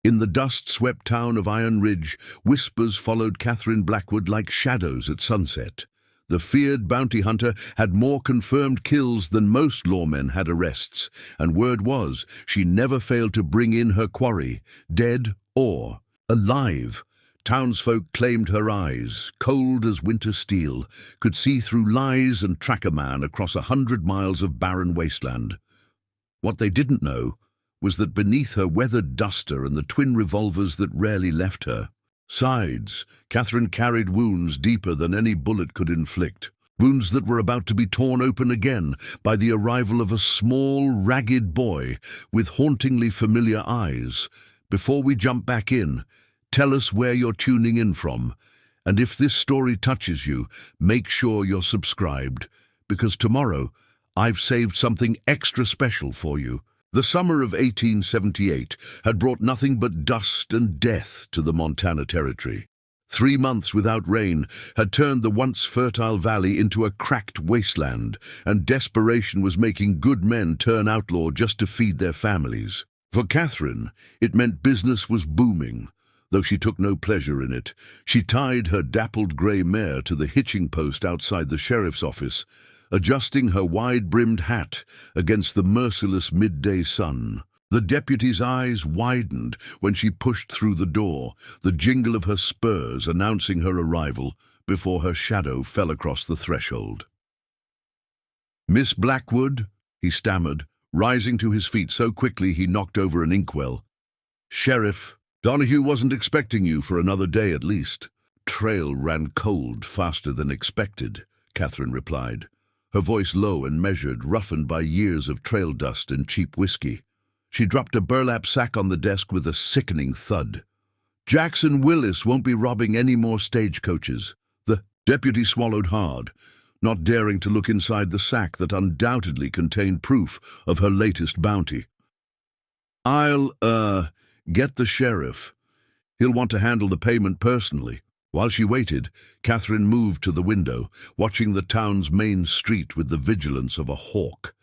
In the dust-swept town of Iron Ridge, whispers followed Catherine Blackwood like shadows at sunset. The feared bounty hunter had more confirmed kills than most lawmen had arrests, and word was she never failed to bring in her quarry, dead or alive. Townsfolk claimed her eyes, cold as winter steel, could see through lies and track a man across 100 miles of barren wasteland. What they didn't know was that beneath her weathered duster and the twin revolvers that rarely left her sides, Catherine carried wounds deeper than any bullet could inflict, wounds that were about to be torn open again by the arrival of a small, ragged boy with hauntingly familiar eyes. Before we jump back in, tell us where you're tuning in from, and if this story touches you, make sure you're subscribed, because tomorrow I've saved something extra special for you. The summer of 1878 had brought nothing but dust and death to the Montana Territory. 3 months without rain had turned the once fertile valley into a cracked wasteland, and desperation was making good men turn outlaw just to feed their families. For Catherine, it meant business was booming. Though she took no pleasure in it, she tied her dappled grey mare to the hitching post outside the sheriff's office, adjusting her wide-brimmed hat against the merciless midday sun. The deputy's eyes widened when she pushed through the door, the jingle of her spurs announcing her arrival before her shadow fell across the threshold. "Miss Blackwood," he stammered, rising to his feet so quickly he knocked over an inkwell. "Sheriff, Donahue wasn't expecting you for another day at least." "Trail ran cold faster than expected," Catherine replied, her voice low and measured, roughened by years of trail dust and cheap whiskey. She dropped a burlap sack on the desk with a sickening thud. "Jackson Willis won't be robbing any more stagecoaches." The deputy swallowed hard, not daring to look inside the sack that undoubtedly contained proof of her latest bounty. "I'll, get the sheriff. He'll want to handle the payment personally." While she waited, Catherine moved to the window, watching the town's main street with the vigilance of a hawk.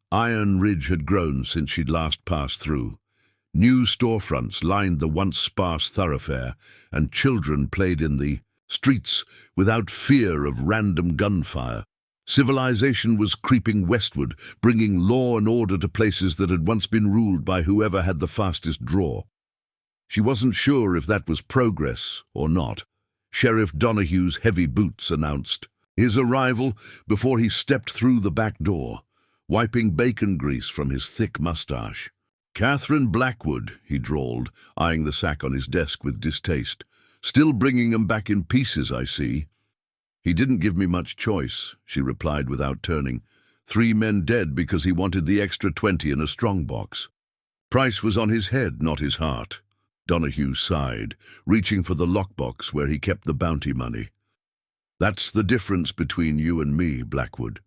Iron Ridge had grown since she'd last passed through. New storefronts lined the once sparse thoroughfare, and children played in the streets without fear of random gunfire. Civilization was creeping westward, bringing law and order to places that had once been ruled by whoever had the fastest draw. She wasn't sure if that was progress or not. Sheriff Donahue's heavy boots announced his arrival before he stepped through the back door, wiping bacon grease from his thick mustache. "Catherine Blackwood," he drawled, eyeing the sack on his desk with distaste. "Still bringing 'em back in pieces, I see." "He didn't give me much choice," she replied without turning. 3 men dead because he wanted the extra 20 in a strongbox. Price was on his head, not his heart. Donahue sighed, reaching for the lockbox where he kept the bounty money. "That's the difference between you and me, Blackwood.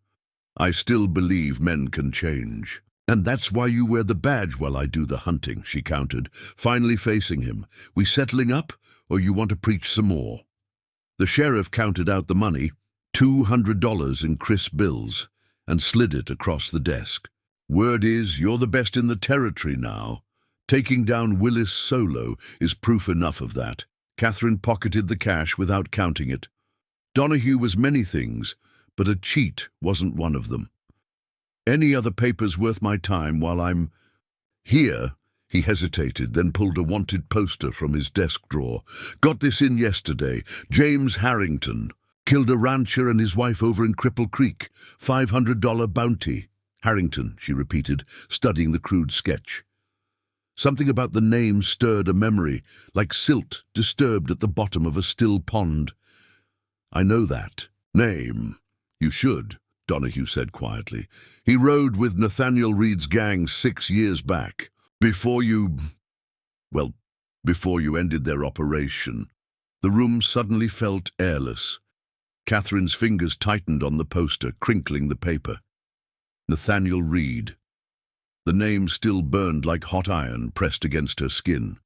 I still believe men can change. And that's why you wear the badge while I do the hunting," she countered, finally facing him. "We settling up, or you want to preach some more?" The sheriff counted out the money, $200 in crisp bills, and slid it across the desk. "Word is, you're the best in the territory now. Taking down Willis solo is proof enough of that." Catherine pocketed the cash without counting it. Donahue was many things, but a cheat wasn't one of them. "Any other papers worth my time while I'm here?" He hesitated, then pulled a wanted poster from his desk drawer. "Got this in yesterday. James Harrington. Killed a rancher and his wife over in Cripple Creek. $500 bounty." "Harrington," she repeated, studying the crude sketch. Something about the name stirred a memory, like silt disturbed at the bottom of a still pond. "I know that name." "You should," Donahue said quietly. "He rode with Nathaniel Reed's gang 6 years back. Before you ended their operation." The room suddenly felt airless. Catherine's fingers tightened on the poster, crinkling the paper. Nathaniel Reed. The name still burned like hot iron pressed against her skin.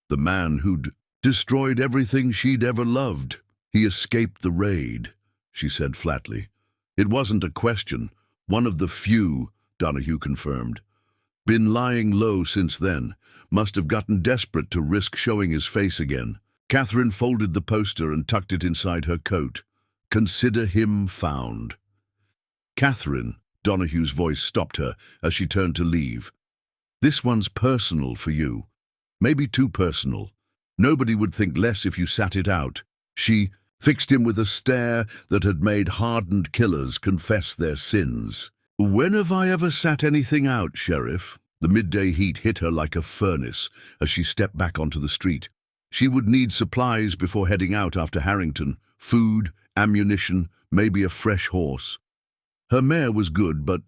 The man who'd destroyed everything she'd ever loved. "He escaped the raid," she said flatly. "It wasn't a question. One of the few," Donahue confirmed. Been lying low since then. Must have gotten desperate to risk showing his face again. Catherine folded the poster and tucked it inside her coat. Consider him found. Catherine, Donohue's voice stopped her as she turned to leave. This one's personal for you. Maybe too personal. Nobody would think less if you sat it out. She fixed him with a stare that had made hardened killers confess their sins. When have I ever sat anything out, Sheriff? The midday heat hit her like a furnace as she stepped back onto the street. She would need supplies before heading out after Harrington. Food, ammunition, maybe a fresh horse. Her mare was good, but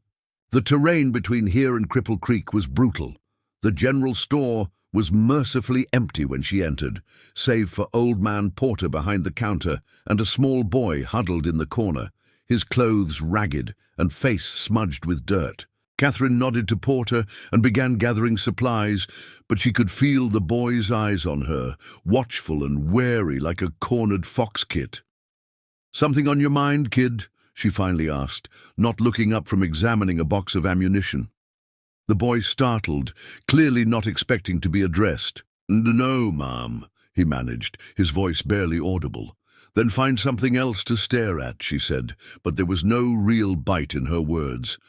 the terrain between here and Cripple Creek was brutal. The general store was mercifully empty when she entered, save for old man Porter behind the counter and a small boy huddled in the corner, his clothes ragged and face smudged with dirt. Catherine nodded to Porter and began gathering supplies, but she could feel the boy's eyes on her, watchful and wary like a cornered fox kit. "Something on your mind, kid?" she finally asked, not looking up from examining a box of ammunition. The boy startled, clearly not expecting to be addressed. "No, ma'am," he managed, his voice barely audible. "Then find something else to stare at," she said, but there was no real bite in her words.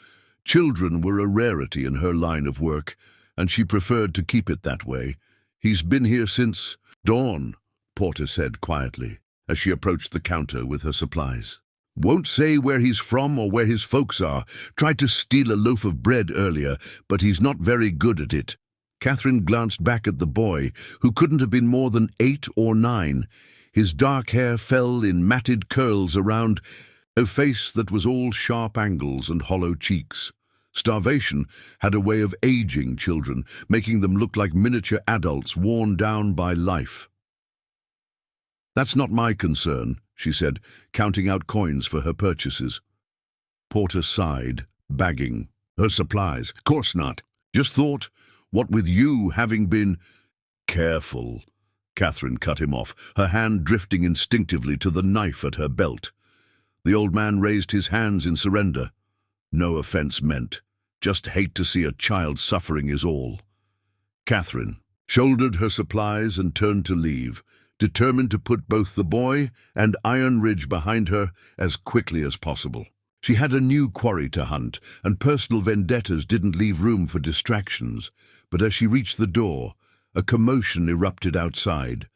Children were a rarity in her line of work, and she preferred to keep it that way. "He's been here since dawn," Porter said quietly, as she approached the counter with her supplies. "Won't say where he's from or where his folks are. Tried to steal a loaf of bread earlier, but he's not very good at it." Catherine glanced back at the boy, who couldn't have been more than 8 or 9. His dark hair fell in matted curls around a face that was all sharp angles and hollow cheeks. Starvation had a way of aging children, making them look like miniature adults worn down by life. "That's not my concern," she said, counting out coins for her purchases. Porter sighed, bagging. "Her supplies? Course not. Just thought, what with you having been—" "Careful," Catherine cut him off, her hand drifting instinctively to the knife at her belt. The old man raised his hands in surrender. "No offense meant. Just hate to see a child suffering is all." Catherine shouldered her supplies and turned to leave, determined to put both the boy and Iron Ridge behind her as quickly as possible. She had a new quarry to hunt, and personal vendettas didn't leave room for distractions. But as she reached the door, a commotion erupted outside,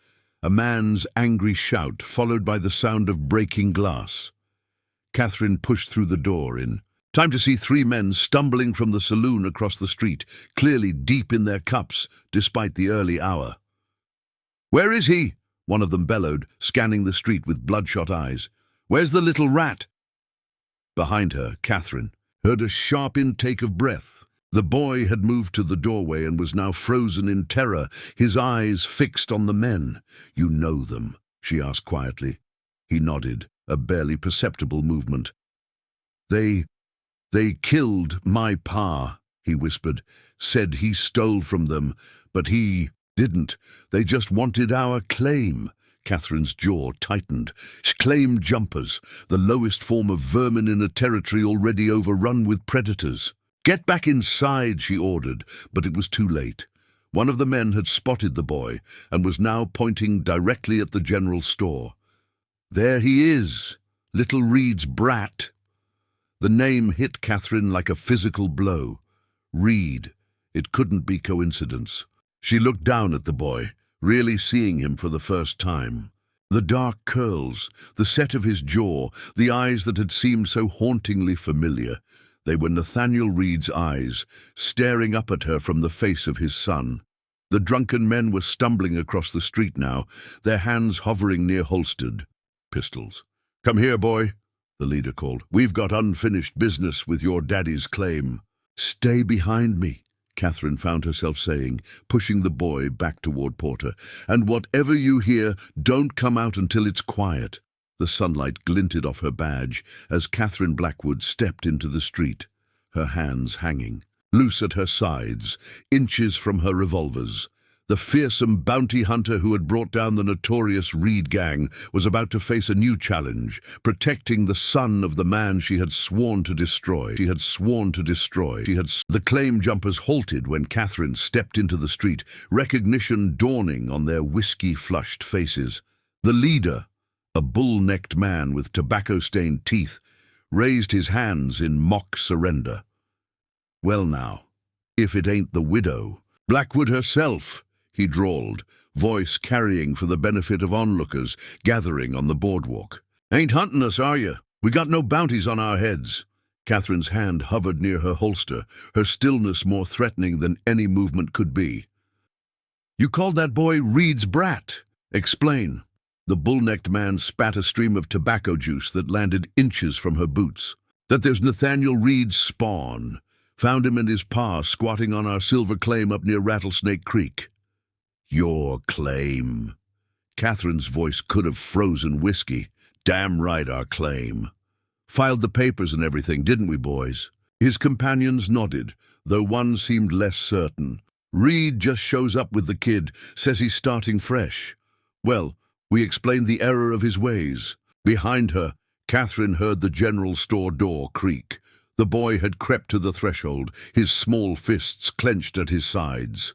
a man's angry shout followed by the sound of breaking glass. Catherine pushed through the door in time to see 3 men stumbling from the saloon across the street, clearly deep in their cups despite the early hour. "Where is he?" one of them bellowed, scanning the street with bloodshot eyes. "Where's the little rat?" Behind her, Catherine heard a sharp intake of breath. The boy had moved to the doorway and was now frozen in terror, his eyes fixed on the men. "You know them?" she asked quietly. He nodded, a barely perceptible movement. They killed my pa," he whispered. "Said he stole from them, but he didn't. They just wanted our claim." Catherine's jaw tightened. "Claim jumpers, the lowest form of vermin in a territory already overrun with predators." "Get back inside," she ordered, but it was too late. One of the men had spotted the boy and was now pointing directly at the general store. "There he is, little Reed's brat." The name hit Catherine like a physical blow. Reed. It couldn't be coincidence. She looked down at the boy, really seeing him for the first time. The dark curls, the set of his jaw, the eyes that had seemed so hauntingly familiar. They were Nathaniel Reed's eyes, staring up at her from the face of his son. The drunken men were stumbling across the street now, their hands hovering near holstered pistols. "Come here, boy," the leader called. "We've got unfinished business with your daddy's claim." "Stay behind me," Catherine found herself saying, pushing the boy back toward Porter. "And whatever you hear, don't come out until it's quiet." The sunlight glinted off her badge as Catherine Blackwood stepped into the street, her hands hanging, loose at her sides, inches from her revolvers. The fearsome bounty hunter who had brought down the notorious Reed gang was about to face a new challenge, protecting the son of the man she had sworn to destroy. The claim jumpers halted when Catherine stepped into the street, recognition dawning on their whiskey-flushed faces. The leader, a bull-necked man with tobacco-stained teeth, raised his hands in mock surrender. "Well now, if it ain't the widow, Blackwood herself," he drawled, voice carrying for the benefit of onlookers gathering on the boardwalk. "Ain't hunting us, are you? We got no bounties on our heads." Catherine's hand hovered near her holster, her stillness more threatening than any movement could be. "You called that boy Reed's brat. Explain." The bull-necked man spat a stream of tobacco juice that landed inches from her boots. "That there's Nathaniel Reed's spawn. Found him and his pa squatting on our silver claim up near Rattlesnake Creek." "Your claim." Catherine's voice could have frozen whiskey. "Damn right, our claim. Filed the papers and everything, didn't we, boys?" His companions nodded, though one seemed less certain. "Reed just shows up with the kid, says he's starting fresh. Well, we explained the error of his ways." Behind her, Catherine heard the general store door creak. The boy had crept to the threshold, his small fists clenched at his sides.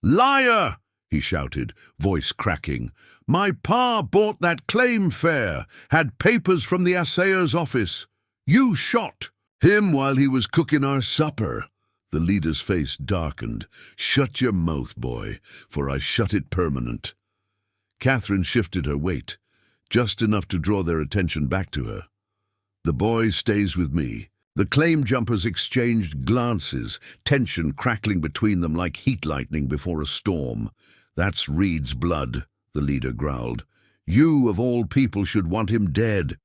"Liar!" he shouted, voice cracking. "My pa bought that claim fair, had papers from the assayer's office. You shot him while he was cooking our supper." The leader's face darkened. "Shut your mouth, boy, for I shut it permanent." Catherine shifted her weight, just enough to draw their attention back to her. "The boy stays with me." The claim jumpers exchanged glances, tension crackling between them like heat lightning before a storm. "That's Reed's blood," the leader growled. "You, of all people, should want him dead."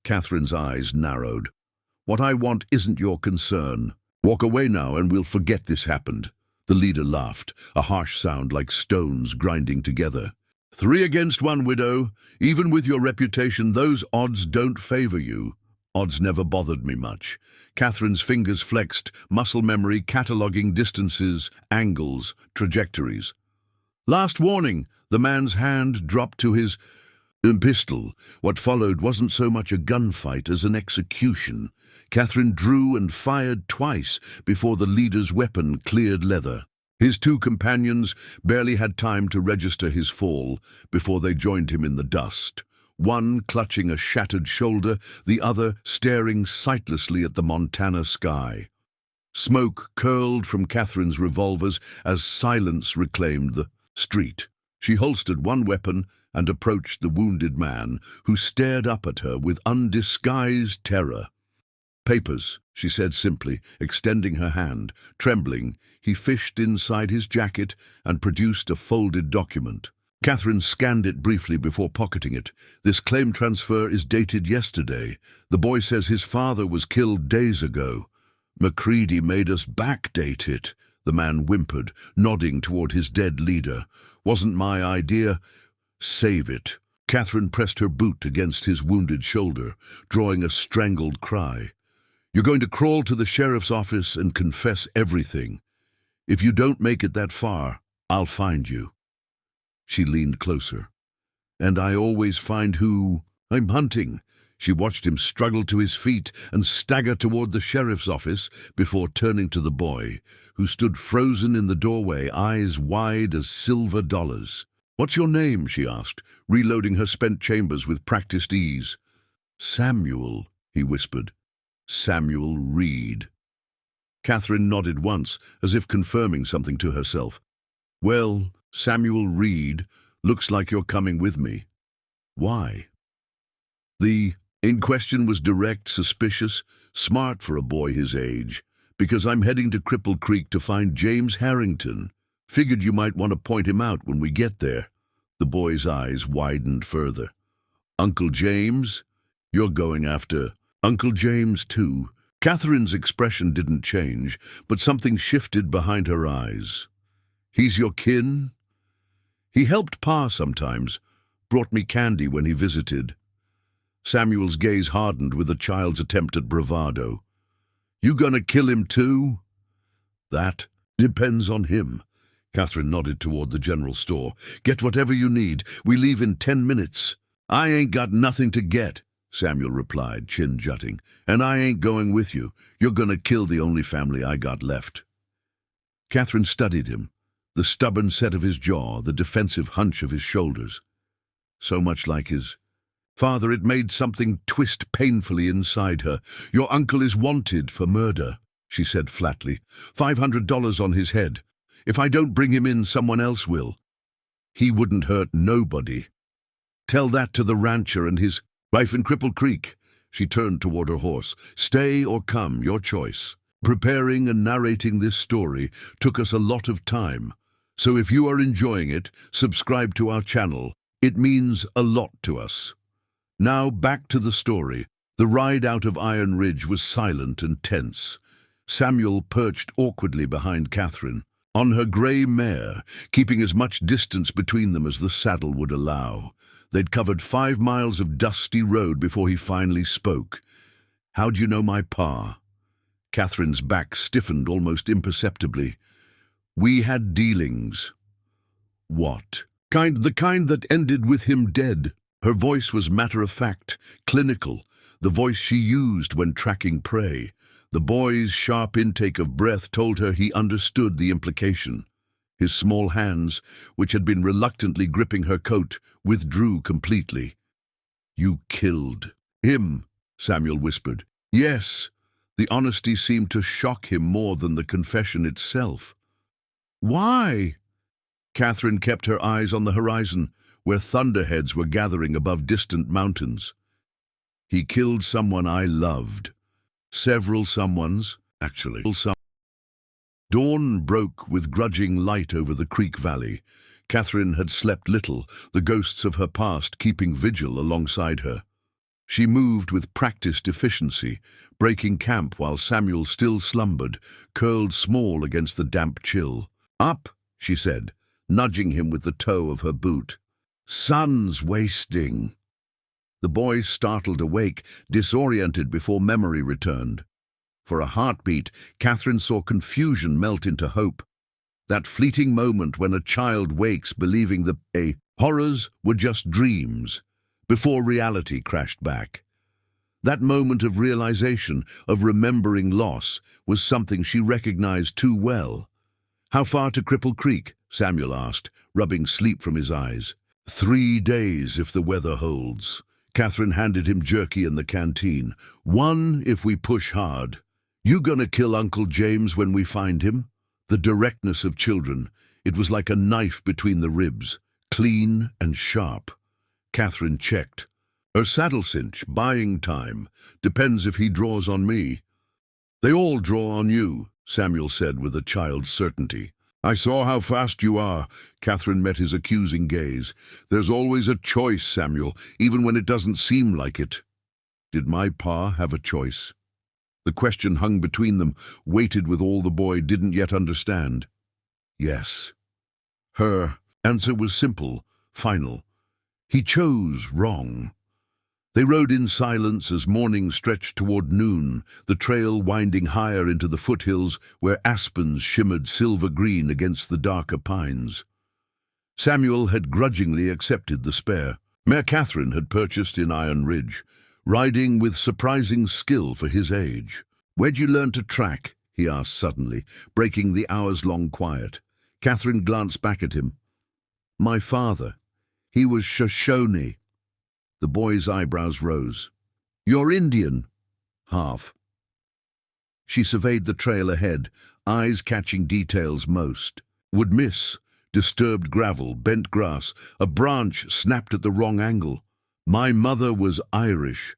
Catherine's eyes narrowed. "What I want isn't your concern. Walk away now and we'll forget this happened." The leader laughed, a harsh sound like stones grinding together. "3 against 1, widow. Even with your reputation, those odds don't favor you." Odds never bothered me much. Catherine's fingers flexed, muscle memory cataloging distances, angles, trajectories. "Last warning." The man's hand dropped to his pistol. What followed wasn't so much a gunfight as an execution. Catherine drew and fired twice before the leader's weapon cleared leather. His 2 companions barely had time to register his fall before they joined him in the dust. One clutching a shattered shoulder, the other staring sightlessly at the Montana sky. Smoke curled from Catherine's revolvers as silence reclaimed the street. She holstered one weapon and approached the wounded man, who stared up at her with undisguised terror. "Papers," she said simply, extending her hand. Trembling, he fished inside his jacket and produced a folded document. Catherine scanned it briefly before pocketing it. "This claim transfer is dated yesterday. The boy says his father was killed days ago." "McCready made us backdate it," the man whimpered, nodding toward his dead leader. "Wasn't my idea." "Save it." Catherine pressed her boot against his wounded shoulder, drawing a strangled cry. "You're going to crawl to the sheriff's office and confess everything. If you don't make it that far, I'll find you." She leaned closer. "And I always find who I'm hunting." She watched him struggle to his feet and stagger toward the sheriff's office before turning to the boy, who stood frozen in the doorway, eyes wide as silver dollars. "What's your name?" she asked, reloading her spent chambers with practiced ease. "Samuel," he whispered. "Samuel Reed." Catherine nodded once, as if confirming something to herself. "Well, Samuel Reed, looks like you're coming with me." "Why?" The in question was direct, suspicious, smart for a boy his age. "Because I'm heading to Cripple Creek to find James Harrington. Figured you might want to point him out when we get there." The boy's eyes widened further. "Uncle James? You're going after Uncle James, too." Catherine's expression didn't change, but something shifted behind her eyes. "He's your kin?" "He helped Pa sometimes, brought me candy when he visited." Samuel's gaze hardened with a child's attempt at bravado. "You gonna kill him too?" "That depends on him." Catherine nodded toward the general store. "Get whatever you need. We leave in 10 minutes. "I ain't got nothing to get," Samuel replied, chin jutting. "And I ain't going with you. You're gonna kill the only family I got left." Catherine studied him, the stubborn set of his jaw, the defensive hunch of his shoulders. So much like his father, it made something twist painfully inside her. "Your uncle is wanted for murder," she said flatly. $500 on his head. If I don't bring him in, someone else will. He wouldn't hurt nobody. Tell that to the rancher and his wife in Cripple Creek. She turned toward her horse. "Stay or come, your choice. Preparing and narrating this story took us a lot of time. So if you are enjoying it, subscribe to our channel. It means a lot to us." Now back to the story. The ride out of Iron Ridge was silent and tense. Samuel perched awkwardly behind Catherine, on her grey mare, keeping as much distance between them as the saddle would allow. They'd covered 5 miles of dusty road before he finally spoke. "How'd you know my pa?" Catherine's back stiffened almost imperceptibly. "We had dealings." "What? The kind that ended with him dead." Her voice was matter-of-fact, clinical, the voice she used when tracking prey. The boy's sharp intake of breath told her he understood the implication. His small hands, which had been reluctantly gripping her coat, withdrew completely. "You killed him," Samuel whispered. "Yes." The honesty seemed to shock him more than the confession itself. "Why?" Catherine kept her eyes on the horizon, where thunderheads were gathering above distant mountains. "He killed someone I loved. Several someones, actually. Dawn broke with grudging light over the creek valley. Catherine had slept little, the ghosts of her past keeping vigil alongside her. She moved with practiced efficiency, breaking camp while Samuel still slumbered, curled small against the damp chill. "Up," she said, nudging him with the toe of her boot. "Sun's wasting." The boy startled awake, disoriented before memory returned. For a heartbeat, Catherine saw confusion melt into hope. That fleeting moment when a child wakes believing the horrors were just dreams, before reality crashed back. That moment of realization, of remembering loss, was something she recognized too well. "How far to Cripple Creek?" Samuel asked, rubbing sleep from his eyes. 3 days if the weather holds." Catherine handed him jerky in the canteen. "1 if we push hard. You gonna kill Uncle James when we find him?" The directness of children. It was like a knife between the ribs, clean and sharp. Catherine checked. "Her saddle cinch, buying time. Depends if he draws on me." "They all draw on you," Samuel said with a child's certainty. "I saw how fast you are." Catherine met his accusing gaze. "There's always a choice, Samuel, even when it doesn't seem like it." Did my pa have a choice? The question hung between them, weighted with all the boy didn't yet understand. Yes. Her answer was simple, final. He chose wrong. They rode in silence as morning stretched toward noon, the trail winding higher into the foothills where aspens shimmered silver-green against the darker pines. Samuel had grudgingly accepted the spare mare Catherine had purchased in Iron Ridge, riding with surprising skill for his age. "Where'd you learn to track?" he asked suddenly, breaking the hours-long quiet. Catherine glanced back at him. "My father. He was Shoshone." The boy's eyebrows rose. "You're Indian?" "Half." She surveyed the trail ahead, eyes catching details most. Would miss. Disturbed gravel, bent grass, a branch snapped at the wrong angle. "My mother was Irish.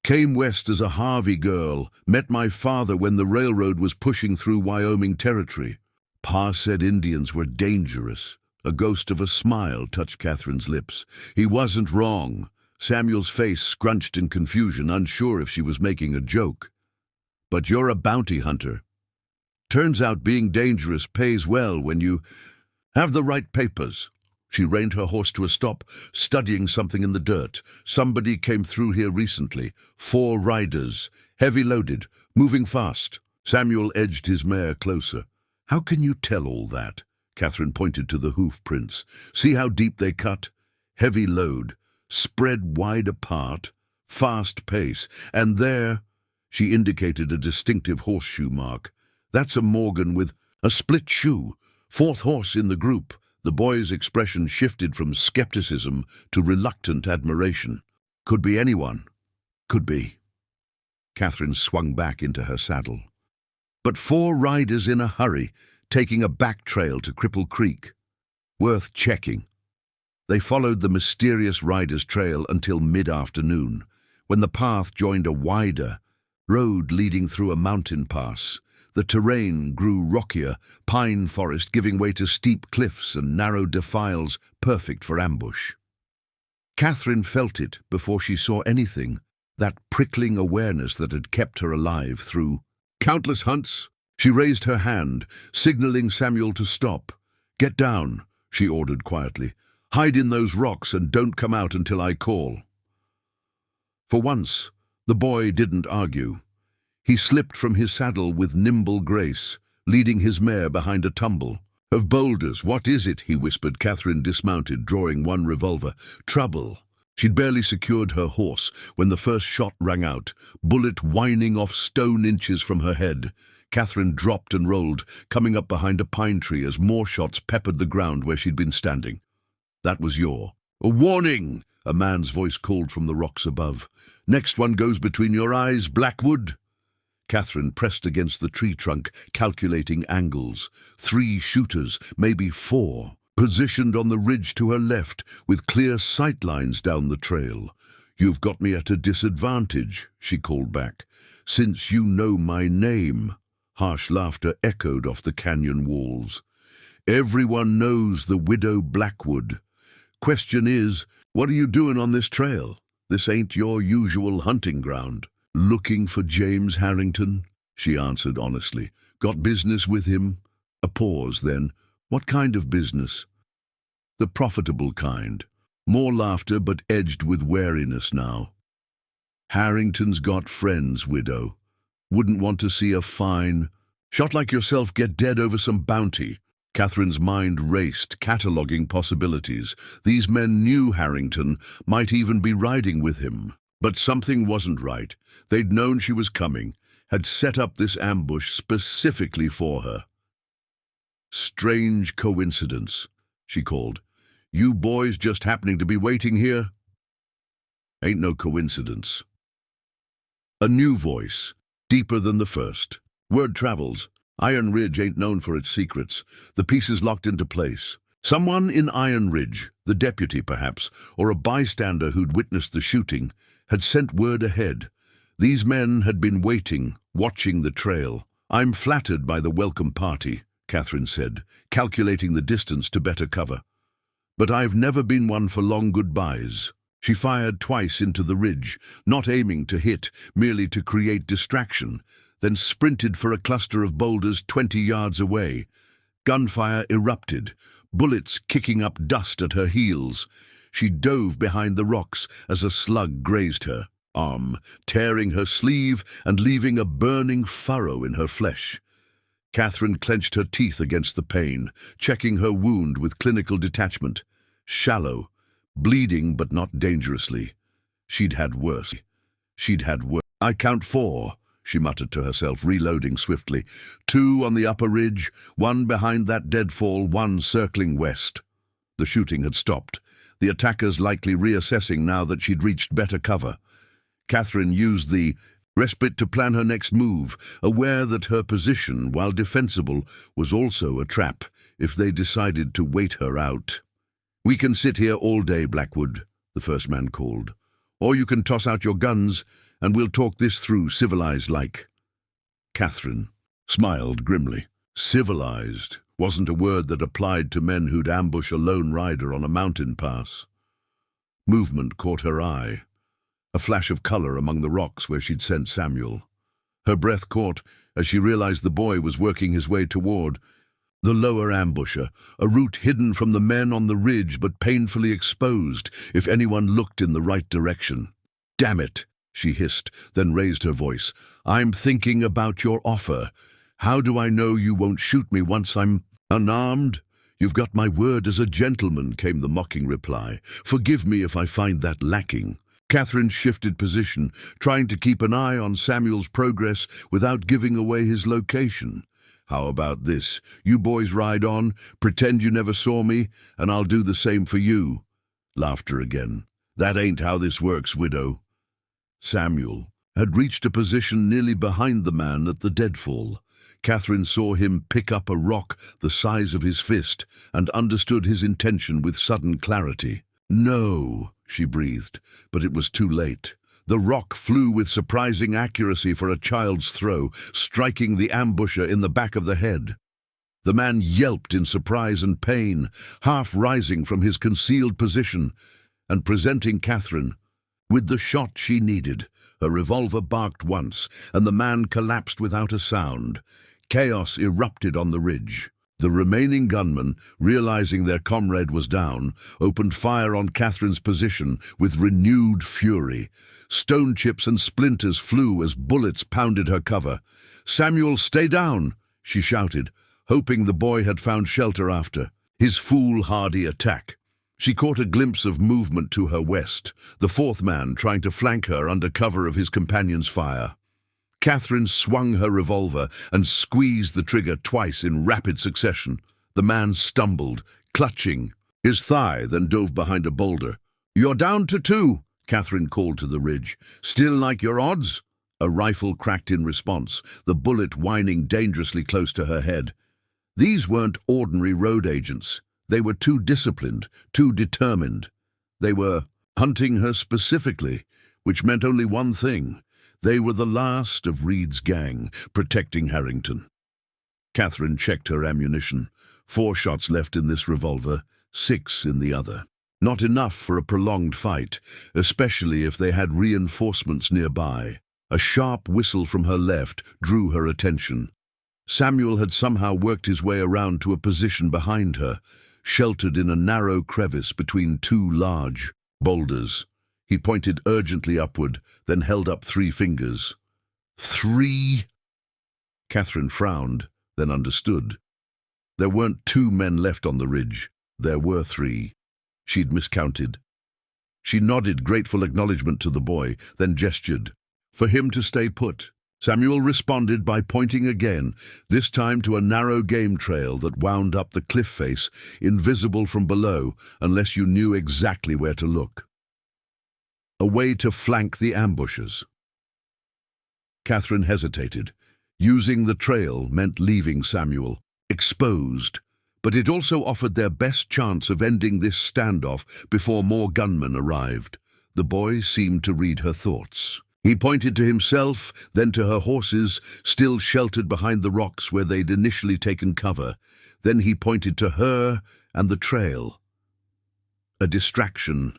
Came west as a Harvey girl, met my father when the railroad was pushing through Wyoming territory." Pa said Indians were dangerous. A ghost of a smile touched Catherine's lips. He wasn't wrong. Samuel's face scrunched in confusion, unsure if she was making a joke. "But you're a bounty hunter. Turns out being dangerous pays well when you have the right papers." She reined her horse to a stop, studying something in the dirt. "Somebody came through here recently. 4 riders, heavy loaded, moving fast." Samuel edged his mare closer. "How can you tell all that?" Catherine pointed to the hoof prints. See how deep they cut? Heavy load, spread wide apart, fast pace. And there, she indicated a distinctive horseshoe mark. That's a Morgan with a split shoe. Fourth horse in the group. The boy's expression shifted from skepticism to reluctant admiration. Could be anyone. Could be. Catherine swung back into her saddle. But 4 riders in a hurry, taking a back trail to Cripple Creek. Worth checking. They followed the mysterious rider's trail until mid-afternoon, when the path joined a wider road leading through a mountain pass. The terrain grew rockier, pine forest giving way to steep cliffs and narrow defiles, perfect for ambush. Catherine felt it before she saw anything, that prickling awareness that had kept her alive through countless hunts. She raised her hand, signaling Samuel to stop. "Get down," she ordered quietly. "Hide in those rocks and don't come out until I call." For once, the boy didn't argue. He slipped from his saddle with nimble grace, leading his mare behind a tumble of boulders. "What is it?" he whispered. Catherine dismounted, drawing one revolver. "Trouble." She'd barely secured her horse when the first shot rang out, bullet whining off stone inches from her head. Catherine dropped and rolled, coming up behind a pine tree as more shots peppered the ground where she'd been standing. "That was your a warning," a man's voice called from the rocks above. "Next one goes between your eyes, Blackwood." Catherine pressed against the tree trunk, calculating angles. 3 shooters, maybe 4, positioned on the ridge to her left, with clear sight lines down the trail. "You've got me at a disadvantage," she called back. "Since you know my name." Harsh laughter echoed off the canyon walls. "Everyone knows the widow Blackwood. Question is, what are you doing on this trail? This ain't your usual hunting ground." "Looking for James Harrington," she answered honestly. "Got business with him?" A pause, then, "What kind of business?" "The profitable kind." More laughter, but edged with wariness now. "Harrington's got friends, widow. Wouldn't want to see a fine shot like yourself get dead over some bounty." Catherine's mind raced, cataloguing possibilities. These men knew Harrington, might even be riding with him. But something wasn't right. They'd known she was coming, had set up this ambush specifically for her. "Strange coincidence," she called. "You boys just happening to be waiting here?" "Ain't no coincidence." A new voice, deeper than the first. "Word travels. Iron Ridge ain't known for its secrets. The pieces locked into place. Someone in Iron Ridge, the deputy perhaps, or a bystander who'd witnessed the shooting, had sent word ahead. These men had been waiting, watching the trail. "I'm flattered by the welcome party," Catherine said, calculating the distance to better cover. "But I've never been one for long goodbyes." She fired twice into the ridge, not aiming to hit, merely to create distraction, then sprinted for a cluster of boulders 20 yards away. Gunfire erupted, bullets kicking up dust at her heels. She dove behind the rocks as a slug grazed her arm, tearing her sleeve and leaving a burning furrow in her flesh. Catherine clenched her teeth against the pain, checking her wound with clinical detachment. Shallow, bleeding but not dangerously. She'd had worse. "I count 4, she muttered to herself, reloading swiftly. 2 on the upper ridge, 1 behind that deadfall, 1 circling west. The shooting had stopped, the attackers likely reassessing now that she'd reached better cover. Catherine used the respite to plan her next move, aware that her position, while defensible, was also a trap if they decided to wait her out. "We can sit here all day, Blackwood," the first man called. "Or you can toss out your guns, and we'll talk this through civilized-like." Catherine smiled grimly. Civilized wasn't a word that applied to men who'd ambush a lone rider on a mountain pass. Movement caught her eye, a flash of color among the rocks where she'd sent Samuel. Her breath caught as she realized the boy was working his way toward the lower ambusher, a route hidden from the men on the ridge but painfully exposed if anyone looked in the right direction. "Damn it," she hissed, then raised her voice. "I'm thinking about your offer. How do I know you won't shoot me once I'm unarmed? "You've got my word as a gentleman," came the mocking reply. "Forgive me if I find that lacking." Catherine shifted position, trying to keep an eye on Samuel's progress without giving away his location. "How about this? You boys ride on, pretend you never saw me, and I'll do the same for you." Laughter again. "That ain't how this works, widow." Samuel had reached a position nearly behind the man at the deadfall. Catherine saw him pick up a rock the size of his fist and understood his intention with sudden clarity. "No," she breathed, but it was too late. The rock flew with surprising accuracy for a child's throw, striking the ambusher in the back of the head. The man yelped in surprise and pain, half rising from his concealed position and presenting Catherine with the shot she needed. Her revolver barked once, and the man collapsed without a sound. Chaos erupted on the ridge. The remaining gunmen, realizing their comrade was down, opened fire on Catherine's position with renewed fury. Stone chips and splinters flew as bullets pounded her cover. "Samuel, stay down!" she shouted, hoping the boy had found shelter after his foolhardy attack. She caught a glimpse of movement to her west, the fourth man trying to flank her under cover of his companion's fire. Catherine swung her revolver and squeezed the trigger twice in rapid succession. The man stumbled, clutching his thigh, then dove behind a boulder. "You're down to 2, Catherine called to the ridge. "Still like your odds?" A rifle cracked in response, the bullet whining dangerously close to her head. These weren't ordinary road agents. They were too disciplined, too determined. They were hunting her specifically, which meant only one thing. They were the last of Reed's gang, protecting Harrington. Catherine checked her ammunition. 4 shots left in this revolver, 6 in the other. Not enough for a prolonged fight, especially if they had reinforcements nearby. A sharp whistle from her left drew her attention. Samuel had somehow worked his way around to a position behind her, sheltered in a narrow crevice between 2 large boulders. He pointed urgently upward, then held up 3 fingers. 3! Catherine frowned, then understood. There weren't 2 men left on the ridge. There were 3. She'd miscounted. She nodded grateful acknowledgement to the boy, then gestured for him to stay put. Samuel responded by pointing again, this time to a narrow game trail that wound up the cliff face, invisible from below unless you knew exactly where to look. A way to flank the ambushers. Catherine hesitated. Using the trail meant leaving Samuel exposed, but it also offered their best chance of ending this standoff before more gunmen arrived. The boy seemed to read her thoughts. He pointed to himself, then to her horses, still sheltered behind the rocks where they'd initially taken cover. Then he pointed to her and the trail. A distraction.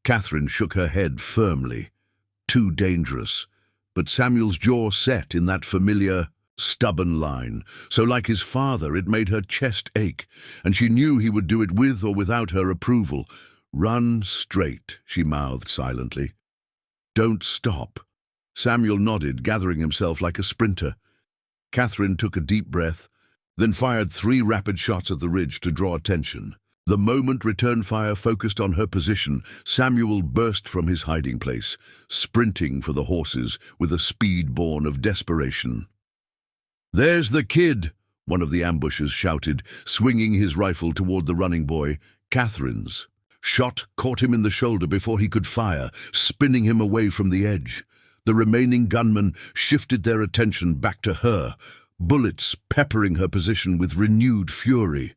Catherine shook her head firmly. Too dangerous. But Samuel's jaw set in that familiar, stubborn line. So like his father, it made her chest ache, and she knew he would do it with or without her approval. "Run straight," she mouthed silently. "Don't stop." Samuel nodded, gathering himself like a sprinter. Catherine took a deep breath, then fired 3 rapid shots at the ridge to draw attention. The moment return fire focused on her position, Samuel burst from his hiding place, sprinting for the horses with a speed born of desperation. "There's the kid," one of the ambushers shouted, swinging his rifle toward the running boy. Catherine's shot caught him in the shoulder before he could fire, spinning him away from the edge. The remaining gunmen shifted their attention back to her, bullets peppering her position with renewed fury.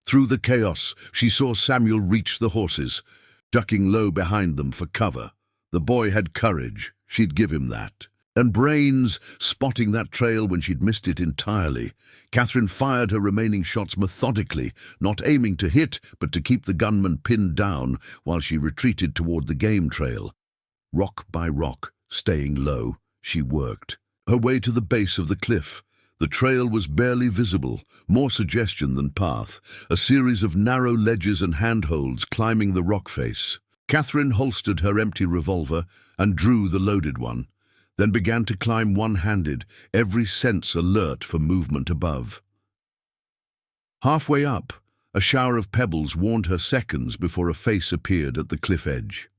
Through the chaos, she saw Samuel reach the horses, ducking low behind them for cover. The boy had courage, she'd give him that. And brains, spotting that trail when she'd missed it entirely. Catherine fired her remaining shots methodically, not aiming to hit, but to keep the gunman pinned down while she retreated toward the game trail. Rock by rock, staying low, she worked her way to the base of the cliff. The trail was barely visible, more suggestion than path, a series of narrow ledges and handholds climbing the rock face. Catherine holstered her empty revolver and drew the loaded one, then began to climb one-handed, every sense alert for movement above. Halfway up, a shower of pebbles warned her seconds before a face appeared at the cliff edge.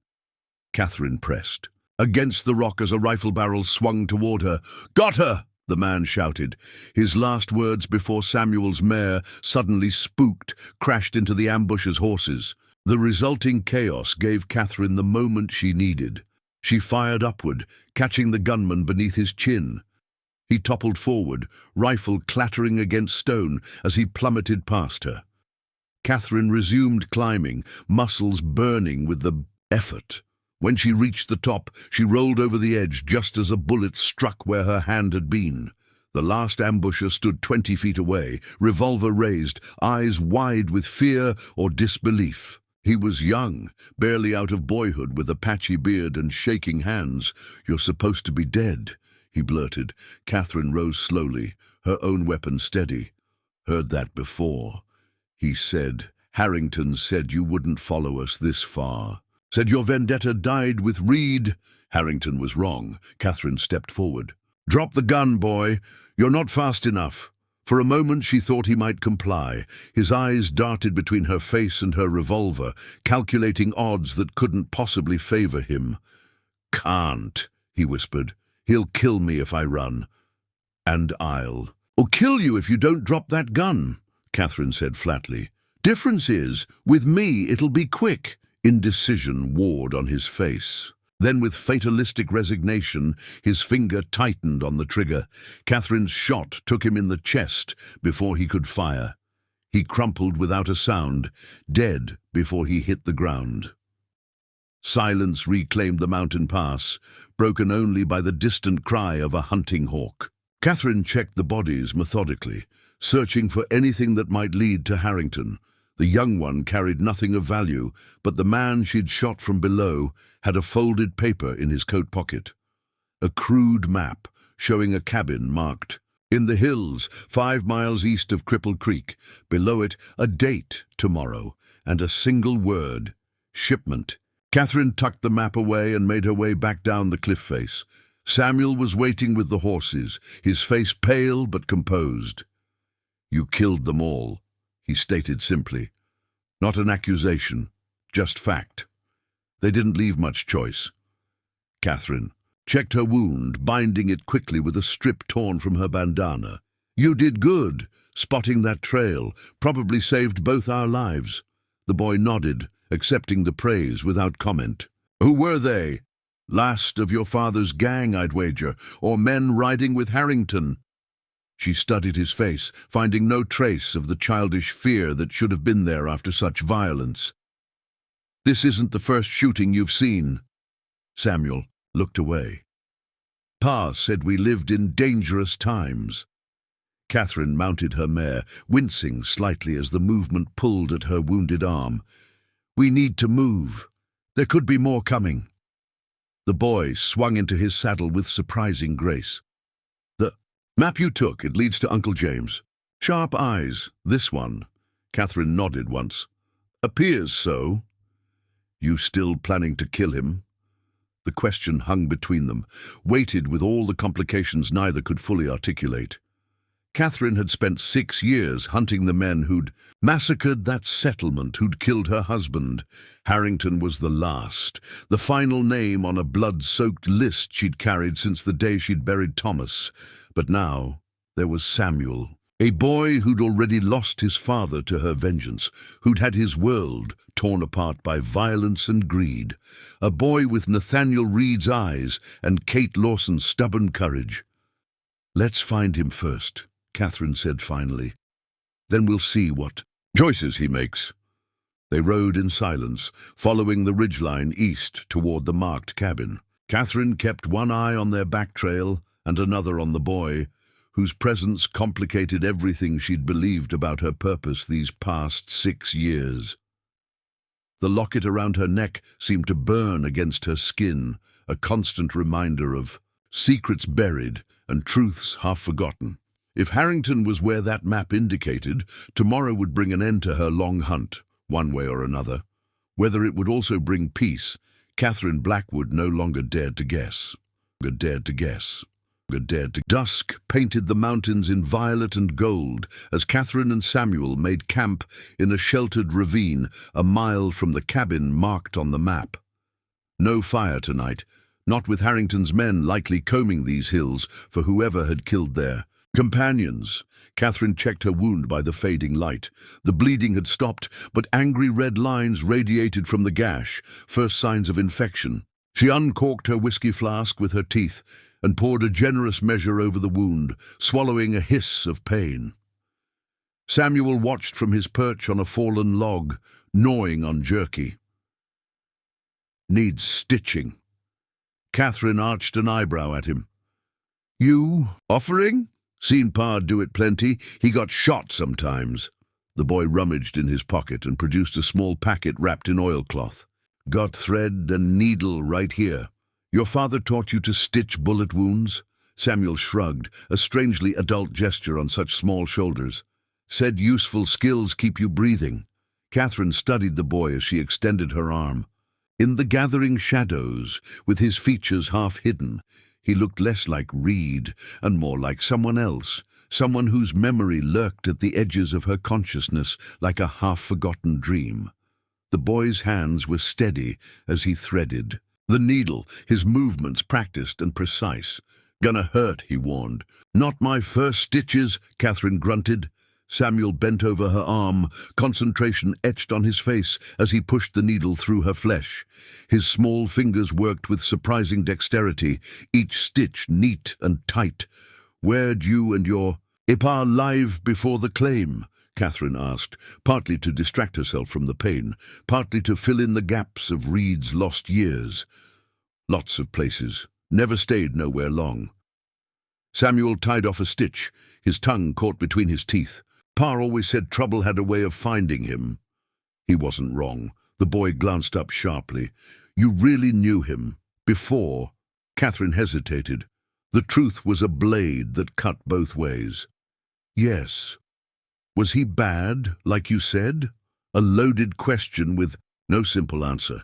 Catherine pressed against the rock as a rifle barrel swung toward her. "Got her!" the man shouted. His last words before Samuel's mare, suddenly spooked, crashed into the ambush's horses. The resulting chaos gave Catherine the moment she needed. She fired upward, catching the gunman beneath his chin. He toppled forward, rifle clattering against stone as he plummeted past her. Catherine resumed climbing, muscles burning with the effort. When she reached the top, she rolled over the edge just as a bullet struck where her hand had been. The last ambusher stood 20 feet away, revolver raised, eyes wide with fear or disbelief. He was young, barely out of boyhood, with a patchy beard and shaking hands. "You're supposed to be dead," he blurted. Catherine rose slowly, her own weapon steady. "Heard that before," he said. "Harrington said you wouldn't follow us this far. Said your vendetta died with Reed." Harrington was wrong. Catherine stepped forward. "Drop the gun, boy. You're not fast enough." For a moment she thought he might comply. His eyes darted between her face and her revolver, calculating odds that couldn't possibly favor him. "Can't," he whispered. "He'll kill me if I run. And I'll kill you if you don't drop that gun," Catherine said flatly. "Difference is, with me it'll be quick." Indecision warred on his face. Then, with fatalistic resignation, his finger tightened on the trigger. Catherine's shot took him in the chest before he could fire. He crumpled without a sound, dead before he hit the ground. Silence reclaimed the mountain pass, broken only by the distant cry of a hunting hawk. Catherine checked the bodies methodically, searching for anything that might lead to Harrington. The young one carried nothing of value, but the man she'd shot from below had a folded paper in his coat pocket. A crude map showing a cabin marked "In the hills, 5 miles east of Cripple Creek." Below it, a date, tomorrow, and a single word, shipment. Catherine tucked the map away and made her way back down the cliff face. Samuel was waiting with the horses, his face pale but composed. "You killed them all," he stated simply. "Not an accusation, just fact." They didn't leave much choice. Catherine checked her wound, binding it quickly with a strip torn from her bandana. "You did good, spotting that trail. Probably saved both our lives." The boy nodded, accepting the praise without comment. "Who were they? Last of your father's gang, I'd wager, or men riding with Harrington?" She studied his face, finding no trace of the childish fear that should have been there after such violence. "This isn't the first shooting you've seen." Samuel looked away. "Pa said we lived in dangerous times." Catherine mounted her mare, wincing slightly as the movement pulled at her wounded arm. "We need to move. There could be more coming." The boy swung into his saddle with surprising grace. "The map you took, it leads to Uncle James." "Sharp eyes, this one." Catherine nodded once. "Appears so." "You still planning to kill him?" The question hung between them, weighted with all the complications neither could fully articulate. Catherine had spent 6 years hunting the men who'd massacred that settlement, who'd killed her husband. Harrington was the last, the final name on a blood-soaked list she'd carried since the day she'd buried Thomas. But now there was Samuel, a boy who'd already lost his father to her vengeance, who'd had his world torn apart by violence and greed, a boy with Nathaniel Reed's eyes and Kate Lawson's stubborn courage. "Let's find him first," Catherine said finally. "Then we'll see what choices he makes." They rode in silence, following the ridgeline east toward the marked cabin. Catherine kept one eye on their back trail and another on the boy, whose presence complicated everything she'd believed about her purpose these past 6 years. The locket around her neck seemed to burn against her skin, a constant reminder of secrets buried and truths half forgotten. If Harrington was where that map indicated, tomorrow would bring an end to her long hunt, one way or another. Whether it would also bring peace, Catherine Blackwood no longer dared to guess. dead. Dusk painted the mountains in violet and gold as Catherine and Samuel made camp in a sheltered ravine a mile from the cabin marked on the map. No fire tonight, not with Harrington's men likely combing these hills for whoever had killed their companions. Catherine checked her wound by the fading light. The bleeding had stopped, but angry red lines radiated from the gash, first signs of infection. She uncorked her whiskey flask with her teeth and poured a generous measure over the wound, swallowing a hiss of pain. Samuel watched from his perch on a fallen log, gnawing on jerky. "Needs stitching." Catherine arched an eyebrow at him. "You offering? Seen Pa do it plenty. He got shot sometimes." The boy rummaged in his pocket and produced a small packet wrapped in oilcloth. "Got thread and needle right here. Your father taught you to stitch bullet wounds?" Samuel shrugged, a strangely adult gesture on such small shoulders. "Said useful skills keep you breathing." Catherine studied the boy as she extended her arm. In the gathering shadows, with his features half hidden, he looked less like Reed and more like someone else, someone whose memory lurked at the edges of her consciousness like a half-forgotten dream. The boy's hands were steady as he threaded. The needle, his movements practiced and precise. "Gonna hurt," he warned. "Not my first stitches," Catherine grunted. Samuel bent over her arm, concentration etched on his face as he pushed the needle through her flesh. His small fingers worked with surprising dexterity, each stitch neat and tight. "Where'd you and your Ipa live before the claim?" Catherine asked, partly to distract herself from the pain, partly to fill in the gaps of Reed's lost years. "Lots of places. Never stayed nowhere long." Samuel tied off a stitch, his tongue caught between his teeth. "Pa always said trouble had a way of finding him." He wasn't wrong. The boy glanced up sharply. "You really knew him? Before?" Catherine hesitated. The truth was a blade that cut both ways. "Yes." "Was he bad, like you said?" A loaded question with no simple answer.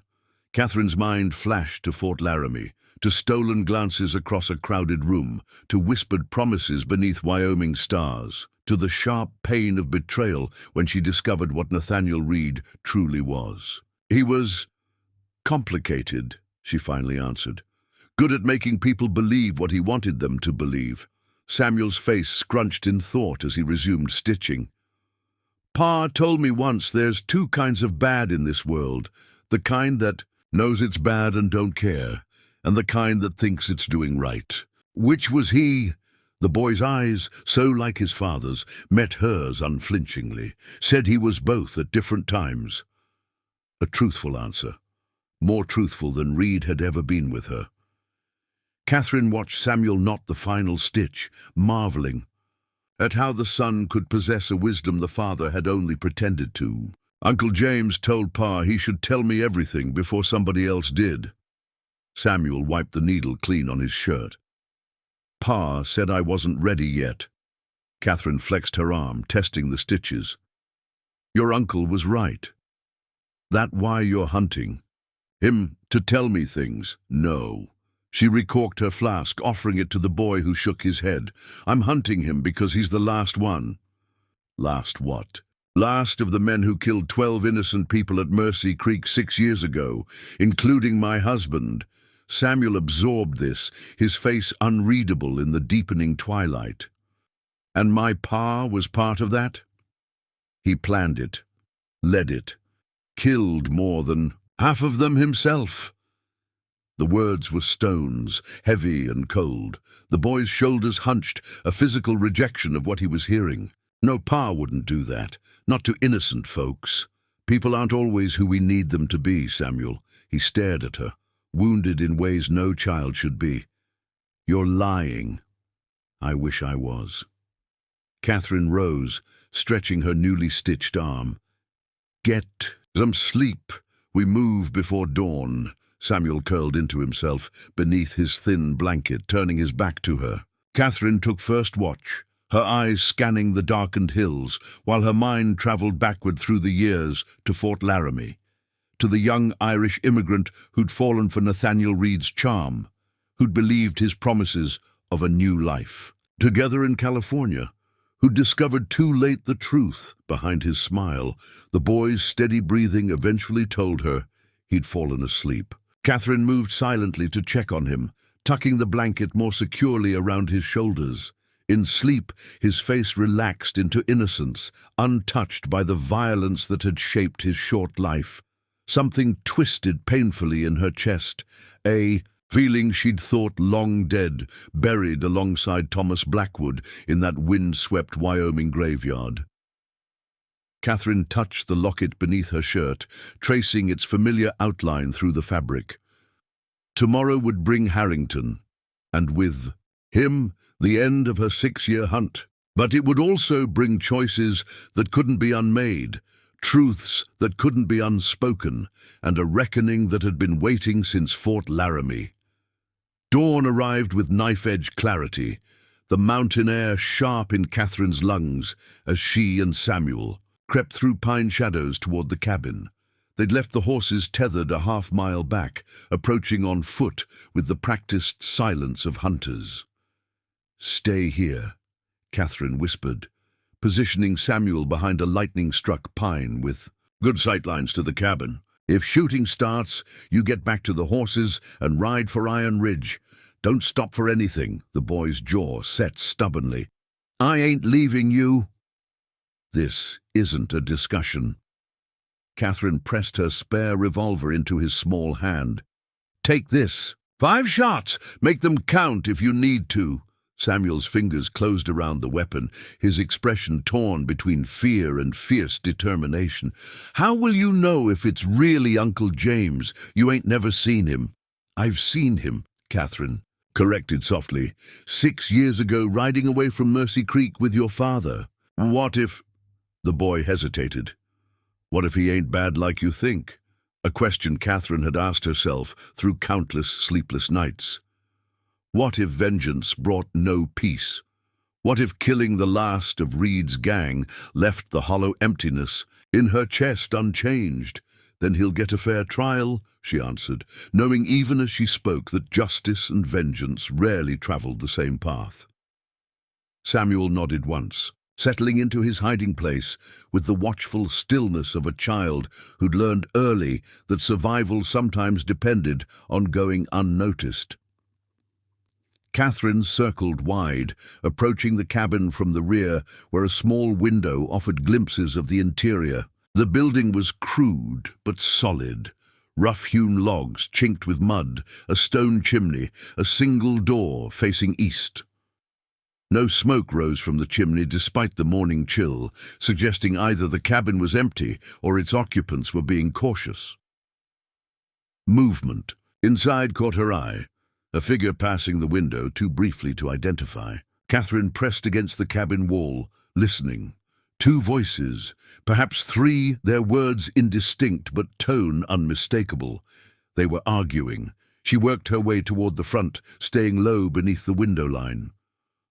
Catherine's mind flashed to Fort Laramie, to stolen glances across a crowded room, to whispered promises beneath Wyoming stars, to the sharp pain of betrayal when she discovered what Nathaniel Reed truly was. "He was complicated," she finally answered. "Good at making people believe what he wanted them to believe." Samuel's face scrunched in thought as he resumed stitching. "Pa told me once there's two kinds of bad in this world, the kind that knows it's bad and don't care, and the kind that thinks it's doing right. Which was he?" The boy's eyes, so like his father's, met hers unflinchingly, said he was both at different times. A truthful answer, more truthful than Reed had ever been with her. Catherine watched Samuel knot the final stitch, marveling at how the son could possess a wisdom the father had only pretended to. "Uncle James told Pa he should tell me everything before somebody else did." Samuel wiped the needle clean on his shirt. "Pa said I wasn't ready yet." Catherine flexed her arm, testing the stitches. "Your uncle was right. That why you're hunting? Him to tell me things? No." She recorked her flask, offering it to the boy who shook his head. "I'm hunting him because he's the last one." "Last what?" "Last of the men who killed 12 innocent people at Mercy Creek 6 years ago, including my husband." Samuel absorbed this, his face unreadable in the deepening twilight. "And my pa was part of that?" "He planned it, led it, killed more than half of them himself." The words were stones, heavy and cold. The boy's shoulders hunched, a physical rejection of what he was hearing. "No, Pa wouldn't do that. Not to innocent folks. People aren't always who we need them to be, Samuel." He stared at her, wounded in ways no child should be. "You're lying." "I wish I was." Catherine rose, stretching her newly stitched arm. "Get some sleep. We move before dawn." Samuel curled into himself beneath his thin blanket, turning his back to her. Catherine took first watch, her eyes scanning the darkened hills, while her mind traveled backward through the years to Fort Laramie, to the young Irish immigrant who'd fallen for Nathaniel Reed's charm, who'd believed his promises of a new life. Together in California, who discovered too late the truth behind his smile, the boy's steady breathing eventually told her he'd fallen asleep. Catherine moved silently to check on him, tucking the blanket more securely around his shoulders. In sleep, his face relaxed into innocence, untouched by the violence that had shaped his short life. Something twisted painfully in her chest, a feeling she'd thought long dead, buried alongside Thomas Blackwood in that wind-swept Wyoming graveyard. Catherine touched the locket beneath her shirt, tracing its familiar outline through the fabric. Tomorrow would bring Harrington, and with him, the end of her 6-year hunt. But it would also bring choices that couldn't be unmade, truths that couldn't be unspoken, and a reckoning that had been waiting since Fort Laramie. Dawn arrived with knife-edge clarity, the mountain air sharp in Catherine's lungs as she and Samuel crept through pine shadows toward the cabin. They'd left the horses tethered a half-mile back, approaching on foot with the practiced silence of hunters. "Stay here," Catherine whispered, positioning Samuel behind a lightning-struck pine with good sightlines to the cabin. "If shooting starts, you get back to the horses and ride for Iron Ridge. Don't stop for anything." The boy's jaw set stubbornly. "I ain't leaving you." "This isn't a discussion." Catherine pressed her spare revolver into his small hand. "Take this. 5 shots. Make them count if you need to." Samuel's fingers closed around the weapon, his expression torn between fear and fierce determination. "How will you know if it's really Uncle James? You ain't never seen him." "I've seen him," Catherine corrected softly. 6 years ago, riding away from Mercy Creek with your father." "What if—" The boy hesitated. "What if he ain't bad like you think?" A question Catherine had asked herself through countless sleepless nights. What if vengeance brought no peace? What if killing the last of Reed's gang left the hollow emptiness in her chest unchanged? "Then he'll get a fair trial," she answered, knowing even as she spoke that justice and vengeance rarely traveled the same path. Samuel nodded once, settling into his hiding place with the watchful stillness of a child who'd learned early that survival sometimes depended on going unnoticed. Catherine circled wide, approaching the cabin from the rear, where a small window offered glimpses of the interior. The building was crude but solid. Rough-hewn logs chinked with mud, a stone chimney, a single door facing east. No smoke rose from the chimney despite the morning chill, suggesting either the cabin was empty or its occupants were being cautious. Movement inside caught her eye. A figure passing the window, too briefly to identify. Catherine pressed against the cabin wall, listening. 2 voices, perhaps 3, their words indistinct but tone unmistakable. They were arguing. She worked her way toward the front, staying low beneath the window line.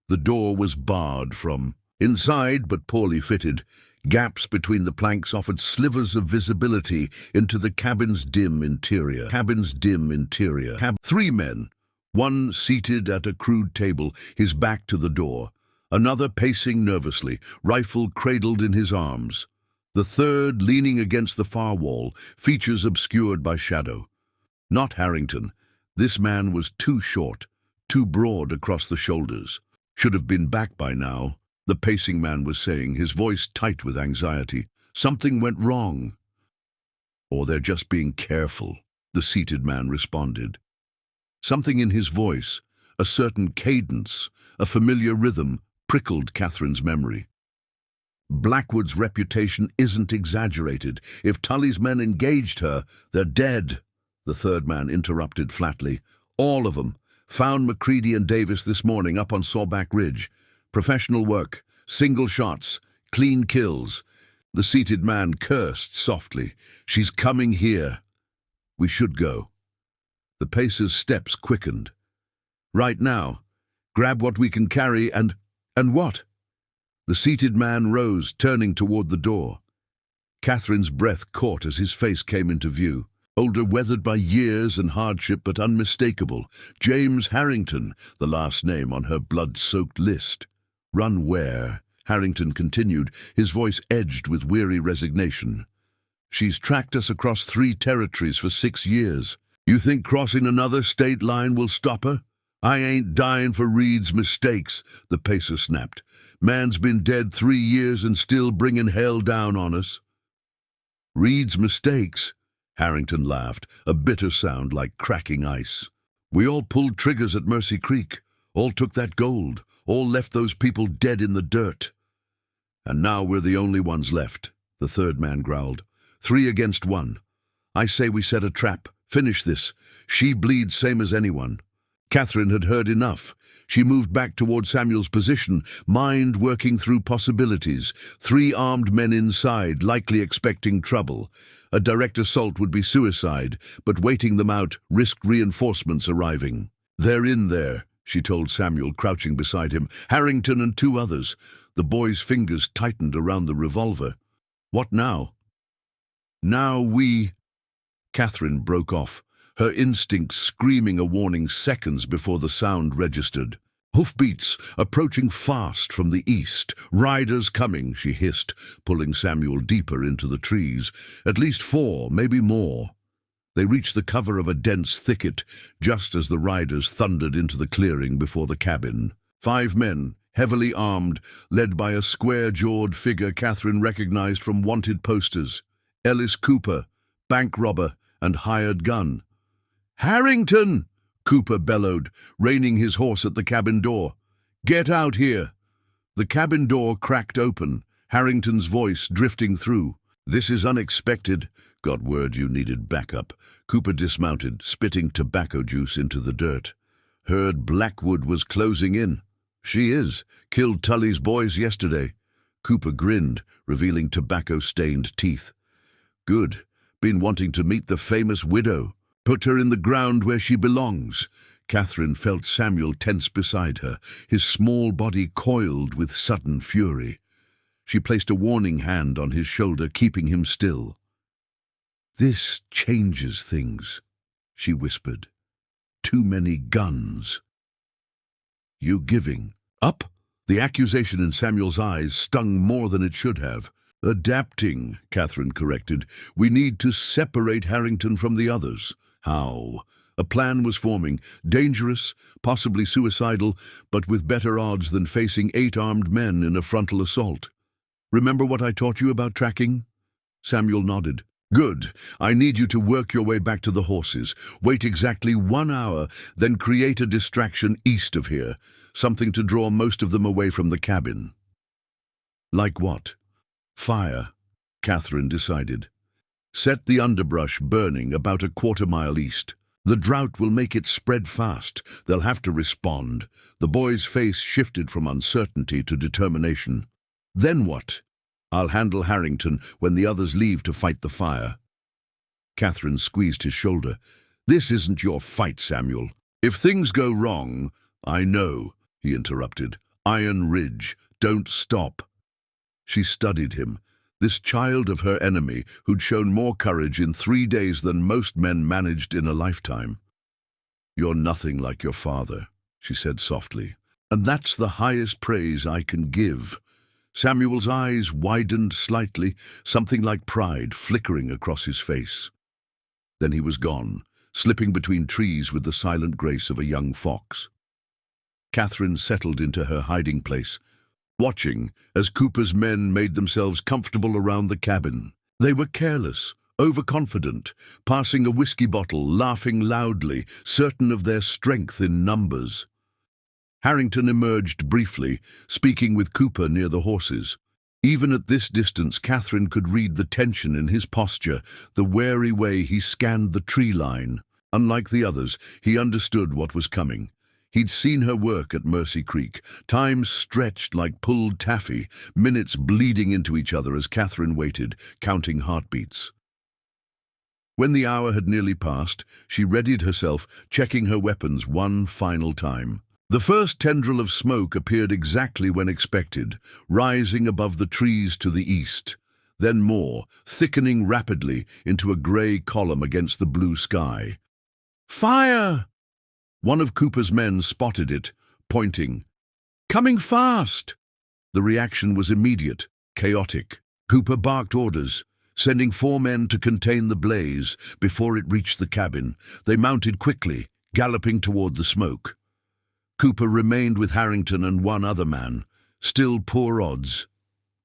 The door was barred from inside, but poorly fitted. Gaps between the planks offered slivers of visibility into the cabin's dim interior. 3 men. One seated at a crude table, his back to the door. Another pacing nervously, rifle cradled in his arms. The third leaning against the far wall, features obscured by shadow. Not Harrington. This man was too short, too broad across the shoulders. "Should have been back by now," the pacing man was saying, his voice tight with anxiety. "Something went wrong." "Or they're just being careful," the seated man responded. Something in his voice, a certain cadence, a familiar rhythm, prickled Catherine's memory. "Blackwood's reputation isn't exaggerated. If Tully's men engaged her, they're dead," the third man interrupted flatly. "All of them. Found McCready and Davis this morning up on Sawback Ridge. Professional work, single shots, clean kills." The seated man cursed softly. "She's coming here. We should go." The pacer's steps quickened. "Right now. Grab what we can carry and what?" The seated man rose, turning toward the door. Catherine's breath caught as his face came into view. Older, weathered by years and hardship, but unmistakable. James Harrington, the last name on her blood-soaked list. Run where? Harrington continued, his voice edged with weary resignation. She's tracked us across 3 territories for 6 years. You think crossing another state line will stop her? I ain't dying for Reed's mistakes, the pacer snapped. Man's been dead 3 years and still bringing hell down on us. Reed's mistakes? Harrington laughed, a bitter sound like cracking ice. We all pulled triggers at Mercy Creek, all took that gold, all left those people dead in the dirt. And now we're the only ones left, the third man growled. 3 against 1. I say we set a trap. Finish this. She bleeds same as anyone. Catherine had heard enough. She moved back toward Samuel's position, mind working through possibilities. 3 armed men inside, likely expecting trouble. A direct assault would be suicide, but waiting them out risked reinforcements arriving. They're in there, she told Samuel, crouching beside him. Harrington and 2 others. The boy's fingers tightened around the revolver. What now? Now we... Catherine broke off, her instincts screaming a warning seconds before the sound registered. Hoofbeats approaching fast from the east. Riders coming, she hissed, pulling Samuel deeper into the trees. At least 4, maybe more. They reached the cover of a dense thicket, just as the riders thundered into the clearing before the cabin. 5 men, heavily armed, led by a square-jawed figure Catherine recognized from wanted posters. Ellis Cooper, bank robber, and hired gun. Harrington! Cooper bellowed, reining his horse at the cabin door. Get out here! The cabin door cracked open, Harrington's voice drifting through. This is unexpected. Got word you needed backup. Cooper dismounted, spitting tobacco juice into the dirt. Heard Blackwood was closing in. She is. Killed Tully's boys yesterday. Cooper grinned, revealing tobacco-stained teeth. Good. Been wanting to meet the famous widow. Put her in the ground where she belongs. Catherine felt Samuel tense beside her, his small body coiled with sudden fury. She placed a warning hand on his shoulder, keeping him still. This changes things, she whispered. Too many guns. You giving up? The accusation in Samuel's eyes stung more than it should have. Adapting, Catherine corrected. We need to separate Harrington from the others. How? A plan was forming, dangerous, possibly suicidal, but with better odds than facing 8 armed men in a frontal assault. Remember what I taught you about tracking? Samuel nodded. Good. I need you to work your way back to the horses. Wait exactly 1 hour, then create a distraction east of here. Something to draw most of them away from the cabin. Like what? Fire, Catherine decided. Set the underbrush burning about a 1/4 mile east. The drought will make it spread fast. They'll have to respond. The boy's face shifted from uncertainty to determination. Then what? I'll handle Harrington when the others leave to fight the fire. Catherine squeezed his shoulder. This isn't your fight, Samuel. If things go wrong, I know, he interrupted. Iron Ridge, don't stop. She studied him, this child of her enemy who'd shown more courage in 3 days than most men managed in a lifetime. You're nothing like your father, she said softly, and that's the highest praise I can give. Samuel's eyes widened slightly, something like pride flickering across his face. Then he was gone, slipping between trees with the silent grace of a young fox. Catherine settled into her hiding place, watching as Cooper's men made themselves comfortable around the cabin. They were careless, overconfident, passing a whiskey bottle, laughing loudly, certain of their strength in numbers. Harrington emerged briefly, speaking with Cooper near the horses. Even at this distance, Catherine could read the tension in his posture, the wary way he scanned the tree line. Unlike the others, he understood what was coming. He'd seen her work at Mercy Creek, time stretched like pulled taffy, minutes bleeding into each other as Catherine waited, counting heartbeats. When the hour had nearly passed, she readied herself, checking her weapons one final time. The first tendril of smoke appeared exactly when expected, rising above the trees to the east. then more, thickening rapidly into a grey column against the blue sky. "Fire!" One of Cooper's men spotted it, pointing. "Coming fast!" The reaction was immediate, chaotic. Cooper barked orders, sending 4 men to contain the blaze before it reached the cabin. They mounted quickly, galloping toward the smoke. Cooper remained with Harrington and 1 other man, still poor odds,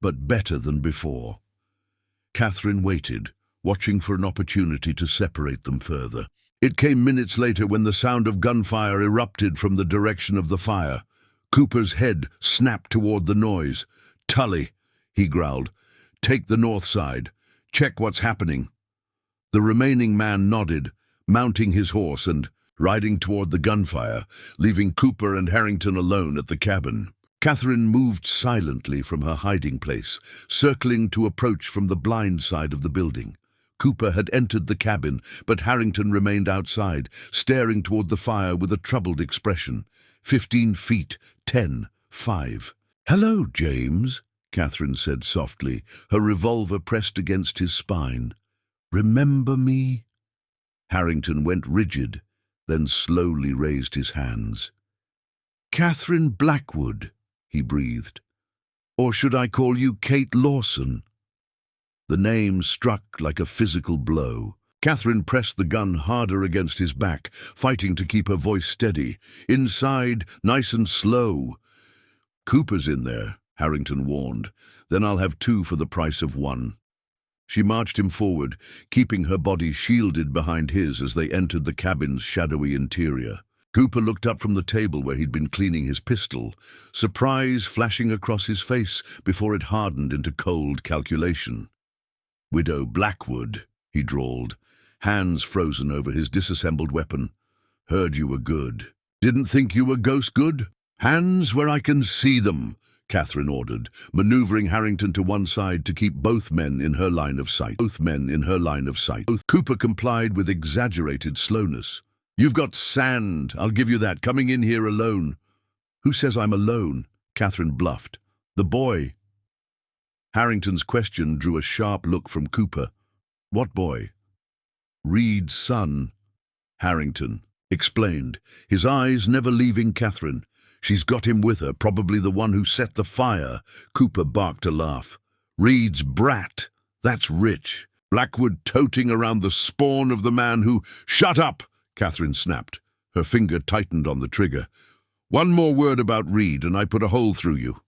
but better than before. Catherine waited, watching for an opportunity to separate them further. It came minutes later when the sound of gunfire erupted from the direction of the fire. Cooper's head snapped toward the noise. "Tully," he growled, "take the north side. Check what's happening." The remaining man nodded, mounting his horse and riding toward the gunfire, leaving Cooper and Harrington alone at the cabin. Catherine moved silently from her hiding place, circling to approach from the blind side of the building. Cooper had entered the cabin, but Harrington remained outside, staring toward the fire with a troubled expression. 15 feet, 10, 5. "Hello, James," Catherine said softly, her revolver pressed against his spine. "Remember me?" Harrington went rigid, then slowly raised his hands. "Catherine Blackwood," he breathed. "Or should I call you Kate Lawson?" The name struck like a physical blow. Catherine pressed the gun harder against his back, fighting to keep her voice steady. "Inside, nice and slow." "Cooper's in there," Harrington warned. "Then I'll have 2 for the price of 1. She marched him forward, keeping her body shielded behind his as they entered the cabin's shadowy interior. Cooper looked up from the table where he'd been cleaning his pistol, surprise flashing across his face before it hardened into cold calculation. "Widow Blackwood," he drawled, hands frozen over his disassembled weapon. "Heard you were good." "Didn't think you were ghost good?" "Hands where I can see them," Catherine ordered, maneuvering Harrington to one side to keep both men in her line of sight. Cooper complied with exaggerated slowness. "You've got sand, I'll give you that, coming in here alone." "Who says I'm alone?" Catherine bluffed. "The boy." Harrington's question drew a sharp look from Cooper. "What boy?" "Reed's son," Harrington explained, his eyes never leaving Catherine. "She's got him with her, probably the one who set the fire." Cooper barked a laugh. "Reed's brat. That's rich. Blackwood toting around the spawn of the man who—" "Shut up!" Catherine snapped. Her finger tightened on the trigger. "One more word about Reed and I put a hole through you."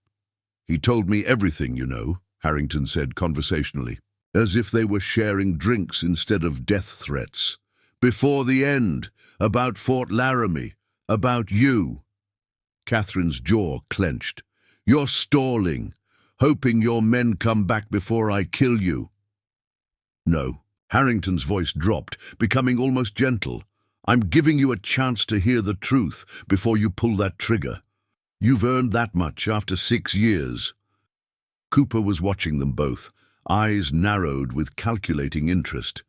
"He told me everything, you know," Harrington said conversationally, as if they were sharing drinks instead of death threats. "Before the end, about Fort Laramie, about you." Catherine's jaw clenched. "You're stalling, hoping your men come back before I kill you." "No." Harrington's voice dropped, becoming almost gentle. "I'm giving you a chance to hear the truth before you pull that trigger. You've earned that much after 6 years. Cooper was watching them both, eyes narrowed with calculating interest.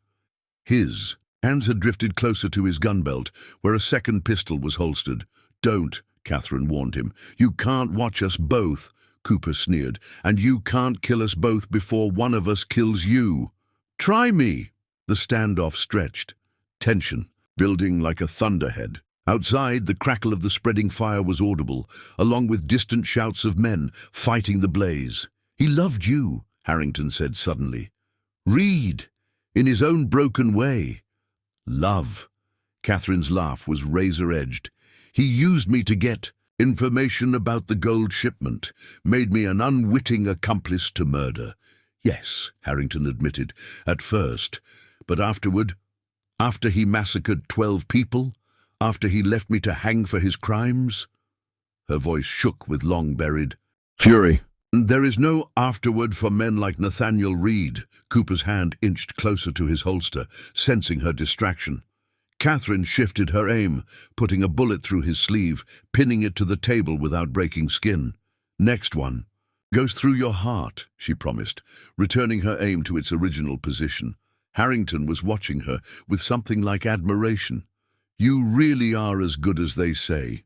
His hands had drifted closer to his gun belt, where a second pistol was holstered. "Don't," Catherine warned him. "You can't watch us both," Cooper sneered, "and you can't kill us both before one of us kills you." "Try me." The standoff stretched, tension building like a thunderhead. Outside, the crackle of the spreading fire was audible, along with distant shouts of men fighting the blaze. "He loved you," Harrington said suddenly. "Reed, in his own broken way." "Love." Catherine's laugh was razor-edged. "He used me to get information about the gold shipment, made me an unwitting accomplice to murder." "Yes," Harrington admitted, "at first. But afterward, after he massacred 12 people, after he left me to hang for his crimes?" Her voice shook with long-buried fury. "There is no afterward for men like Nathaniel Reed." Cooper's hand inched closer to his holster, sensing her distraction. Catherine shifted her aim, putting a bullet through his sleeve, pinning it to the table without breaking skin. "Next one goes through your heart," she promised, returning her aim to its original position. Harrington was watching her with something like admiration. "You really are as good as they say."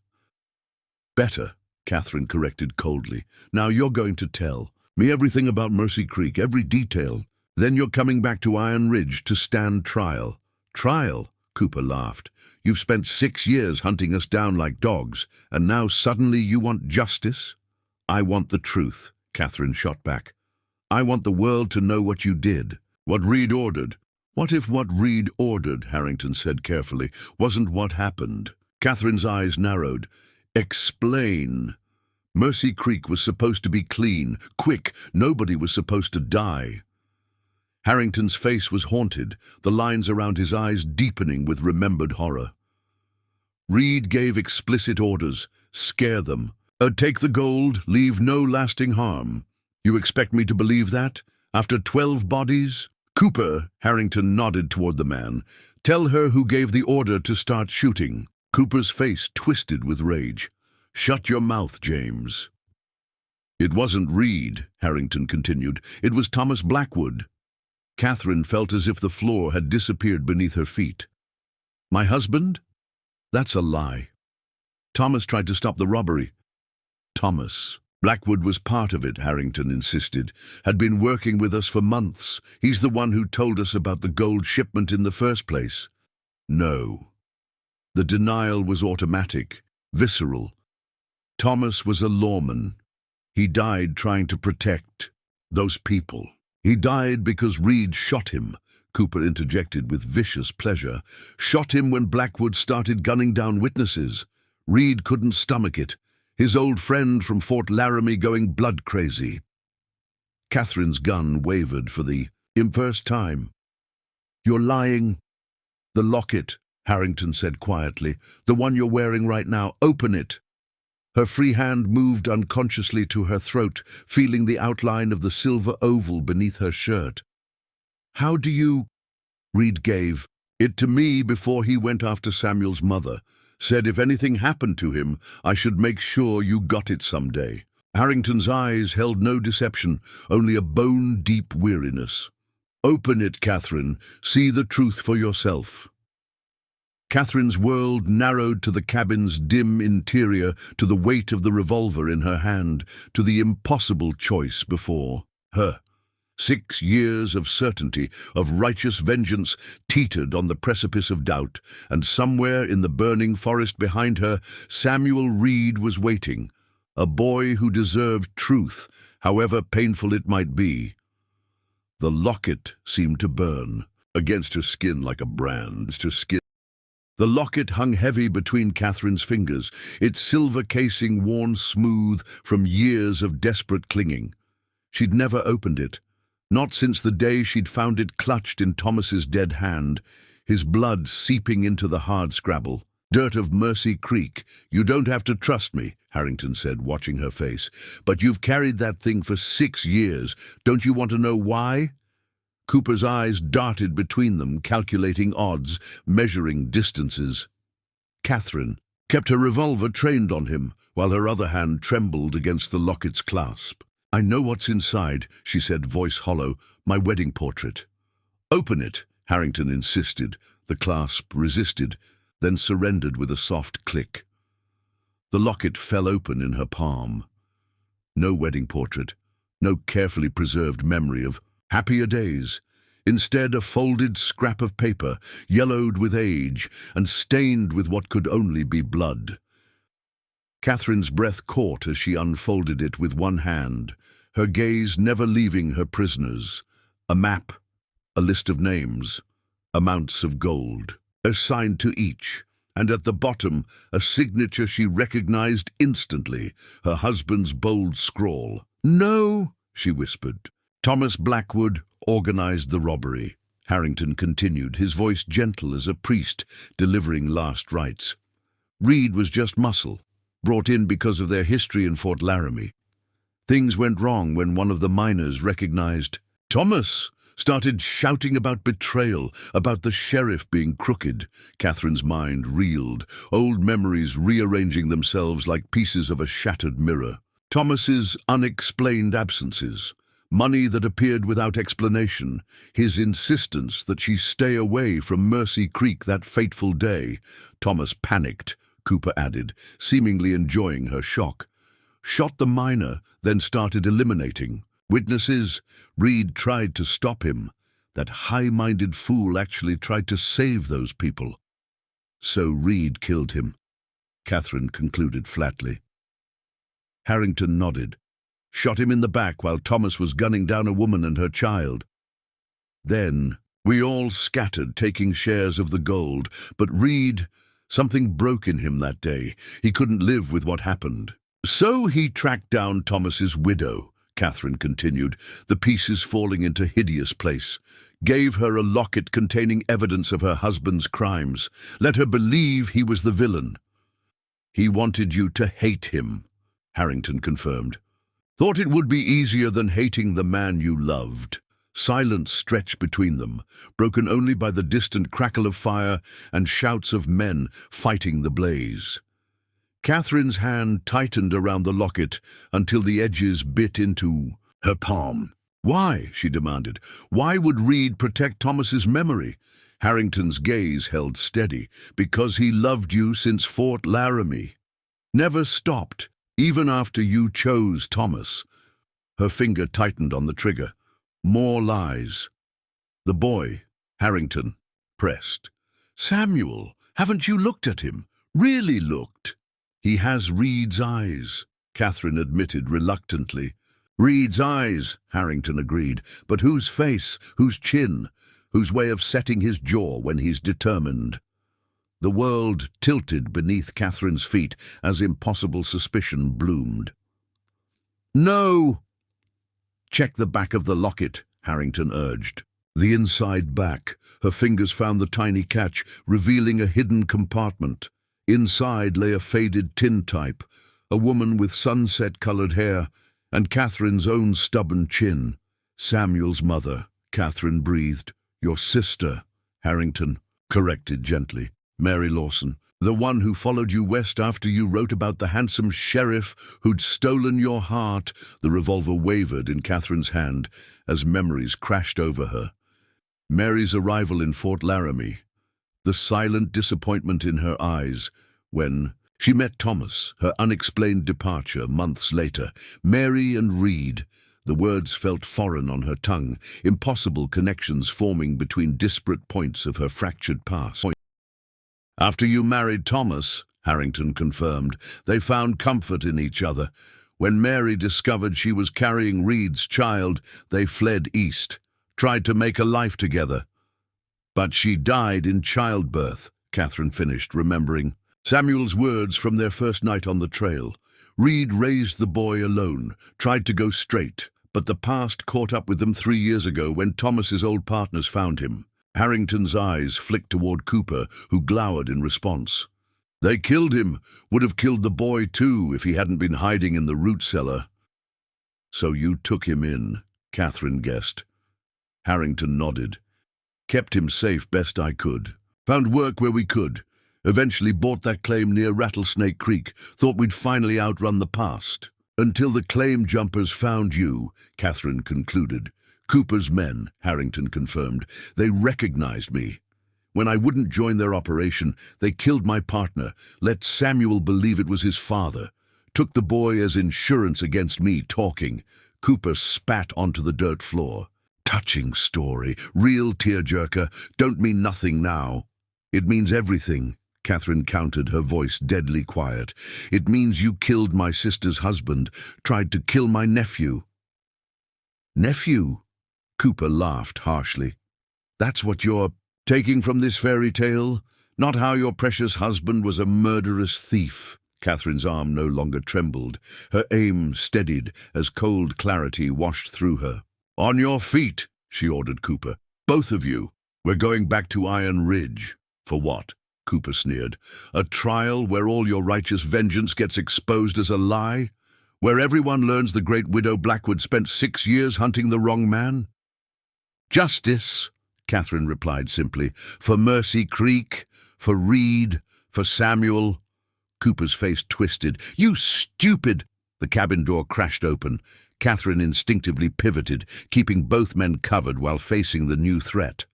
"Better," Catherine corrected coldly. "Now you're going to tell." Me everything about Mercy Creek, every detail. Then you're coming back to Iron Ridge to stand trial. Trial? Cooper laughed. You've spent 6 years hunting us down like dogs, and now suddenly you want justice? I want the truth, Catherine shot back. I want the world to know what you did, what Reed ordered. What if what Reed ordered, Harrington said carefully, wasn't what happened? Catherine's eyes narrowed. Explain. Mercy Creek was supposed to be clean, quick. Nobody was supposed to die. Harrington's face was haunted, the lines around his eyes deepening with remembered horror. Reed gave explicit orders. Scare them. Take the gold, leave no lasting harm. You expect me to believe that? After 12 bodies? Cooper, Harrington nodded toward the man. Tell her who gave the order to start shooting. Cooper's face twisted with rage. Shut your mouth, James. It wasn't Reed, Harrington continued. It was Thomas Blackwood. Catherine felt as if the floor had disappeared beneath her feet. My husband? That's a lie. Thomas tried to stop the robbery. Thomas. Blackwood was part of it, Harrington insisted. Had been working with us for months. He's the one who told us about the gold shipment in the first place. No. The denial was automatic, visceral. Thomas was a lawman. He died trying to protect those people. He died because Reed shot him, Cooper interjected with vicious pleasure. Shot him when Blackwood started gunning down witnesses. Reed couldn't stomach it. His old friend from Fort Laramie going blood crazy. Catherine's gun wavered for the first time. You're lying. The locket, Harrington said quietly. The one you're wearing right now. Open it. Her free hand moved unconsciously to her throat, feeling the outline of the silver oval beneath her shirt. How do you... Reed gave it to me before he went after Samuel's mother. Said if anything happened to him, I should make sure you got it someday. Harrington's eyes held no deception, only a bone-deep weariness. Open it, Catherine. See the truth for yourself. Catherine's world narrowed to the cabin's dim interior, to the weight of the revolver in her hand, to the impossible choice before her. 6 years of certainty, of righteous vengeance, teetered on the precipice of doubt, and somewhere in the burning forest behind her, Samuel Reed was waiting, a boy who deserved truth, however painful it might be. The locket seemed to burn against her skin like a brand. The locket hung heavy between Catherine's fingers, its silver casing worn smooth from years of desperate clinging. She'd never opened it. Not since the day she'd found it clutched in Thomas's dead hand, his blood seeping into the hardscrabble. Dirt of Mercy Creek. You don't have to trust me, Harrington said, watching her face. But you've carried that thing for 6 years. Don't you want to know why? Cooper's eyes darted between them, calculating odds, measuring distances. Catherine kept her revolver trained on him, while her other hand trembled against the locket's clasp. I know what's inside, she said, voice hollow, my wedding portrait. Open it, Harrington insisted. The clasp resisted, then surrendered with a soft click. The locket fell open in her palm. No wedding portrait, no carefully preserved memory of happier days. Instead, a folded scrap of paper, yellowed with age and stained with what could only be blood. Catherine's breath caught as she unfolded it with one hand, her gaze never leaving her prisoners. A map, a list of names, amounts of gold, assigned to each, and at the bottom, a signature she recognized instantly, her husband's bold scrawl. No, she whispered. Thomas Blackwood organized the robbery. Harrington continued, his voice gentle as a priest delivering last rites. Reed was just muscle, brought in because of their history in Fort Laramie. Things went wrong when one of the miners recognized Thomas, started shouting about betrayal, about the sheriff being crooked. Catherine's mind reeled, old memories rearranging themselves like pieces of a shattered mirror. Thomas's unexplained absences, money that appeared without explanation, his insistence that she stay away from Mercy Creek that fateful day. Thomas panicked, Cooper added, seemingly enjoying her shock. Shot the miner, then started eliminating. Witnesses, Reed tried to stop him. That high-minded fool actually tried to save those people. So Reed killed him, Catherine concluded flatly. Harrington nodded. Shot him in the back while Thomas was gunning down a woman and her child. Then we all scattered, taking shares of the gold, but Reed, something broke in him that day. He couldn't live with what happened. So he tracked down Thomas's widow, Catherine continued, the pieces falling into hideous place. Gave her a locket containing evidence of her husband's crimes. Let her believe he was the villain. He wanted you to hate him, Harrington confirmed. Thought it would be easier than hating the man you loved. Silence stretched between them, broken only by the distant crackle of fire and shouts of men fighting the blaze. Catherine's hand tightened around the locket until the edges bit into her palm. Why? She demanded. Why would Reed protect Thomas's memory? Harrington's gaze held steady. Because he loved you since Fort Laramie. Never stopped, even after you chose Thomas. Her finger tightened on the trigger. More lies. The boy, Harrington, pressed. Samuel, haven't you looked at him? Really looked? He has Reed's eyes, Catherine admitted reluctantly. Reed's eyes, Harrington agreed, but whose face, whose chin, whose way of setting his jaw when he's determined? The world tilted beneath Catherine's feet as impossible suspicion bloomed. No! Check the back of the locket, Harrington urged. The inside back. Her fingers found the tiny catch, revealing a hidden compartment. Inside lay a faded tintype, a woman with sunset-colored hair, and Catherine's own stubborn chin. Samuel's mother, Catherine breathed. Your sister, Harrington corrected gently. Mary Lawson, the one who followed you west after you wrote about the handsome sheriff who'd stolen your heart. The revolver wavered in Catherine's hand as memories crashed over her. Mary's arrival in Fort Laramie, the silent disappointment in her eyes when she met Thomas, her unexplained departure months later. Mary and Reed, the words felt foreign on her tongue, impossible connections forming between disparate points of her fractured past. After you married Thomas, Harrington confirmed, they found comfort in each other. When Mary discovered she was carrying Reed's child, they fled east, tried to make a life together. But she died in childbirth, Catherine finished, remembering Samuel's words from their first night on the trail. Reed raised the boy alone, tried to go straight, but the past caught up with them 3 years ago when Thomas's old partners found him. Harrington's eyes flicked toward Cooper, who glowered in response. They killed him, would have killed the boy too if he hadn't been hiding in the root cellar. So you took him in, Catherine guessed. Harrington nodded. Kept him safe best I could. Found work where we could. Eventually bought that claim near Rattlesnake Creek. Thought we'd finally outrun the past. Until the claim jumpers found you, Catherine concluded. Cooper's men, Harrington confirmed. They recognized me. When I wouldn't join their operation, they killed my partner, let Samuel believe it was his father. Took the boy as insurance against me talking. Cooper spat onto the dirt floor. Touching story, real tearjerker, don't mean nothing now. It means everything, Catherine countered, her voice deadly quiet. It means you killed my sister's husband, tried to kill my nephew. Nephew? Cooper laughed harshly. That's what you're taking from this fairy tale? Not how your precious husband was a murderous thief. Catherine's arm no longer trembled. Her aim steadied as cold clarity washed through her. On your feet, she ordered Cooper. Both of you. We're going back to Iron Ridge. For what? Cooper sneered. A trial where all your righteous vengeance gets exposed as a lie? Where everyone learns the great widow Blackwood spent 6 years hunting the wrong man? Justice, Catherine replied simply. For Mercy Creek, for Reed, for Samuel. Cooper's face twisted. You stupid! The cabin door crashed open. Catherine instinctively pivoted, keeping both men covered while facing the new threat.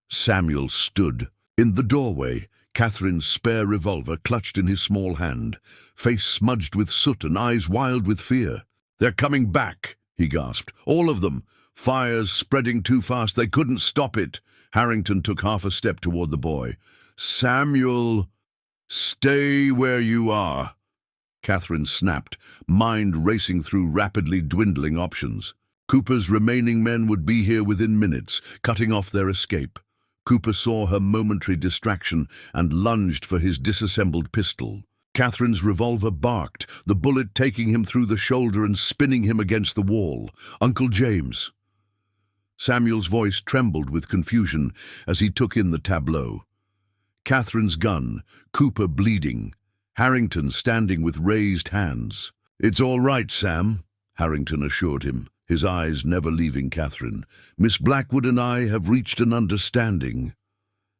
Samuel stood. In the doorway, Catherine's spare revolver clutched in his small hand, face smudged with soot and eyes wild with fear. They're coming back, he gasped. "All of them. Fires spreading too fast. They couldn't stop it." Harrington took half a step toward the boy. "Samuel, stay where you are." Catherine snapped, mind racing through rapidly dwindling options. Cooper's remaining men would be here within minutes, cutting off their escape. Cooper saw her momentary distraction and lunged for his disassembled pistol. Catherine's revolver barked, the bullet taking him through the shoulder and spinning him against the wall. "Uncle James." Samuel's voice trembled with confusion as he took in the tableau. Catherine's gun, Cooper bleeding, Harrington standing with raised hands. "It's all right, Sam," Harrington assured him, his eyes never leaving Catherine. "Miss Blackwood and I have reached an understanding."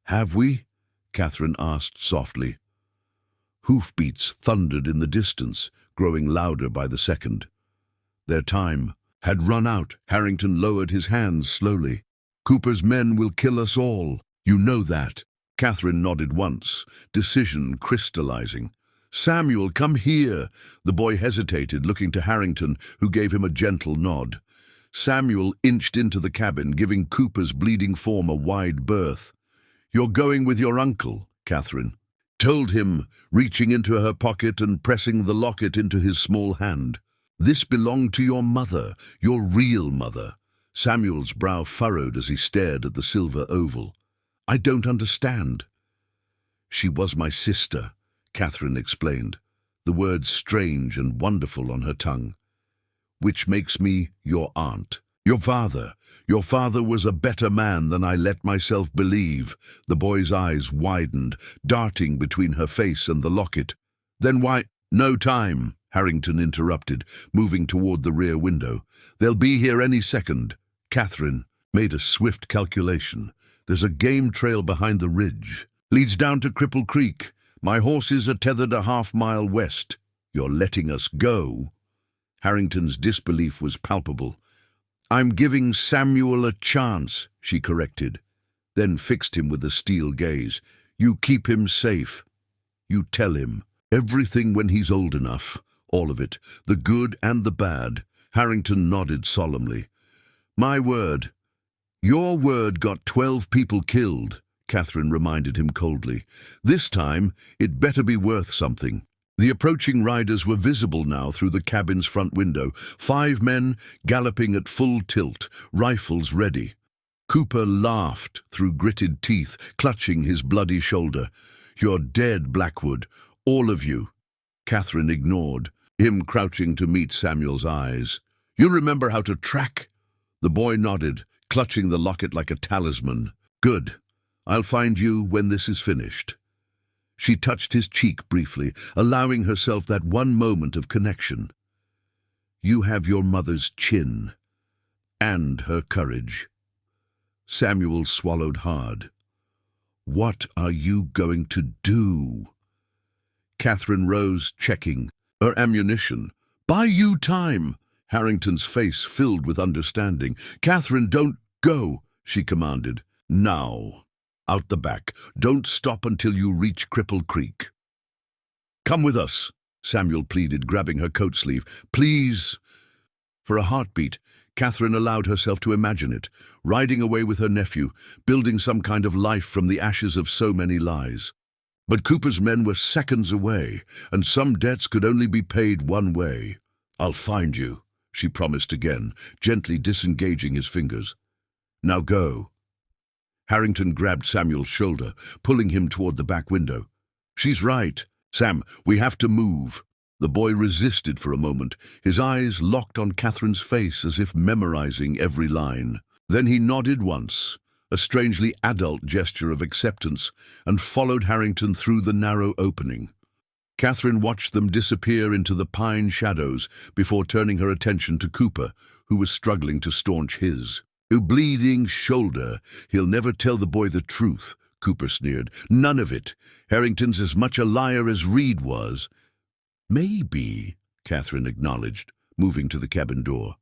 "Have we?" Catherine asked softly. Hoofbeats thundered in the distance, growing louder by the second. Their time had run out. Harrington lowered his hands slowly. "Cooper's men will kill us all. You know that." Catherine nodded once, decision crystallizing. "Samuel, come here." The boy hesitated, looking to Harrington, who gave him a gentle nod. Samuel inched into the cabin, giving Cooper's bleeding form a wide berth. "You're going with your uncle," Catherine told him, reaching into her pocket and pressing the locket into his small hand. "This belonged to your mother, your real mother." Samuel's brow furrowed as he stared at the silver oval. "I don't understand." "She was my sister," Catherine explained, the words strange and wonderful on her tongue. "Which makes me your aunt. Your father was a better man than I let myself believe." The boy's eyes widened, darting between her face and the locket. "Then why—" "No time," Harrington interrupted, moving toward the rear window. "They'll be here any second." Catherine made a swift calculation. "There's a game trail behind the ridge. Leads down to Cripple Creek. My horses are tethered a half-mile west." "You're letting us go?" Harrington's disbelief was palpable. "I'm giving Samuel a chance," she corrected, then fixed him with a steel gaze. "You keep him safe. You tell him everything when he's old enough. All of it, the good and the bad." Harrington nodded solemnly. "My word." "Your word got 12 people killed," Catherine reminded him coldly. "This time, it better be worth something." The approaching riders were visible now through the cabin's front window, 5 men galloping at full tilt, rifles ready. Cooper laughed through gritted teeth, clutching his bloody shoulder. "You're dead, Blackwood, all of you." Catherine ignored, him crouching to meet Samuel's eyes. "You remember how to track?" The boy nodded, clutching the locket like a talisman. "Good. I'll find you when this is finished." She touched his cheek briefly, allowing herself that one moment of connection. "You have your mother's chin, and her courage." Samuel swallowed hard. "What are you going to do?" Catherine rose, checking her ammunition. "Buy you time." Harrington's face filled with understanding. "Catherine, don't go," she commanded. "Now. Out the back. Don't stop until you reach Cripple Creek." "Come with us," Samuel pleaded, grabbing her coat sleeve. "Please." For a heartbeat, Catherine allowed herself to imagine it, riding away with her nephew, building some kind of life from the ashes of so many lies. But Cooper's men were seconds away, and some debts could only be paid one way. "I'll find you," she promised again, gently disengaging his fingers. "Now go." Harrington grabbed Samuel's shoulder, pulling him toward the back window. "She's right. Sam, we have to move." The boy resisted for a moment, his eyes locked on Catherine's face as if memorizing every line. Then he nodded once, a strangely adult gesture of acceptance, and followed Harrington through the narrow opening. Catherine watched them disappear into the pine shadows before turning her attention to Cooper, who was struggling to staunch his. "A bleeding shoulder. He'll never tell the boy the truth," Cooper sneered. "None of it. Harrington's as much a liar as Reed was." "Maybe," Catherine acknowledged, moving to the cabin door.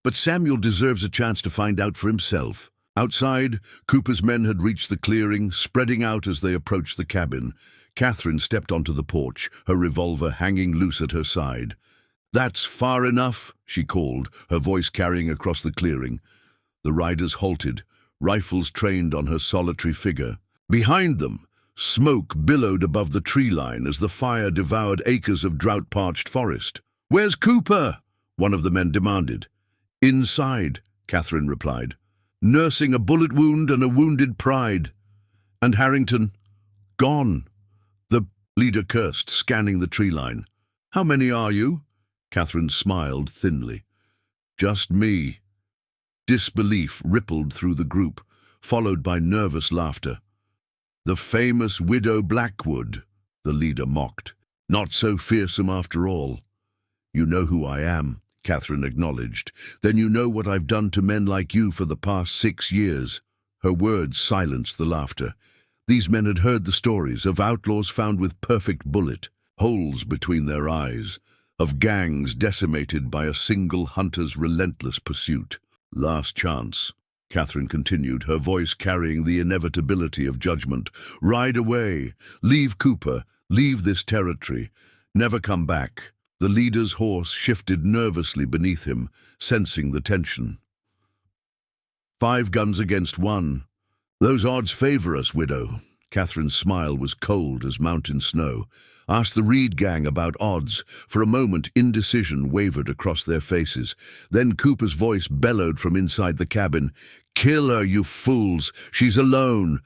"But Samuel deserves a chance to find out for himself." Outside, Cooper's men had reached the clearing, spreading out as they approached the cabin. Catherine stepped onto the porch, her revolver hanging loose at her side. "That's far enough," she called, her voice carrying across the clearing. The riders halted, rifles trained on her solitary figure. Behind them, smoke billowed above the tree line as the fire devoured acres of drought-parched forest. "Where's Cooper?" one of the men demanded. "Inside," Catherine replied, "nursing a bullet wound and a wounded pride." "And Harrington?" "Gone," the leader cursed, scanning the tree line. "How many are you?" Catherine smiled thinly. "Just me." Disbelief rippled through the group, followed by nervous laughter. "The famous Widow Blackwood," the leader mocked. "Not so fearsome after all." "You know who I am," Catherine acknowledged. "Then you know what I've done to men like you for the past 6 years. Her words silenced the laughter. These men had heard the stories of outlaws found with perfect bullet, holes between their eyes, of gangs decimated by a single hunter's relentless pursuit. "Last chance," Catherine continued, her voice carrying the inevitability of judgment. "Ride away. Leave Cooper. Leave this territory. Never come back." The leader's horse shifted nervously beneath him, sensing the tension. 5 guns against 1. "Those odds favor us, Widow." Catherine's smile was cold as mountain snow. "Ask the Reed gang about odds." For a moment, indecision wavered across their faces. Then Cooper's voice bellowed from inside the cabin. "Kill her, you fools! She's alone!"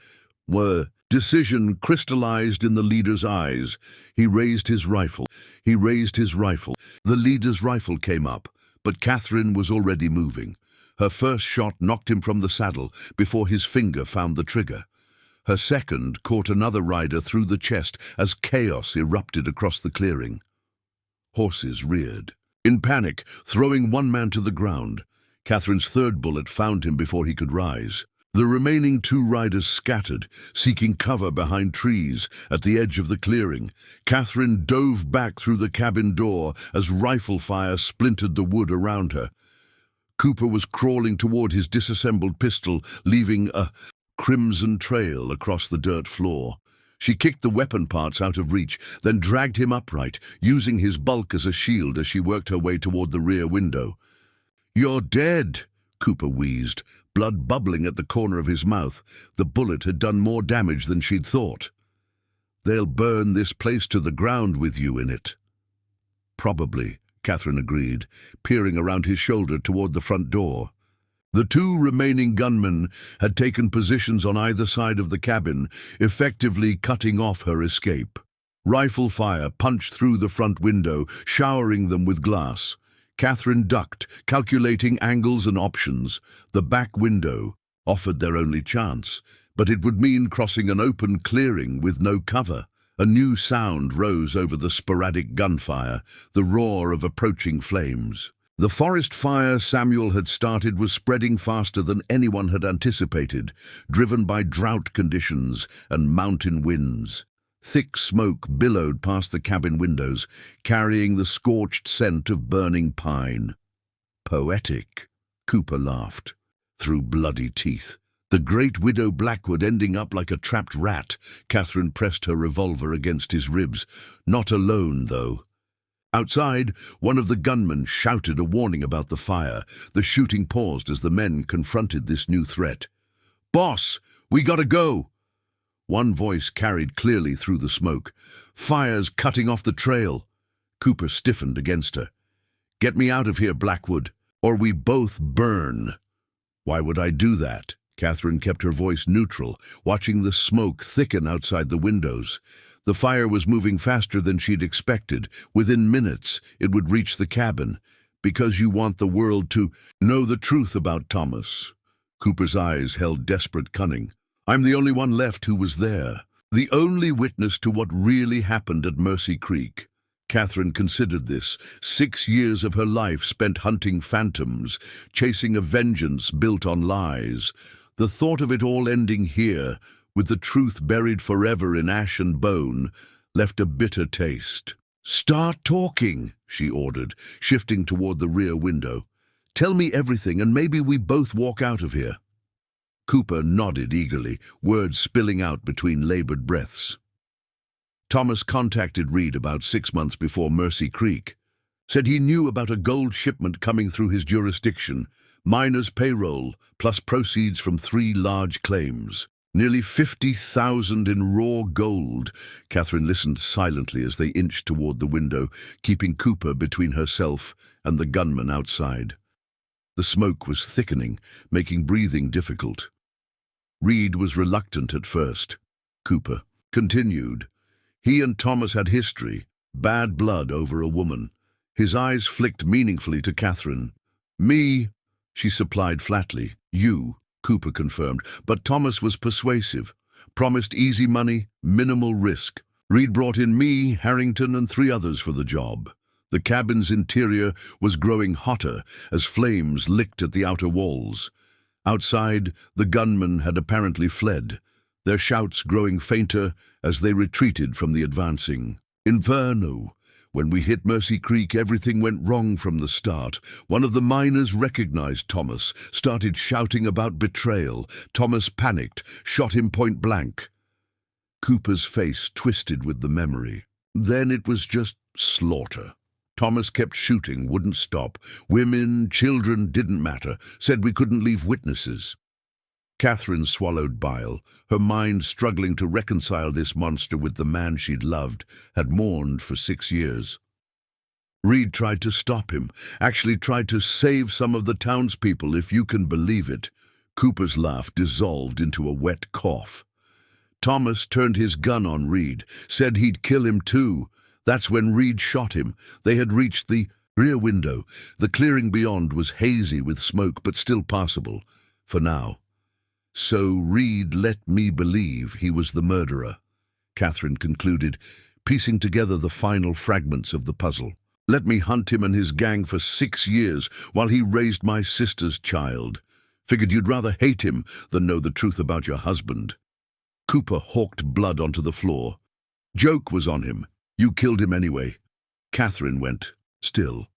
Decision crystallized in the leader's eyes. He raised his rifle. The leader's rifle came up, but Catherine was already moving. Her first shot knocked him from the saddle before his finger found the trigger. Her second caught another rider through the chest as chaos erupted across the clearing. Horses reared. In panic, throwing one man to the ground, Catherine's third bullet found him before he could rise. The remaining 2 riders scattered, seeking cover behind trees at the edge of the clearing. Catherine dove back through the cabin door as rifle fire splintered the wood around her. Cooper was crawling toward his disassembled pistol, leaving a crimson trail across the dirt floor. She kicked the weapon parts out of reach, then dragged him upright, using his bulk as a shield as she worked her way toward the rear window. "You're dead," Cooper wheezed, blood bubbling at the corner of his mouth. The bullet had done more damage than she'd thought. "They'll burn this place to the ground with you in it." "Probably," Catherine agreed, peering around his shoulder toward the front door. The 2 remaining gunmen had taken positions on either side of the cabin, effectively cutting off her escape. Rifle fire punched through the front window, showering them with glass. Catherine ducked, calculating angles and options. The back window offered their only chance, but it would mean crossing an open clearing with no cover. A new sound rose over the sporadic gunfire, the roar of approaching flames. The forest fire Samuel had started was spreading faster than anyone had anticipated, driven by drought conditions and mountain winds. Thick smoke billowed past the cabin windows, carrying the scorched scent of burning pine. "Poetic," Cooper laughed through bloody teeth. "The great Widow Blackwood ending up like a trapped rat." Catherine pressed her revolver against his ribs. "Not alone, though." Outside, one of the gunmen shouted a warning about the fire. The shooting paused as the men confronted this new threat. "Boss, we gotta go!" One voice carried clearly through the smoke. "Fire's cutting off the trail." Cooper stiffened against her. "Get me out of here, Blackwood, or we both burn." "Why would I do that?" Catherine kept her voice neutral, watching the smoke thicken outside the windows. The fire was moving faster than she'd expected. Within minutes, it would reach the cabin. "Because you want the world to know the truth about Thomas." Cooper's eyes held desperate cunning. "I'm the only one left who was there. The only witness to what really happened at Mercy Creek." Catherine considered this. 6 years of her life spent hunting phantoms, chasing a vengeance built on lies. The thought of it all ending here, with the truth buried forever in ash and bone, left a bitter taste. "Start talking," she ordered, shifting toward the rear window. "Tell me everything, and maybe we both walk out of here." Cooper nodded eagerly, words spilling out between labored breaths. "Thomas contacted Reed about 6 months before Mercy Creek. Said he knew about a gold shipment coming through his jurisdiction, miner's payroll, plus proceeds from 3 large claims. Nearly 50,000 in raw gold. Catherine listened silently as they inched toward the window, keeping Cooper between herself and the gunman outside. The smoke was thickening, making breathing difficult. Reed was reluctant at first. Cooper continued. He and Thomas had history, bad blood over a woman. His eyes flicked meaningfully to Catherine. "Me," she supplied flatly. "You," Cooper confirmed, but Thomas was persuasive. Promised easy money, minimal risk. Reed brought in me, Harrington, and 3 others for the job. The cabin's interior was growing hotter as flames licked at the outer walls. Outside, the gunmen had apparently fled, their shouts growing fainter as they retreated from the advancing. Inferno! When we hit Mercy Creek, everything went wrong from the start. One of the miners recognized Thomas, started shouting about betrayal. Thomas panicked, shot him point blank. Cooper's face twisted with the memory. Then it was just slaughter. Thomas kept shooting, wouldn't stop. Women, children, didn't matter. Said we couldn't leave witnesses. Catherine swallowed bile, her mind struggling to reconcile this monster with the man she'd loved, had mourned for 6 years. Reed tried to stop him, actually tried to save some of the townspeople, if you can believe it. Cooper's laugh dissolved into a wet cough. Thomas turned his gun on Reed, said he'd kill him too. That's when Reed shot him. They had reached the rear window. The clearing beyond was hazy with smoke, but still passable, for now. So Reed let me believe he was the murderer, Catherine concluded, piecing together the final fragments of the puzzle. Let me hunt him and his gang for 6 years while he raised my sister's child. Figured you'd rather hate him than know the truth about your husband. Cooper hawked blood onto the floor. Joke was on him. You killed him anyway. Catherine went still.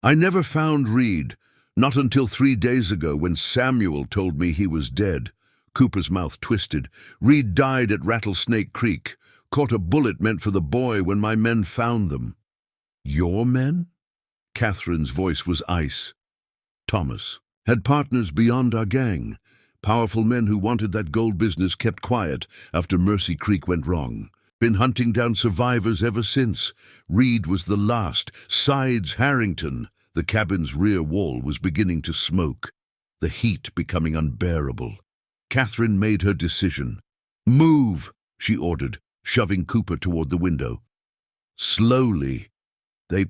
I never found Reed. Not until 3 days ago when Samuel told me he was dead. Cooper's mouth twisted. Reed died at Rattlesnake Creek. Caught a bullet meant for the boy when my men found them. Your men? Catherine's voice was ice. Thomas had partners beyond our gang. Powerful men who wanted that gold business kept quiet after Mercy Creek went wrong. Been hunting down survivors ever since. Reed was the last. Sides Harrington. The cabin's rear wall was beginning to smoke, the heat becoming unbearable. Catherine made her decision. Move, she ordered, shoving Cooper toward the window. Slowly, they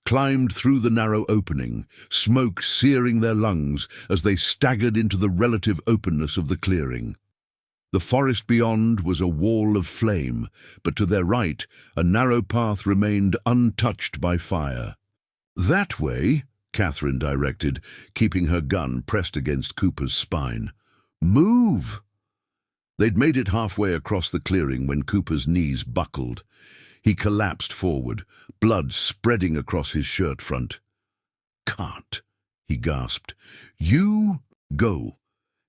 climbed through the narrow opening, smoke searing their lungs as they staggered into the relative openness of the clearing. The forest beyond was a wall of flame, but to their right, a narrow path remained untouched by fire. That way, Catherine directed, keeping her gun pressed against Cooper's spine. Move! They'd made it halfway across the clearing when Cooper's knees buckled. He collapsed forward, blood spreading across his shirt front. Can't, he gasped. You go.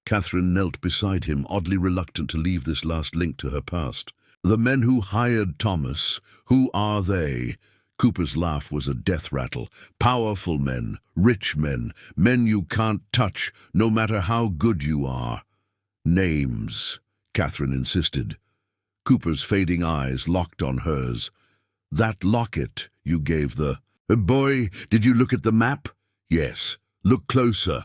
Catherine knelt beside him, oddly reluctant to leave this last link to her past. The men who hired Thomas, who are they? Cooper's laugh was a death rattle. Powerful men, rich men, men you can't touch, no matter how good you are. Names, Catherine insisted. Cooper's fading eyes locked on hers. That locket you gave the... Boy, did you look at the map? Yes. Look closer.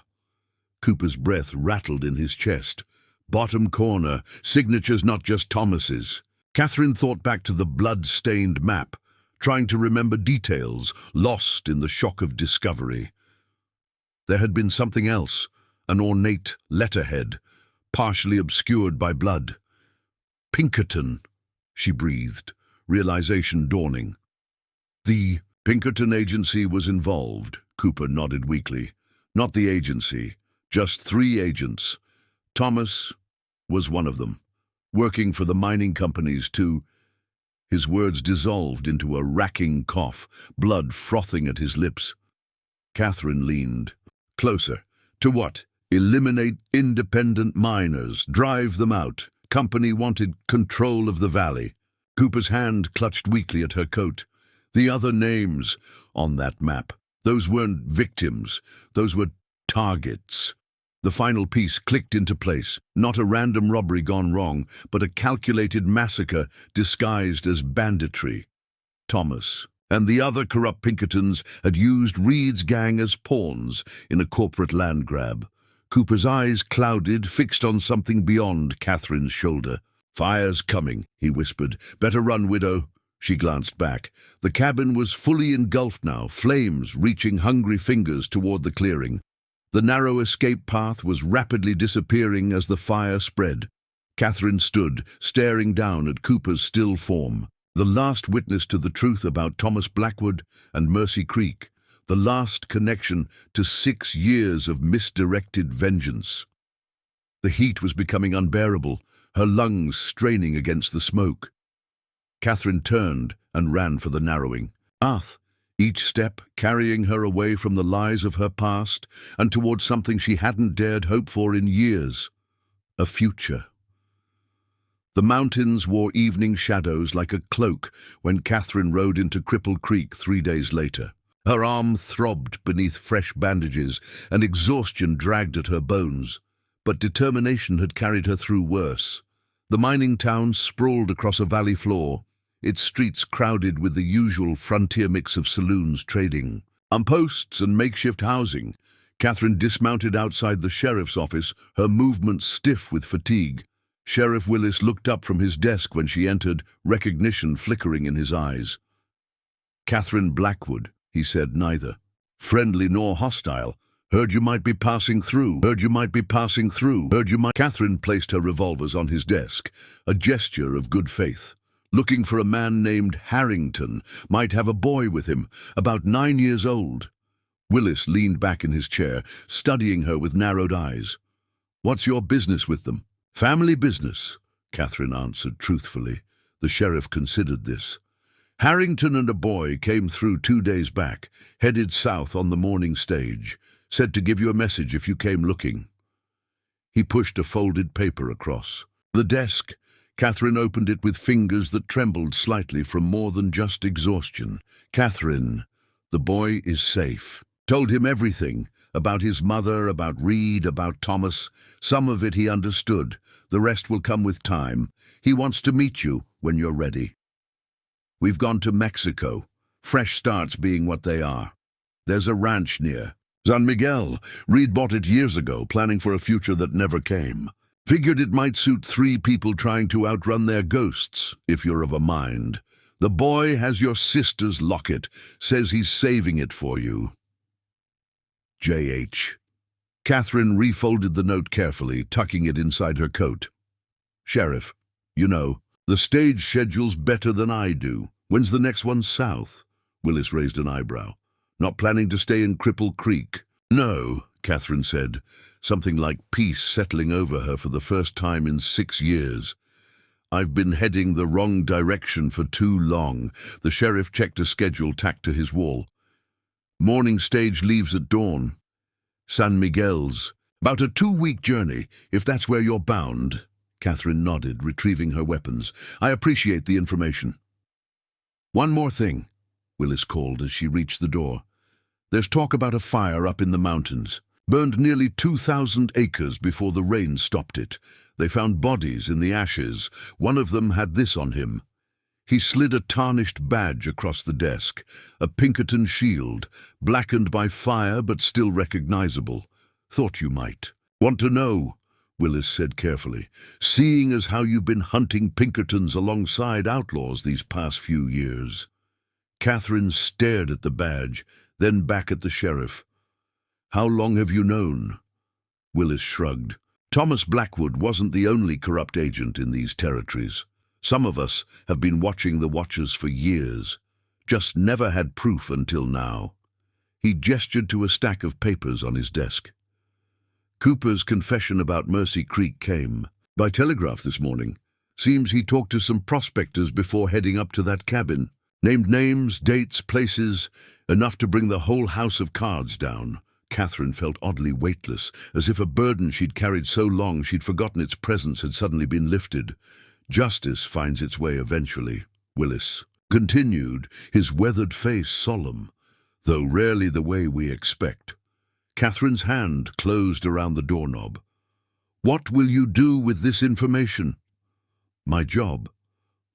Cooper's breath rattled in his chest. Bottom corner, signatures not just Thomas's. Catherine thought back to the blood-stained map, trying to remember details, lost in the shock of discovery. There had been something else, an ornate letterhead, partially obscured by blood. Pinkerton, she breathed, realization dawning. The Pinkerton agency was involved, Cooper nodded weakly. Not the agency, just 3 agents. Thomas was one of them, working for the mining companies to... His words dissolved into a racking cough, blood frothing at his lips. Catherine leaned closer. To what? Eliminate independent miners, drive them out. Company wanted control of the valley. Cooper's hand clutched weakly at her coat. The other names on that map, those weren't victims, those were targets. The final piece clicked into place. Not a random robbery gone wrong, but a calculated massacre disguised as banditry. Thomas and the other corrupt Pinkertons had used Reed's gang as pawns in a corporate land grab. Cooper's eyes clouded, fixed on something beyond Catherine's shoulder. "Fire's coming," he whispered. "Better run, widow." She glanced back. The cabin was fully engulfed now, flames reaching hungry fingers toward the clearing. The narrow escape path was rapidly disappearing as the fire spread. Catherine stood, staring down at Cooper's still form. The last witness to the truth about Thomas Blackwood and Mercy Creek. The last connection to 6 years of misdirected vengeance. The heat was becoming unbearable, her lungs straining against the smoke. Catherine turned and ran for the narrowing path, each step carrying her away from the lies of her past and towards something she hadn't dared hope for in years. A future. The mountains wore evening shadows like a cloak when Catherine rode into Cripple Creek 3 days later. Her arm throbbed beneath fresh bandages, and exhaustion dragged at her bones. But determination had carried her through worse. The mining town sprawled across a valley floor, its streets crowded with the usual frontier mix of saloons trading. On posts and makeshift housing, Catherine dismounted outside the sheriff's office, her movements stiff with fatigue. Sheriff Willis looked up from his desk when she entered, recognition flickering in his eyes. "Catherine Blackwood," he said, neither friendly nor hostile. "Heard you might be passing through. Catherine placed her revolvers on his desk, a gesture of good faith. "Looking for a man named Harrington. Might have a boy with him, about 9 years old." Willis leaned back in his chair, studying her with narrowed eyes. "What's your business with them?" "Family business," Catherine answered truthfully. The sheriff considered this. "Harrington and a boy came through 2 days back, headed south on the morning stage. Said to give you a message if you came looking." He pushed a folded paper across the desk. Catherine opened it with fingers that trembled slightly from more than just exhaustion. "Catherine, the boy is safe. Told him everything. About his mother, about Reed, about Thomas. Some of it he understood. The rest will come with time. He wants to meet you when you're ready. We've gone to Mexico. Fresh starts being what they are. There's a ranch near San Miguel. Reed bought it years ago, planning for a future that never came. Figured it might suit 3 people trying to outrun their ghosts, if you're of a mind. The boy has your sister's locket, says he's saving it for you. J.H. Catherine refolded the note carefully, tucking it inside her coat. "Sheriff, you know, the stage schedule's better than I do. When's the next one south?" Willis raised an eyebrow. "Not planning to stay in Cripple Creek?" "No," Catherine said, something like peace settling over her for the first time in 6 years. "I've been heading the wrong direction for too long." The sheriff checked a schedule tacked to his wall. "Morning stage leaves at dawn. San Miguel's. About a 2-week journey, if that's where you're bound." Catherine nodded, retrieving her weapons. "I appreciate the information." "One more thing," Willis called as she reached the door. "There's talk about a fire up in the mountains. Burned nearly 2,000 acres before the rain stopped it. They found bodies in the ashes. One of them had this on him." He slid a tarnished badge across the desk, a Pinkerton shield, blackened by fire but still recognizable. "Thought you might want to know," Willis said carefully, "seeing as how you've been hunting Pinkertons alongside Outlaws these past few years." Catherine stared at the badge, then back at the sheriff. "How long have you known?" Willis shrugged. "Thomas Blackwood wasn't the only corrupt agent in these territories. Some of us have been watching the Watchers for years, just never had proof until now." He gestured to a stack of papers on his desk. "Cooper's confession about Mercy Creek came by telegraph this morning. Seems he talked to some prospectors before heading up to that cabin. Named names, dates, places, enough to bring the whole house of cards down." Catherine felt oddly weightless, as if a burden she'd carried so long she'd forgotten its presence had suddenly been lifted. "Justice finds its way eventually," Willis continued, his weathered face solemn, though rarely the way we expect. Catherine's hand closed around the doorknob. "What will you do with this information?" "My job,"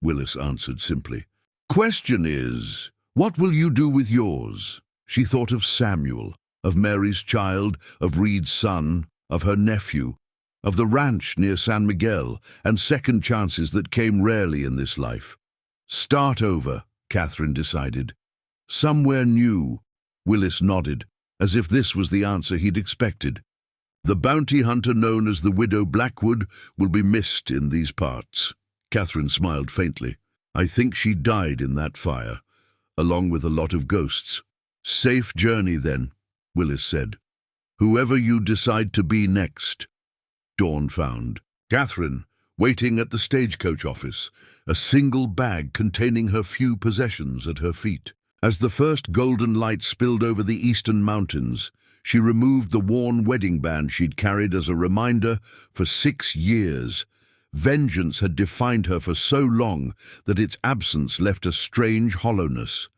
Willis answered simply. "Question is, what will you do with yours?" She thought of Samuel, of Mary's child, of Reed's son, of her nephew, of the ranch near San Miguel, and second chances that came rarely in this life. "Start over," Catherine decided. "Somewhere new," Willis nodded, as if this was the answer he'd expected. "The bounty hunter known as the Widow Blackwood will be missed in these parts." Catherine smiled faintly. "I think she died in that fire, along with a lot of ghosts." "Safe journey, then," Willis said. "Whoever you decide to be next." Dawn found Catherine waiting at the stagecoach office, a single bag containing her few possessions at her feet. As the first golden light spilled over the eastern mountains, she removed the worn wedding band she'd carried as a reminder for 6 years. Vengeance had defined her for so long that its absence left a strange hollowness.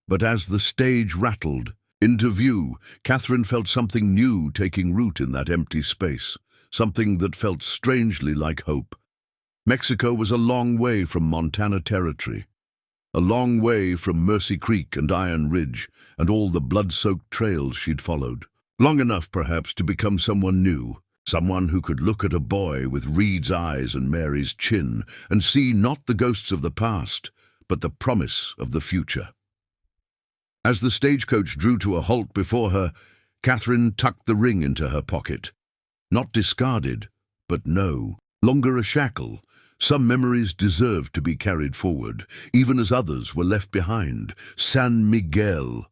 But as the stage rattled into view, Catherine felt something new taking root in that empty space, something that felt strangely like hope. Mexico was a long way from Montana Territory, a long way from Mercy Creek and Iron Ridge and all the blood-soaked trails she'd followed. Long enough, perhaps, to become someone new, someone who could look at a boy with Reed's eyes and Mary's chin and see not the ghosts of the past, but the promise of the future. As the stagecoach drew to a halt before her, Catherine tucked the ring into her pocket. Not discarded, but no longer a shackle. Some memories deserved to be carried forward, even as others were left behind. San Miguel,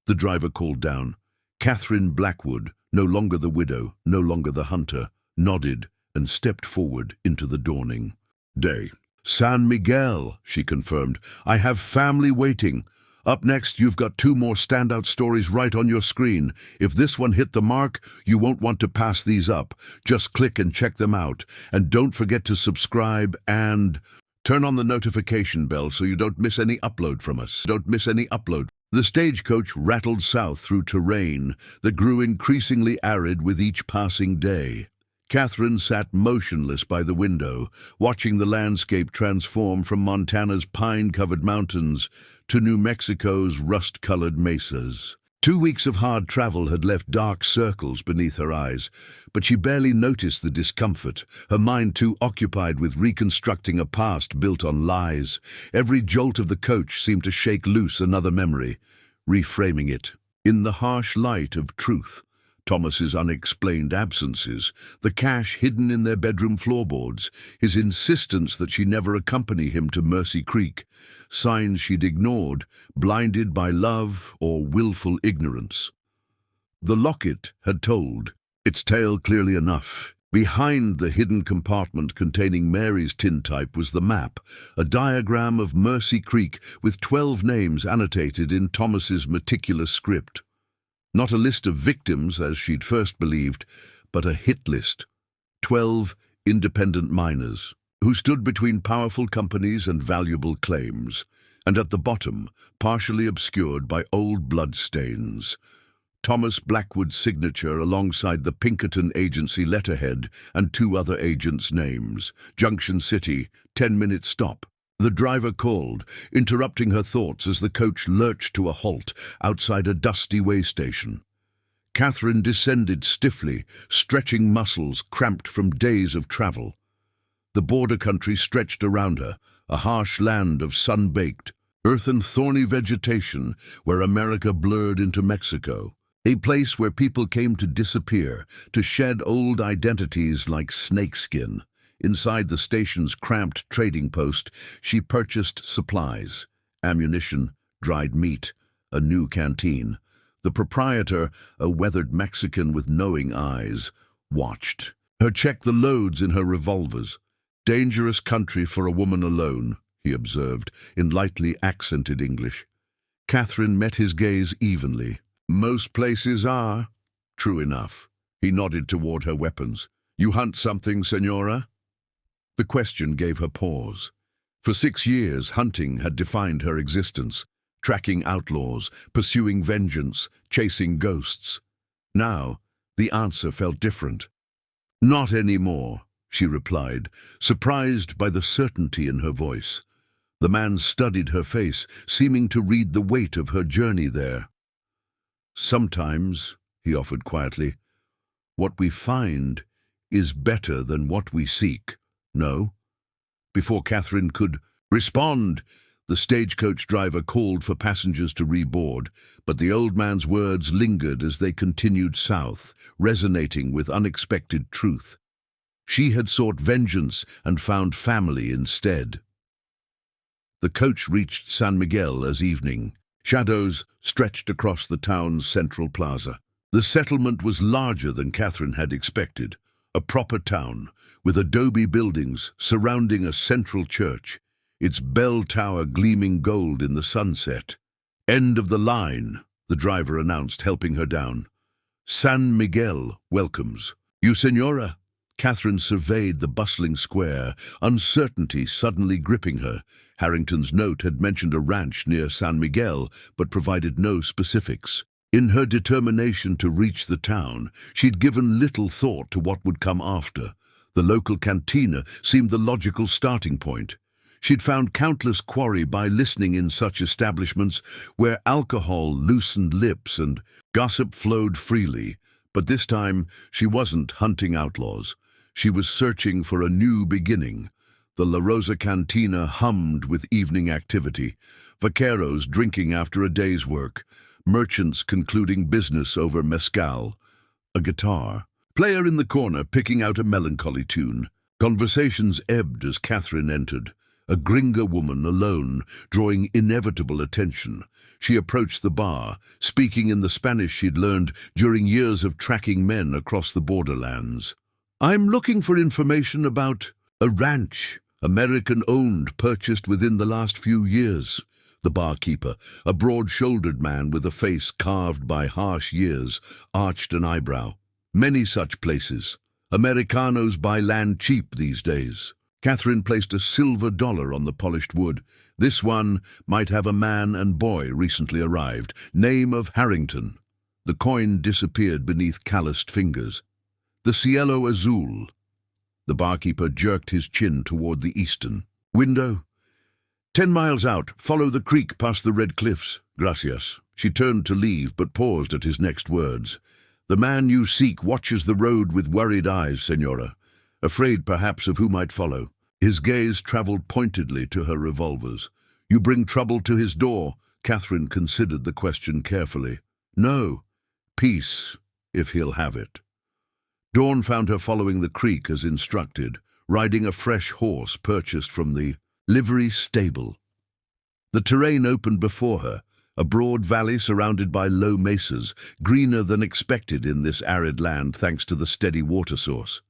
the driver called down. Catherine Blackwood, no longer the widow, no longer the hunter, nodded and stepped forward into the dawning day. "San Miguel," she confirmed. "I have family waiting. Up next, you've got 2 more standout stories right on your screen. If this one hit the mark, you won't want to pass these up. Just click and check them out. And don't forget to subscribe and turn on the notification bell so you don't miss any upload from us. The stagecoach rattled south through terrain that grew increasingly arid with each passing day. Catherine sat motionless by the window, watching the landscape transform from Montana's pine-covered mountains to New Mexico's rust-colored mesas. 2 weeks of hard travel had left dark circles beneath her eyes, but she barely noticed the discomfort, her mind too occupied with reconstructing a past built on lies. Every jolt of the coach seemed to shake loose another memory, reframing it. In the harsh light of truth, Thomas's unexplained absences, the cash hidden in their bedroom floorboards, his insistence that she never accompany him to Mercy Creek, signs she'd ignored, blinded by love or willful ignorance. The locket had told its tale clearly enough. Behind the hidden compartment containing Mary's tintype was the map, a diagram of Mercy Creek with 12 names annotated in Thomas's meticulous script. Not a list of victims, as she'd first believed, but a hit list. 12 independent miners, who stood between powerful companies and valuable claims, and at the bottom, partially obscured by old bloodstains, Thomas Blackwood's signature alongside the Pinkerton Agency letterhead and 2 other agents' names. Junction City, 10-minute stop. The driver called, interrupting her thoughts as the coach lurched to a halt outside a dusty way station. Catherine descended stiffly, stretching muscles cramped from days of travel. The border country stretched around her, a harsh land of sun-baked, earth and thorny vegetation where America blurred into Mexico, a place where people came to disappear, to shed old identities like snakeskin. Inside the station's cramped trading post, she purchased supplies, ammunition, dried meat, a new canteen. The proprietor, a weathered Mexican with knowing eyes, watched her check the loads in her revolvers. "Dangerous country for a woman alone," he observed, in lightly accented English. Catherine met his gaze evenly. "Most places are." "True enough." He nodded toward her weapons. "You hunt something, Senora?" The question gave her pause. For 6 years, hunting had defined her existence, tracking outlaws, pursuing vengeance, chasing ghosts. Now, the answer felt different. "Not anymore," she replied, surprised by the certainty in her voice. The man studied her face, seeming to read the weight of her journey there. "Sometimes," he offered quietly, "what we find is better than what we seek, no?" Before Catherine could respond, the stagecoach driver called for passengers to reboard, but the old man's words lingered as they continued south, resonating with unexpected truth. She had sought vengeance and found family instead. The coach reached San Miguel as evening. Shadows stretched across the town's central plaza. The settlement was larger than Catherine had expected, a proper town, with adobe buildings surrounding a central church, its bell tower gleaming gold in the sunset. "End of the line," the driver announced, helping her down. "San Miguel welcomes you, Senora." Catherine surveyed the bustling square, uncertainty suddenly gripping her. Harrington's note had mentioned a ranch near San Miguel, but provided no specifics. In her determination to reach the town, she'd given little thought to what would come after. The local cantina seemed the logical starting point. She'd found countless quarry by listening in such establishments where alcohol loosened lips and gossip flowed freely. But this time, she wasn't hunting outlaws. She was searching for a new beginning. The La Rosa Cantina hummed with evening activity, vaqueros drinking after a day's work, merchants concluding business over mezcal, a guitar player in the corner picking out a melancholy tune. Conversations ebbed as Catherine entered, a gringa woman alone, drawing inevitable attention. She approached the bar, speaking in the Spanish she'd learned during years of tracking men across the borderlands. "I'm looking for information about a ranch, American-owned, purchased within the last few years." The barkeeper, a broad-shouldered man with a face carved by harsh years, arched an eyebrow. "Many such places. Americanos buy land cheap these days." Catherine placed a silver dollar on the polished wood. "This one might have a man and boy recently arrived. Name of Harrington." The coin disappeared beneath calloused fingers. "The Cielo Azul." The barkeeper jerked his chin toward the eastern window. 10 miles out, follow the creek past the red cliffs. Gracias." She turned to leave, but paused at his next words. "The man you seek watches the road with worried eyes, Senora, afraid perhaps of who might follow." His gaze traveled pointedly to her revolvers. "You bring trouble to his door?" Catherine considered the question carefully. "No. Peace, if he'll have it." Dawn found her following the creek as instructed, riding a fresh horse purchased from the livery stable. The terrain opened before her, a broad valley surrounded by low mesas, greener than expected in this arid land thanks to the steady water source.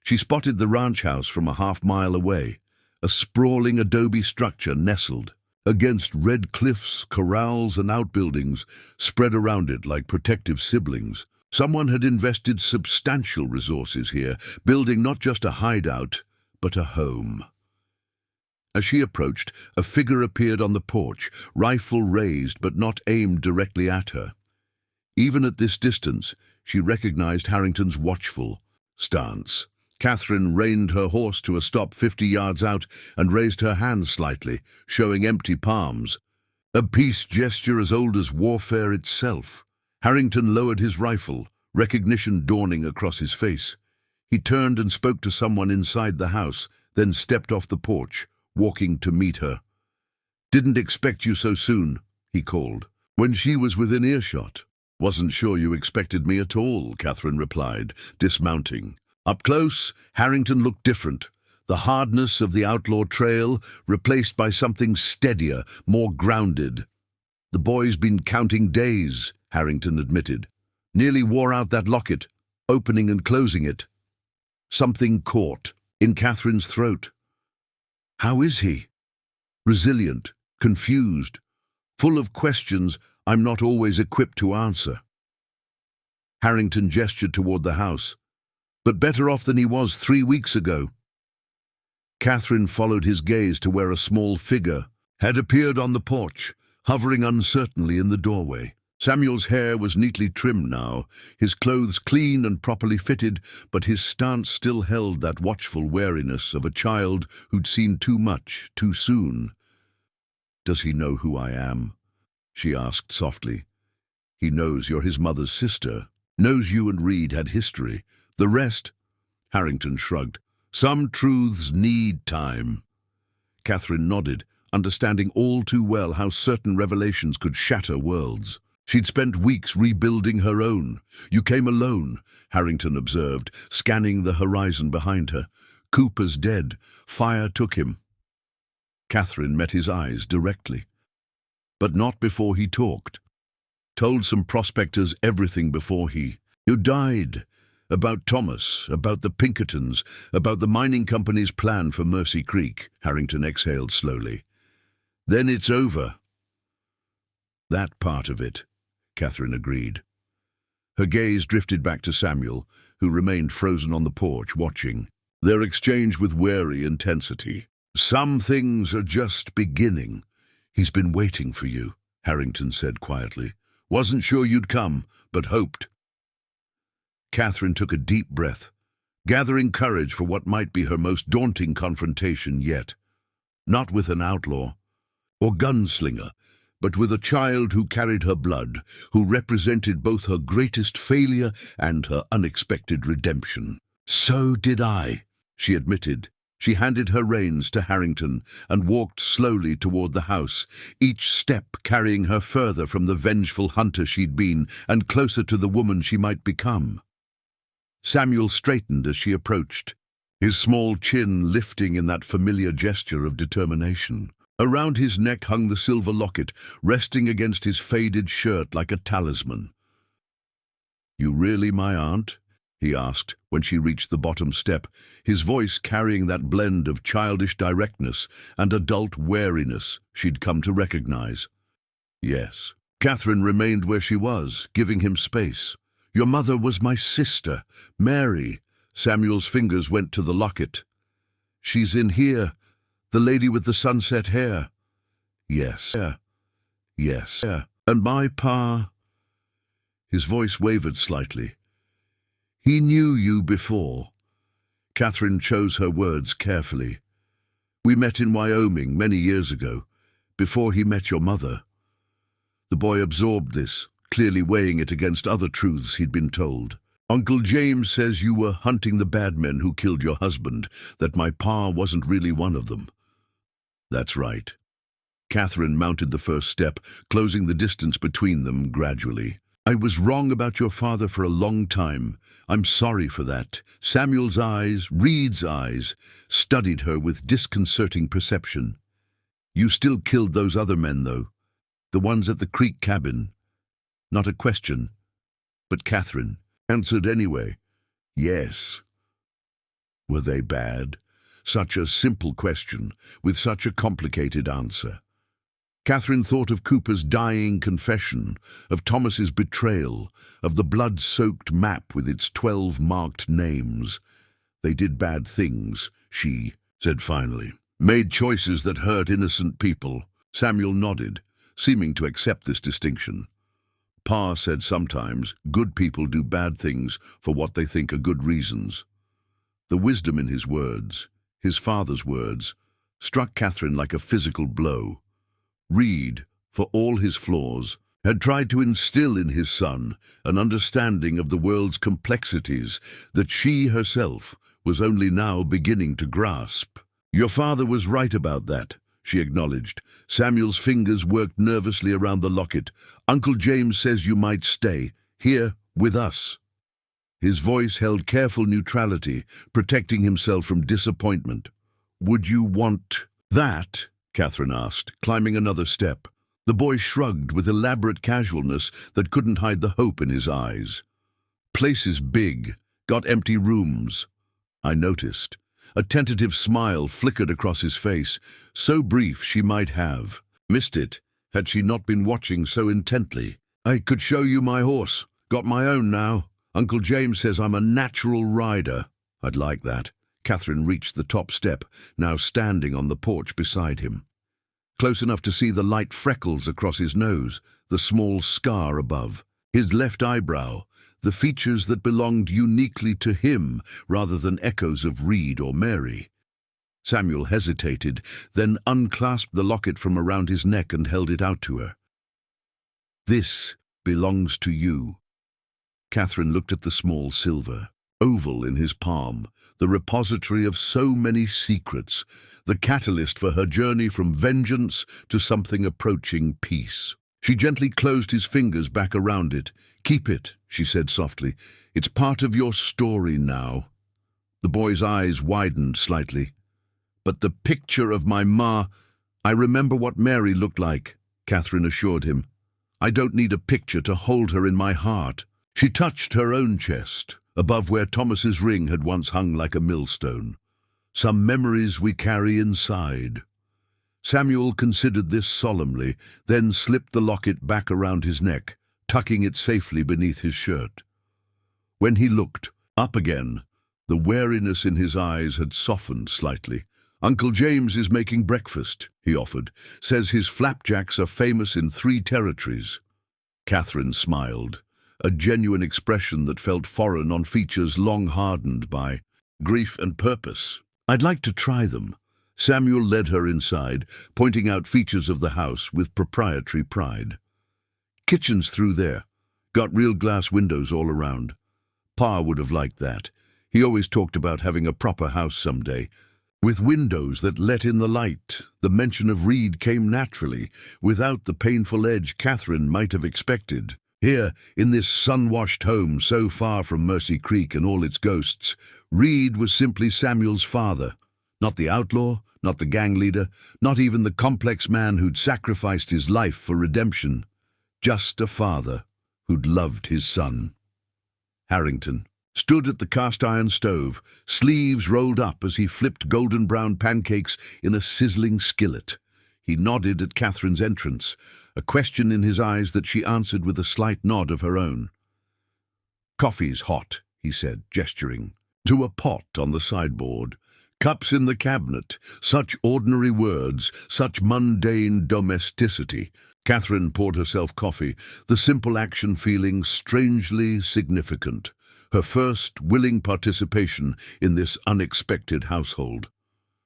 She spotted the ranch house from a half-mile away, a sprawling adobe structure nestled against red cliffs, corrals and outbuildings spread around it like protective siblings. Someone had invested substantial resources here, building not just a hideout, but a home. As she approached, a figure appeared on the porch, rifle raised but not aimed directly at her. Even at this distance, she recognized Harrington's watchful stance. Catherine reined her horse to a stop 50 yards out and raised her hands slightly, showing empty palms. A peace gesture as old as warfare itself. Harrington lowered his rifle, recognition dawning across his face. He turned and spoke to someone inside the house, then stepped off the porch, walking to meet her. "Didn't expect you so soon," he called, when she was within earshot. "Wasn't sure you expected me at all," Catherine replied, dismounting. Up close, Harrington looked different. The hardness of the outlaw trail replaced by something steadier, more grounded. "The boy's been counting days," Harrington admitted. "Nearly wore out that locket, opening and closing it." Something caught in Catherine's throat. "How is he?" "Resilient, confused, full of questions I'm not always equipped to answer." Harrington gestured toward the house. "But better off than he was 3 weeks ago." Catherine followed his gaze to where a small figure had appeared on the porch, hovering uncertainly in the doorway. Samuel's hair was neatly trimmed now, his clothes clean and properly fitted, but his stance still held that watchful wariness of a child who'd seen too much, too soon. "Does he know who I am?" she asked softly. "He knows you're his mother's sister, knows you and Reed had history. The rest—" Harrington shrugged. "Some truths need time." Catherine nodded, understanding all too well how certain revelations could shatter worlds. She'd spent weeks rebuilding her own. "You came alone," Harrington observed, scanning the horizon behind her. "Cooper's dead. Fire took him." Catherine met his eyes directly. But not before he talked. Told some prospectors everything before he— "You died. About Thomas, about the Pinkertons, about the mining company's plan for Mercy Creek," Harrington exhaled slowly. "Then it's over." "That part of it," Catherine agreed. Her gaze drifted back to Samuel, who remained frozen on the porch, watching their exchange with wary intensity. "Some things are just beginning. He's been waiting for you," Harrington said quietly. "Wasn't sure you'd come, but hoped." Catherine took a deep breath, gathering courage for what might be her most daunting confrontation yet. Not with an outlaw or gunslinger, but with a child who carried her blood, who represented both her greatest failure and her unexpected redemption. "So did I," she admitted. She handed her reins to Harrington and walked slowly toward the house, each step carrying her further from the vengeful hunter she'd been and closer to the woman she might become. Samuel straightened as she approached, his small chin lifting in that familiar gesture of determination. Around his neck hung the silver locket, resting against his faded shirt like a talisman. "You really my aunt?" he asked when she reached the bottom step, his voice carrying that blend of childish directness and adult wariness she'd come to recognize. "Yes." Catherine remained where she was, giving him space. "Your mother was my sister, Mary." Samuel's fingers went to the locket. "She's in here, the lady with the sunset hair." "Yes. Yes. And my pa—" His voice wavered slightly. "He knew you before." Catherine chose her words carefully. "We met in Wyoming many years ago, before he met your mother." The boy absorbed this, clearly weighing it against other truths he'd been told. "Uncle James says you were hunting the bad men who killed your husband, that my pa wasn't really one of them." "That's right." Catherine mounted the first step, closing the distance between them gradually. "I was wrong about your father for a long time. I'm sorry for that." Samuel's eyes, Reed's eyes, studied her with disconcerting perception. "You still killed those other men, though. The ones at the creek cabin." Not a question, but Catherine answered anyway. "Yes." Were they bad? Such a simple question, with such a complicated answer. Catherine thought of Cooper's dying confession, of Thomas's betrayal, of the blood-soaked map with its 12 marked names. "They did bad things," she said finally. "Made choices that hurt innocent people." Samuel nodded, seeming to accept this distinction. "Pa said sometimes good people do bad things for what they think are good reasons." The wisdom in his words, his father's words, struck Catherine like a physical blow. Reed, for all his flaws, had tried to instill in his son an understanding of the world's complexities that she herself was only now beginning to grasp. "Your father was right about that," she acknowledged. Samuel's fingers worked nervously around the locket. "Uncle James says you might stay, here, with us." His voice held careful neutrality, protecting himself from disappointment. "Would you want that?" Catherine asked, climbing another step. The boy shrugged with elaborate casualness that couldn't hide the hope in his eyes. "Place is big, got empty rooms." I noticed. A tentative smile flickered across his face, so brief she might have missed it had she not been watching so intently. "I could show you my horse. Got my own now. Uncle James says I'm a natural rider." "I'd like that." Catherine reached the top step, now standing on the porch beside him. Close enough to see the light freckles across his nose, the small scar above, his left eyebrow, the features that belonged uniquely to him rather than echoes of Reed or Mary. Samuel hesitated, then unclasped the locket from around his neck and held it out to her. "This belongs to you." Catherine looked at the small silver oval in his palm, the repository of so many secrets, the catalyst for her journey from vengeance to something approaching peace. She gently closed his fingers back around it. "Keep it," she said softly. "It's part of your story now." The boy's eyes widened slightly. "But the picture of my ma, I remember what Mary looked like," Catherine assured him. "I don't need a picture to hold her in my heart." She touched her own chest, above where Thomas's ring had once hung like a millstone. "Some memories we carry inside." Samuel considered this solemnly, then slipped the locket back around his neck, tucking it safely beneath his shirt. When he looked up again, the wariness in his eyes had softened slightly. "Uncle James is making breakfast," he offered. "Says his flapjacks are famous in 3 territories." Catherine smiled, a genuine expression that felt foreign on features long hardened by grief and purpose. "I'd like to try them." Samuel led her inside, pointing out features of the house with proprietary pride. "Kitchen's through there. Got real glass windows all around. Pa would have liked that. He always talked about having a proper house someday, with windows that let in the light." The mention of Reed came naturally, without the painful edge Catherine might have expected. Here, in this sun-washed home so far from Mercy Creek and all its ghosts, Reed was simply Samuel's father. Not the outlaw, not the gang leader, not even the complex man who'd sacrificed his life for redemption. Just a father who'd loved his son. Harrington stood at the cast-iron stove, sleeves rolled up as he flipped golden-brown pancakes in a sizzling skillet. He nodded at Catherine's entrance, a question in his eyes that she answered with a slight nod of her own. "Coffee's hot," he said, gesturing to a pot on the sideboard. "Cups in the cabinet." Such ordinary words, such mundane domesticity. Catherine poured herself coffee, the simple action feeling strangely significant. Her first willing participation in this unexpected household.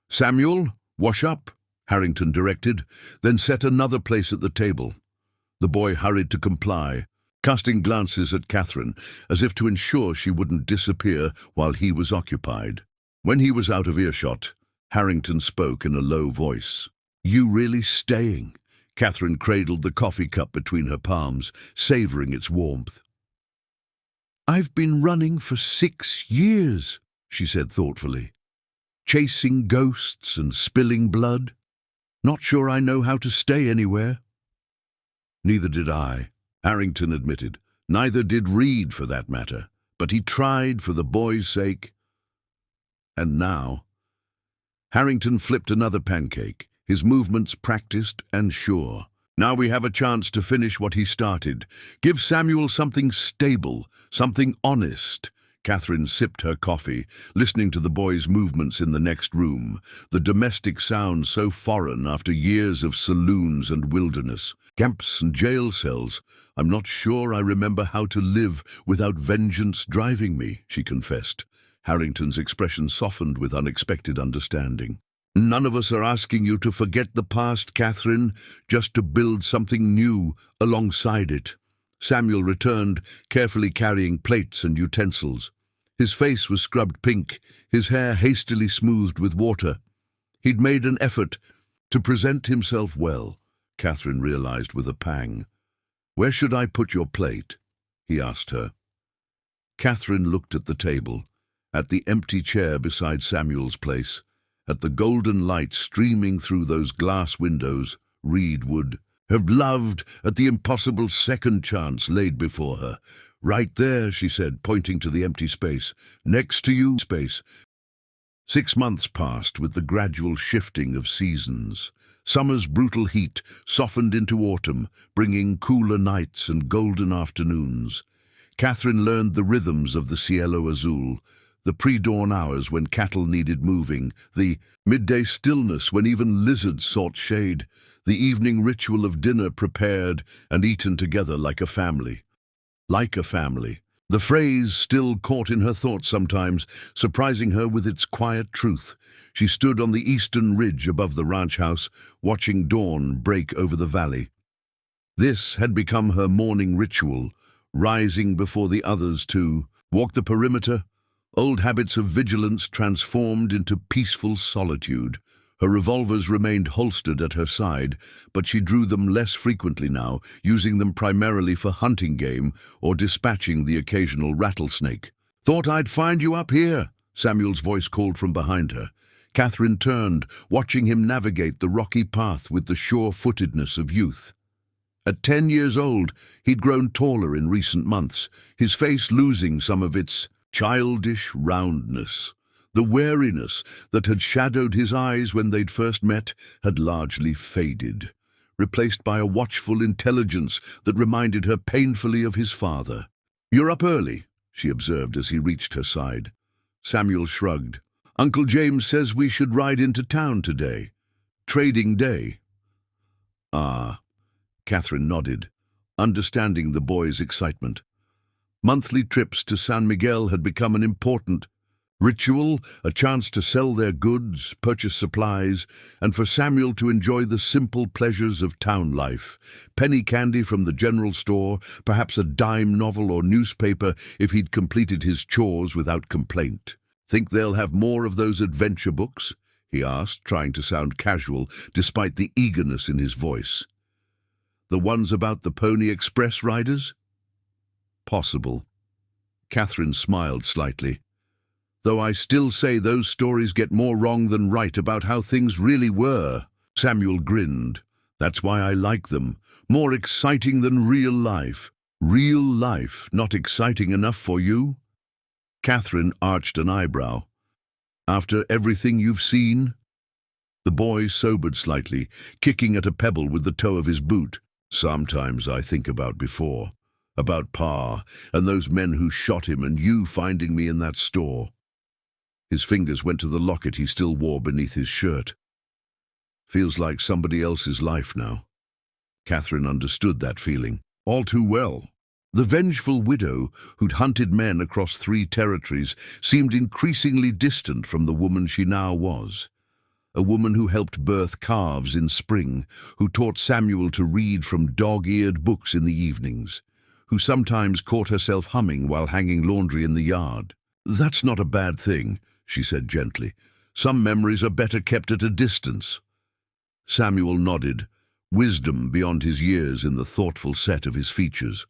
"Samuel, wash up," Harrington directed, then set another place at the table. The boy hurried to comply, casting glances at Catherine, as if to ensure she wouldn't disappear while he was occupied. When he was out of earshot, Harrington spoke in a low voice. "You really staying?" Catherine cradled the coffee cup between her palms, savoring its warmth. "I've been running for 6 years, she said thoughtfully. "Chasing ghosts and spilling blood. Not sure I know how to stay anywhere." "Neither did I," Harrington admitted. "Neither did Reed, for that matter. But he tried for the boy's sake. And now—" Harrington flipped another pancake, his movements practiced and sure. "Now we have a chance to finish what he started. Give Samuel something stable, something honest." Catherine sipped her coffee, listening to the boy's movements in the next room, the domestic sound so foreign after years of saloons and wilderness, camps and jail cells. "I'm not sure I remember how to live without vengeance driving me," she confessed. Harrington's expression softened with unexpected understanding. "None of us are asking you to forget the past, Catherine, just to build something new alongside it." Samuel returned, carefully carrying plates and utensils. His face was scrubbed pink, his hair hastily smoothed with water. He'd made an effort to present himself well, Catherine realized with a pang. "Where should I put your plate?" he asked her. Catherine looked at the table, at the empty chair beside Samuel's place, at the golden light streaming through those glass windows. Reed would have loved at the impossible second chance laid before her. "Right there," she said, pointing to the empty space. "Next to you." 6 months passed with the gradual shifting of seasons. Summer's brutal heat softened into autumn, bringing cooler nights and golden afternoons. Catherine learned the rhythms of the cielo azul, The pre-dawn hours when cattle needed moving, the midday stillness when even lizards sought shade, the evening ritual of dinner prepared and eaten together like a family. Like a family. The phrase still caught in her thoughts sometimes, surprising her with its quiet truth. She stood on the eastern ridge above the ranch house, watching dawn break over the valley. This had become her morning ritual, rising before the others to walk the perimeter, old habits of vigilance transformed into peaceful solitude. Her revolvers remained holstered at her side, but she drew them less frequently now, using them primarily for hunting game or dispatching the occasional rattlesnake. "Thought I'd find you up here," Samuel's voice called from behind her. Catherine turned, watching him navigate the rocky path with the sure-footedness of youth. At 10 years old, he'd grown taller in recent months, his face losing some of its childish roundness. The wariness that had shadowed his eyes when they'd first met had largely faded, replaced by a watchful intelligence that reminded her painfully of his father. "You're up early," she observed as he reached her side. Samuel shrugged. "Uncle James says we should ride into town today. Trading day." "Ah." Catherine nodded, understanding the boy's excitement. Monthly trips to San Miguel had become an important ritual, a chance to sell their goods, purchase supplies, and for Samuel to enjoy the simple pleasures of town life. Penny candy from the general store, perhaps a dime novel or newspaper if he'd completed his chores without complaint. "Think they'll have more of those adventure books?" he asked, trying to sound casual despite the eagerness in his voice. "The ones about the Pony Express riders?" "Possible." Catherine smiled slightly. "Though I still say those stories get more wrong than right about how things really were." Samuel grinned. "That's why I like them. More exciting than real life." "Real life not exciting enough for you?" Catherine arched an eyebrow. "After everything you've seen?" The boy sobered slightly, kicking at a pebble with the toe of his boot. "Sometimes I think about before. About Pa, and those men who shot him, and you finding me in that store." His fingers went to the locket he still wore beneath his shirt. "Feels like somebody else's life now." Catherine understood that feeling all too well. The vengeful widow who'd hunted men across 3 territories seemed increasingly distant from the woman she now was. A woman who helped birth calves in spring, who taught Samuel to read from dog-eared books in the evenings, who sometimes caught herself humming while hanging laundry in the yard. "That's not a bad thing," she said gently. "Some memories are better kept at a distance." Samuel nodded, wisdom beyond his years in the thoughtful set of his features.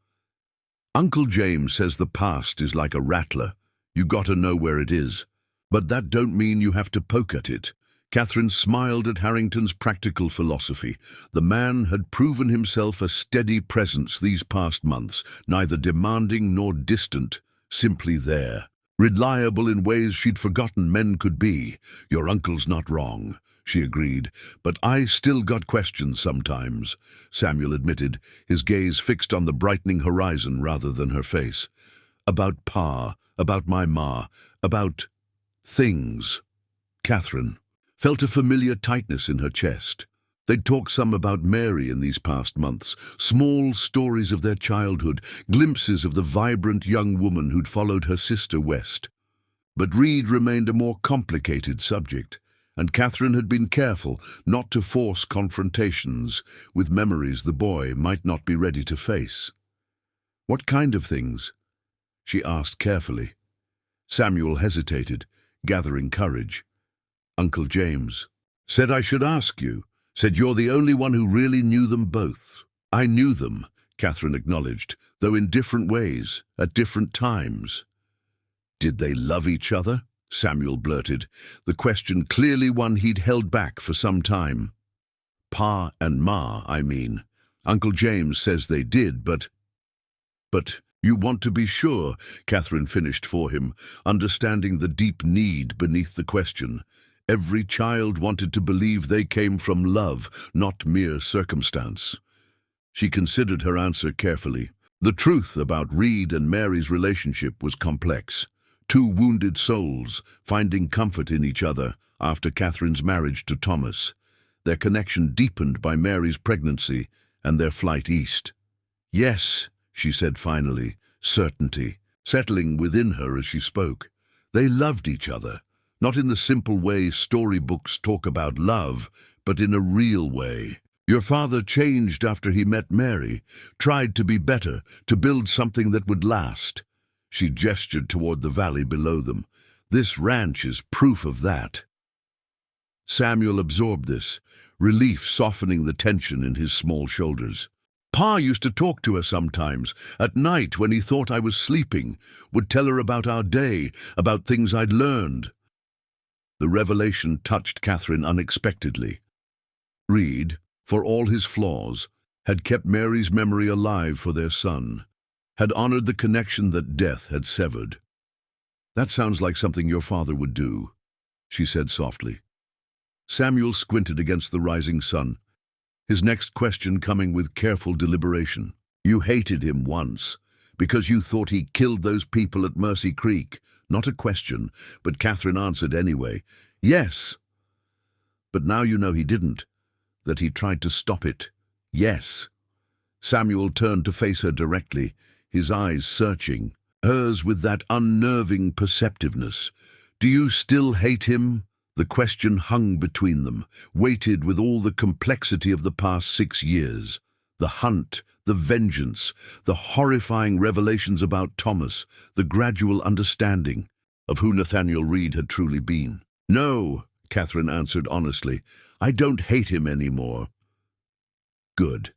"Uncle James says the past is like a rattler. You gotta know where it is. But that don't mean you have to poke at it." Catherine smiled at Harrington's practical philosophy. The man had proven himself a steady presence these past months, neither demanding nor distant, simply there. Reliable in ways she'd forgotten men could be. "Your uncle's not wrong," she agreed, "but I still got questions sometimes," Samuel admitted, his gaze fixed on the brightening horizon rather than her face. "About Pa, about my ma, about things." Catherine felt a familiar tightness in her chest. They'd talked some about Mary in these past months, small stories of their childhood, glimpses of the vibrant young woman who'd followed her sister west. But Reed remained a more complicated subject, and Catherine had been careful not to force confrontations with memories the boy might not be ready to face. "What kind of things?" she asked carefully. Samuel hesitated, gathering courage. "Uncle James said I should ask you. Said you're the only one who really knew them both." "I knew them," Catherine acknowledged, "though in different ways, at different times." "Did they love each other?" Samuel blurted, the question clearly one he'd held back for some time. "Pa and Ma, I mean. Uncle James says they did, but you want to be sure," Catherine finished for him, understanding the deep need beneath the question. Every child wanted to believe they came from love, not mere circumstance. She considered her answer carefully. The truth about Reed and Mary's relationship was complex. two wounded souls finding comfort in each other after Catherine's marriage to Thomas, their connection deepened by Mary's pregnancy and their flight east. "Yes," she said finally, certainty settling within her as she spoke. They loved each other, not in the simple way storybooks talk about love, but in a real way. "Your father changed after he met Mary, tried to be better, to build something that would last." She gestured toward the valley below them. "This ranch is proof of that." Samuel absorbed this, relief softening the tension in his small shoulders. "Pa used to talk to her sometimes, at night when he thought I was sleeping, would tell her about our day, about things I'd learned." The revelation touched Catherine unexpectedly. Reed, for all his flaws, had kept Mary's memory alive for their son, had honored the connection that death had severed. "That sounds like something your father would do," she said softly. Samuel squinted against the rising sun, his next question coming with careful deliberation. "You hated him once, because you thought he killed those people at Mercy Creek." Not a question, but Catherine answered anyway. "Yes." "But now you know he didn't, that he tried to stop it." "Yes." Samuel turned to face her directly, his eyes searching, hers with that unnerving perceptiveness. "Do you still hate him?" The question hung between them, weighted with all the complexity of the past 6 years. The hunt, the vengeance, the horrifying revelations about Thomas, the gradual understanding of who Nathaniel Reed had truly been. "No," Catherine answered honestly, "I don't hate him anymore." Good.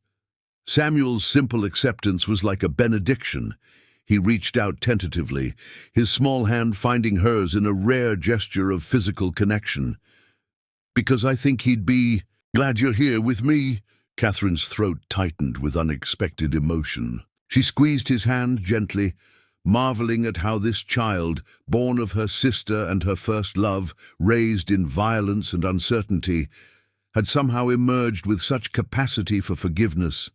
Samuel's simple acceptance was like a benediction. He reached out tentatively, his small hand finding hers in a rare gesture of physical connection. "Because I think he'd be glad you're here with me." Catherine's throat tightened with unexpected emotion. She squeezed his hand gently, marveling at how this child, born of her sister and her first love, raised in violence and uncertainty, had somehow emerged with such capacity for forgiveness.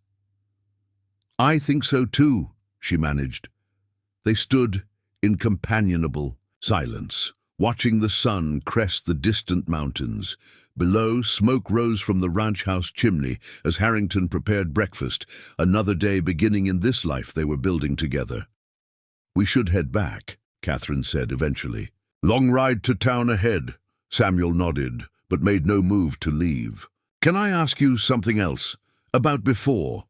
"I think so too," she managed. They stood in companionable silence, watching the sun crest the distant mountains. Below, smoke rose from the ranch house chimney as Harrington prepared breakfast, another day beginning in this life they were building together. "We should head back," Catherine said eventually. "Long ride to town ahead." Samuel nodded, but made no move to leave. "Can I ask you something else? About before?"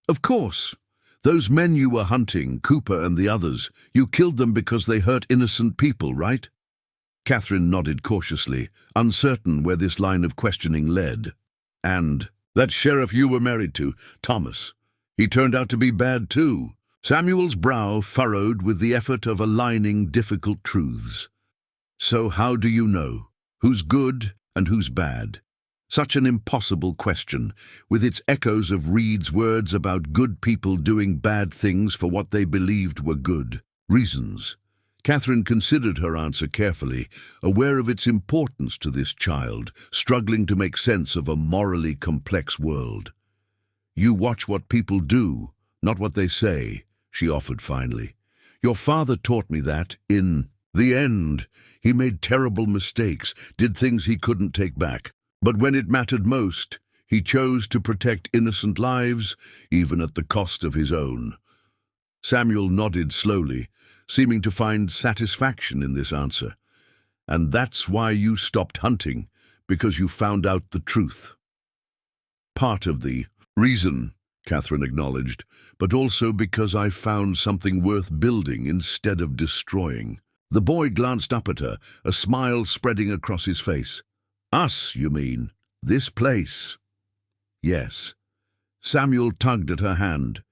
"Of course. Those men you were hunting, Cooper and the others, you killed them because they hurt innocent people, right?" Catherine nodded cautiously, uncertain where this line of questioning led. "And that sheriff you were married to, Thomas, he turned out to be bad too." Samuel's brow furrowed with the effort of aligning difficult truths. "So how do you know? Who's good and who's bad?" Such an impossible question, with its echoes of Reed's words about good people doing bad things for what they believed were good reasons. Catherine considered her answer carefully, aware of its importance to this child, struggling to make sense of a morally complex world. "You watch what people do, not what they say," she offered finally. "Your father taught me that. In the end, he made terrible mistakes, did things he couldn't take back. But when it mattered most, he chose to protect innocent lives, even at the cost of his own." Samuel nodded slowly, seeming to find satisfaction in this answer. "And that's why you stopped hunting, because you found out the truth." "Part of the reason," Catherine acknowledged, "but also because I found something worth building instead of destroying." The boy glanced up at her, a smile spreading across his face. "Us, you mean? This place?" "Yes." Samuel tugged at her hand.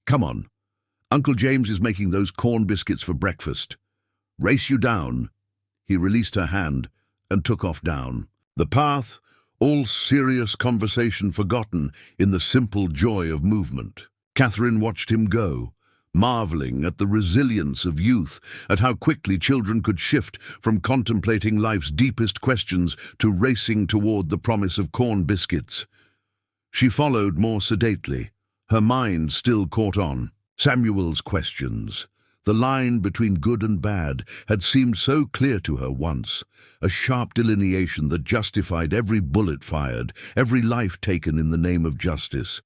"Come on. Uncle James is making those corn biscuits for breakfast. Race you down." He released her hand and took off down the path, all serious conversation forgotten in the simple joy of movement. Catherine watched him go, marveling at the resilience of youth, at how quickly children could shift from contemplating life's deepest questions to racing toward the promise of corn biscuits. She followed more sedately, her mind still caught on Samuel's questions, The line between good and bad had seemed so clear to her once, a sharp delineation that justified every bullet fired, every life taken in the name of justice.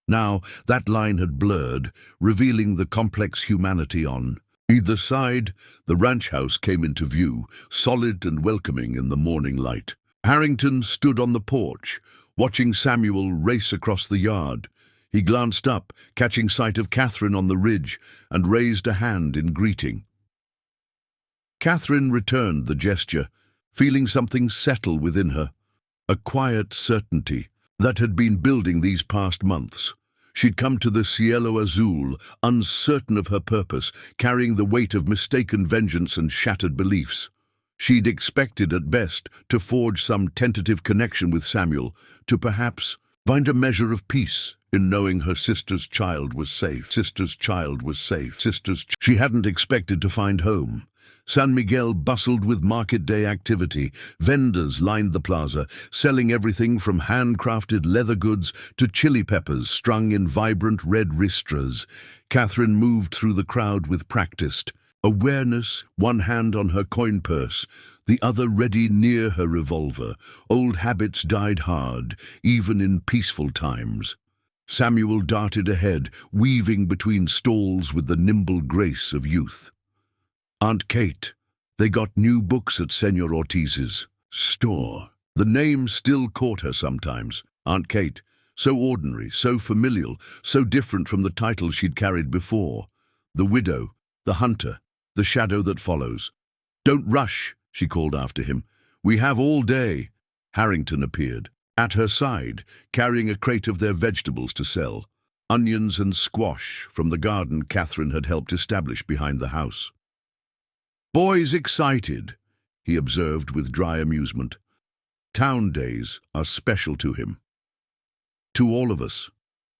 Now that line had blurred, revealing the complex humanity on either side. The ranch house came into view, solid and welcoming in the morning light. Harrington stood on the porch, watching Samuel race across the yard. He glanced up, catching sight of Catherine on the ridge, and raised a hand in greeting. Catherine returned the gesture, feeling something settle within her, a quiet certainty that had been building these past months. She'd come to the Cielo Azul, uncertain of her purpose, carrying the weight of mistaken vengeance and shattered beliefs. She'd expected at best to forge some tentative connection with Samuel, to perhaps find a measure of peace in knowing her sister's child was safe. She hadn't expected to find home. San Miguel bustled with market day activity. Vendors lined the plaza, selling everything from handcrafted leather goods to chili peppers strung in vibrant red ristras. Catherine moved through the crowd with practiced awareness, one hand on her coin purse, the other ready near her revolver. Old habits died hard, even in peaceful times. Samuel darted ahead, weaving between stalls with the nimble grace of youth. Aunt Kate. They got new books at Senor Ortiz's store. The name still caught her sometimes. Aunt Kate. So ordinary, so familial, so different from the title she'd carried before. The widow, the hunter, the shadow that follows. "Don't rush," she called after him. "We have all day." Harrington appeared, at her side, carrying a crate of their vegetables to sell. Onions and squash from the garden Catherine had helped establish behind the house. "Boy's excited," he observed with dry amusement. "Town days are special to him." "To all of us,"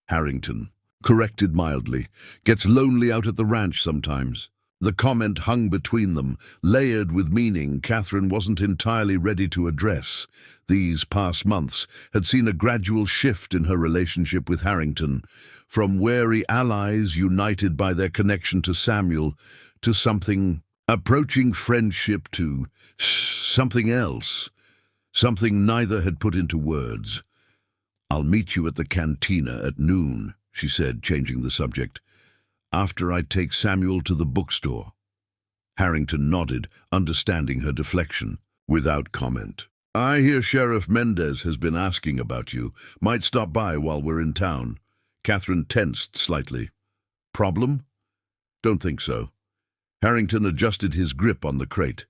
Harrington corrected mildly. "Gets lonely out at the ranch sometimes." The comment hung between them, layered with meaning Catherine wasn't entirely ready to address. These past months had seen a gradual shift in her relationship with Harrington, from wary allies united by their connection to Samuel, to something approaching friendship, to something else, something neither had put into words. "I'll meet you at the cantina at noon," she said, changing the subject. "After I take Samuel to the bookstore." Harrington nodded, understanding her deflection, without comment. "I hear Sheriff Mendez has been asking about you. Might stop by while we're in town." Catherine tensed slightly. "Problem?" "Don't think so." Harrington adjusted his grip on the crate.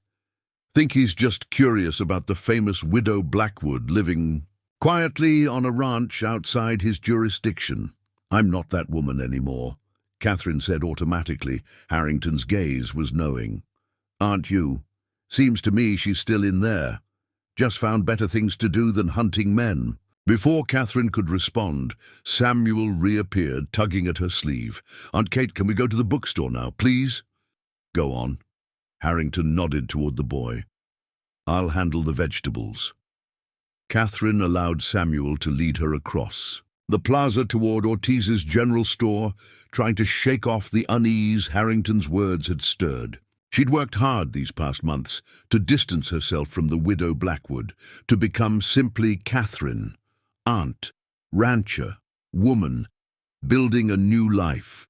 "Think he's just curious about the famous widow Blackwood living quietly on a ranch outside his jurisdiction." "I'm not that woman anymore," Catherine said automatically. Harrington's gaze was knowing. "Aren't you? Seems to me she's still in there. Just found better things to do than hunting men." Before Catherine could respond, Samuel reappeared, tugging at her sleeve. "Aunt Kate, can we go to the bookstore now, please?" "Go on." Harrington nodded toward the boy. "I'll handle the vegetables." Catherine allowed Samuel to lead her across the plaza toward Ortiz's general store, trying to shake off the unease Harrington's words had stirred. She'd worked hard these past months to distance herself from the widow Blackwood, to become simply Catherine, aunt, rancher, woman, building a new life.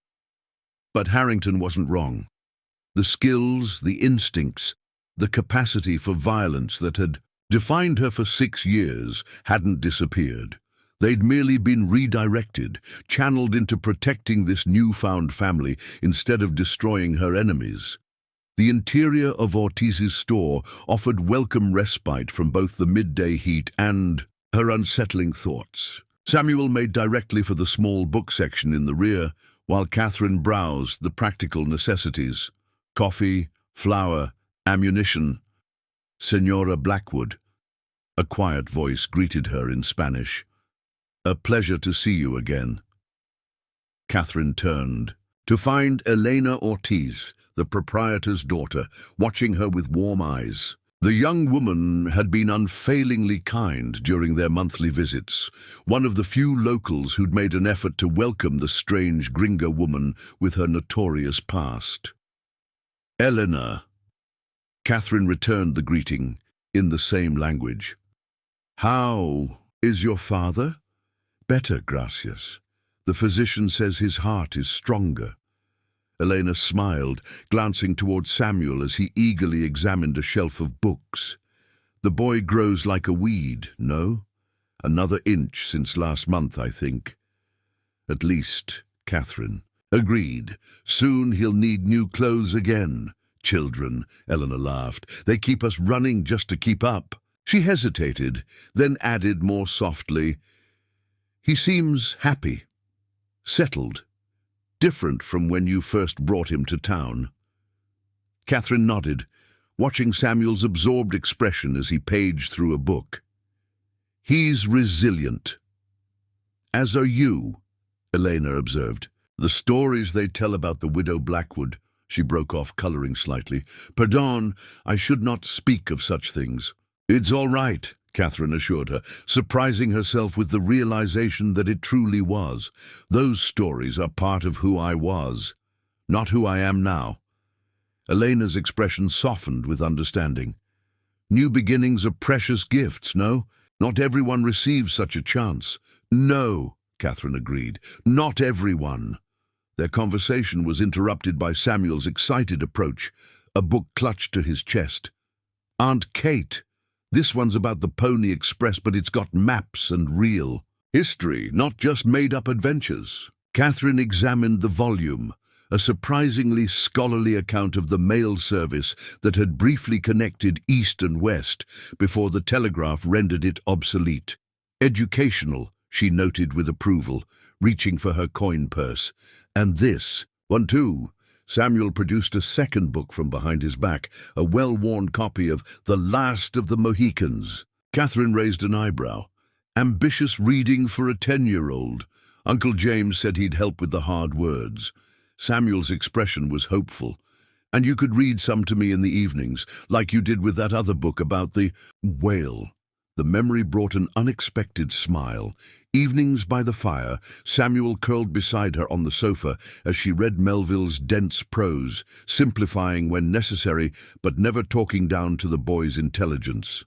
But Harrington wasn't wrong. The skills, the instincts, the capacity for violence that had defined her for 6 years hadn't disappeared. They'd merely been redirected, channeled into protecting this newfound family instead of destroying her enemies. The interior of Ortiz's store offered welcome respite from both the midday heat and her unsettling thoughts. Samuel made directly for the small book section in the rear, while Catherine browsed the practical necessities: coffee, flour, ammunition. "Senora Blackwood," a quiet voice greeted her in Spanish. "A pleasure to see you again." Catherine turned to find Elena Ortiz, the proprietor's daughter, watching her with warm eyes. The young woman had been unfailingly kind during their monthly visits, one of the few locals who'd made an effort to welcome the strange gringo woman with her notorious past. Eleanor. Catherine returned the greeting in the same language. How is your father? Better, gracias. The physician says his heart is stronger. Elena smiled, glancing toward Samuel as he eagerly examined a shelf of books. The boy grows like a weed, no? Another inch since last month, I think. At least, Catherine. Agreed. Soon he'll need new clothes again. Children, Eleanor laughed. They keep us running just to keep up. She hesitated, then added more softly, he seems happy, settled. Different from when you first brought him to town. Catherine nodded, watching Samuel's absorbed expression as he paged through a book. He's resilient. As are you, Elena observed. The stories they tell about the widow Blackwood, she broke off, coloring slightly. Pardon, I should not speak of such things. It's all right, Catherine assured her, surprising herself with the realization that it truly was. Those stories are part of who I was, not who I am now. Elena's expression softened with understanding. New beginnings are precious gifts, no? Not everyone receives such a chance. No, Catherine agreed, not everyone. Their conversation was interrupted by Samuel's excited approach, a book clutched to his chest. Aunt Kate. This one's about the Pony Express, but it's got maps and real history, not just made-up adventures. Catherine examined the volume, a surprisingly scholarly account of the mail service that had briefly connected East and West before the telegraph rendered it obsolete. Educational, she noted with approval, reaching for her coin purse. And this one too. Samuel produced a second book from behind his back, a well-worn copy of The Last of the Mohicans. Catherine raised an eyebrow. Ambitious reading for a 10-year-old. Uncle James said he'd help with the hard words. Samuel's expression was hopeful. And you could read some to me in the evenings, like you did with that other book about the whale. The memory brought an unexpected smile. Evenings by the fire, Samuel curled beside her on the sofa as she read Melville's dense prose, simplifying when necessary, but never talking down to the boy's intelligence.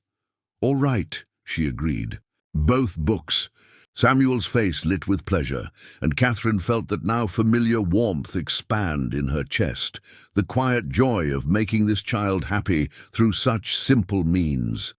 All right, she agreed. Both books. Samuel's face lit with pleasure, and Catherine felt that now familiar warmth expand in her chest, the quiet joy of making this child happy through such simple means.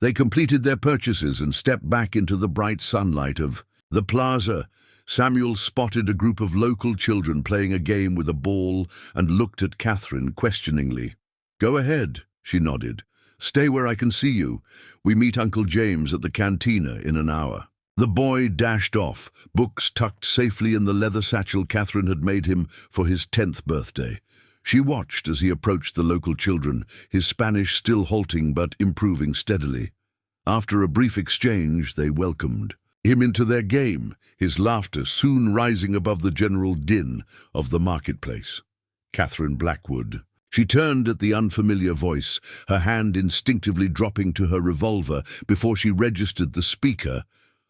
They completed their purchases and stepped back into the bright sunlight of the plaza. Samuel spotted a group of local children playing a game with a ball and looked at Catherine questioningly. Go ahead, she nodded. Stay where I can see you. We meet Uncle James at the cantina in an hour. The boy dashed off, books tucked safely in the leather satchel Catherine had made him for his 10th birthday. She watched as he approached the local children, his Spanish still halting but improving steadily. After a brief exchange, they welcomed him into their game, his laughter soon rising above the general din of the marketplace. Catherine Blackwood. She turned at the unfamiliar voice, her hand instinctively dropping to her revolver before she registered the speaker,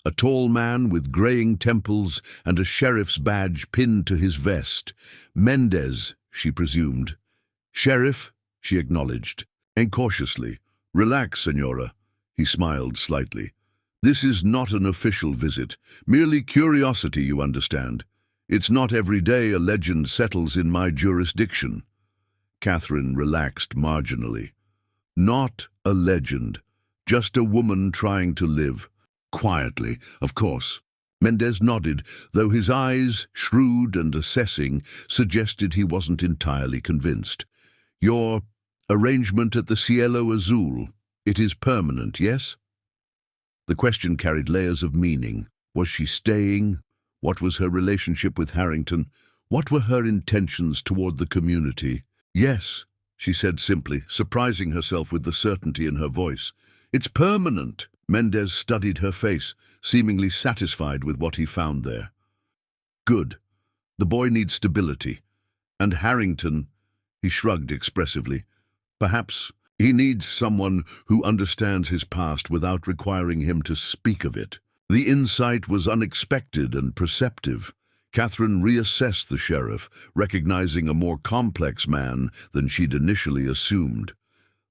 a tall man with graying temples and a sheriff's badge pinned to his vest. Mendez, she presumed. Sheriff, she acknowledged, and cautiously. Relax, Senora. He smiled slightly. This is not an official visit, merely curiosity, you understand. It's not every day a legend settles in my jurisdiction. Catherine relaxed marginally. Not a legend, just a woman trying to live. Quietly, of course. Mendez nodded, though his eyes, shrewd and assessing, suggested he wasn't entirely convinced. Your arrangement at the Cielo Azul, it is permanent, yes? The question carried layers of meaning. Was she staying? What was her relationship with Harrington? What were her intentions toward the community? Yes, she said simply, surprising herself with the certainty in her voice. It's permanent. Mendez studied her face, seemingly satisfied with what he found there. Good. The boy needs stability. And Harrington, he shrugged expressively. Perhaps He needs someone who understands his past without requiring him to speak of it. The insight was unexpected and perceptive. Catherine reassessed the sheriff, recognizing a more complex man than she'd initially assumed.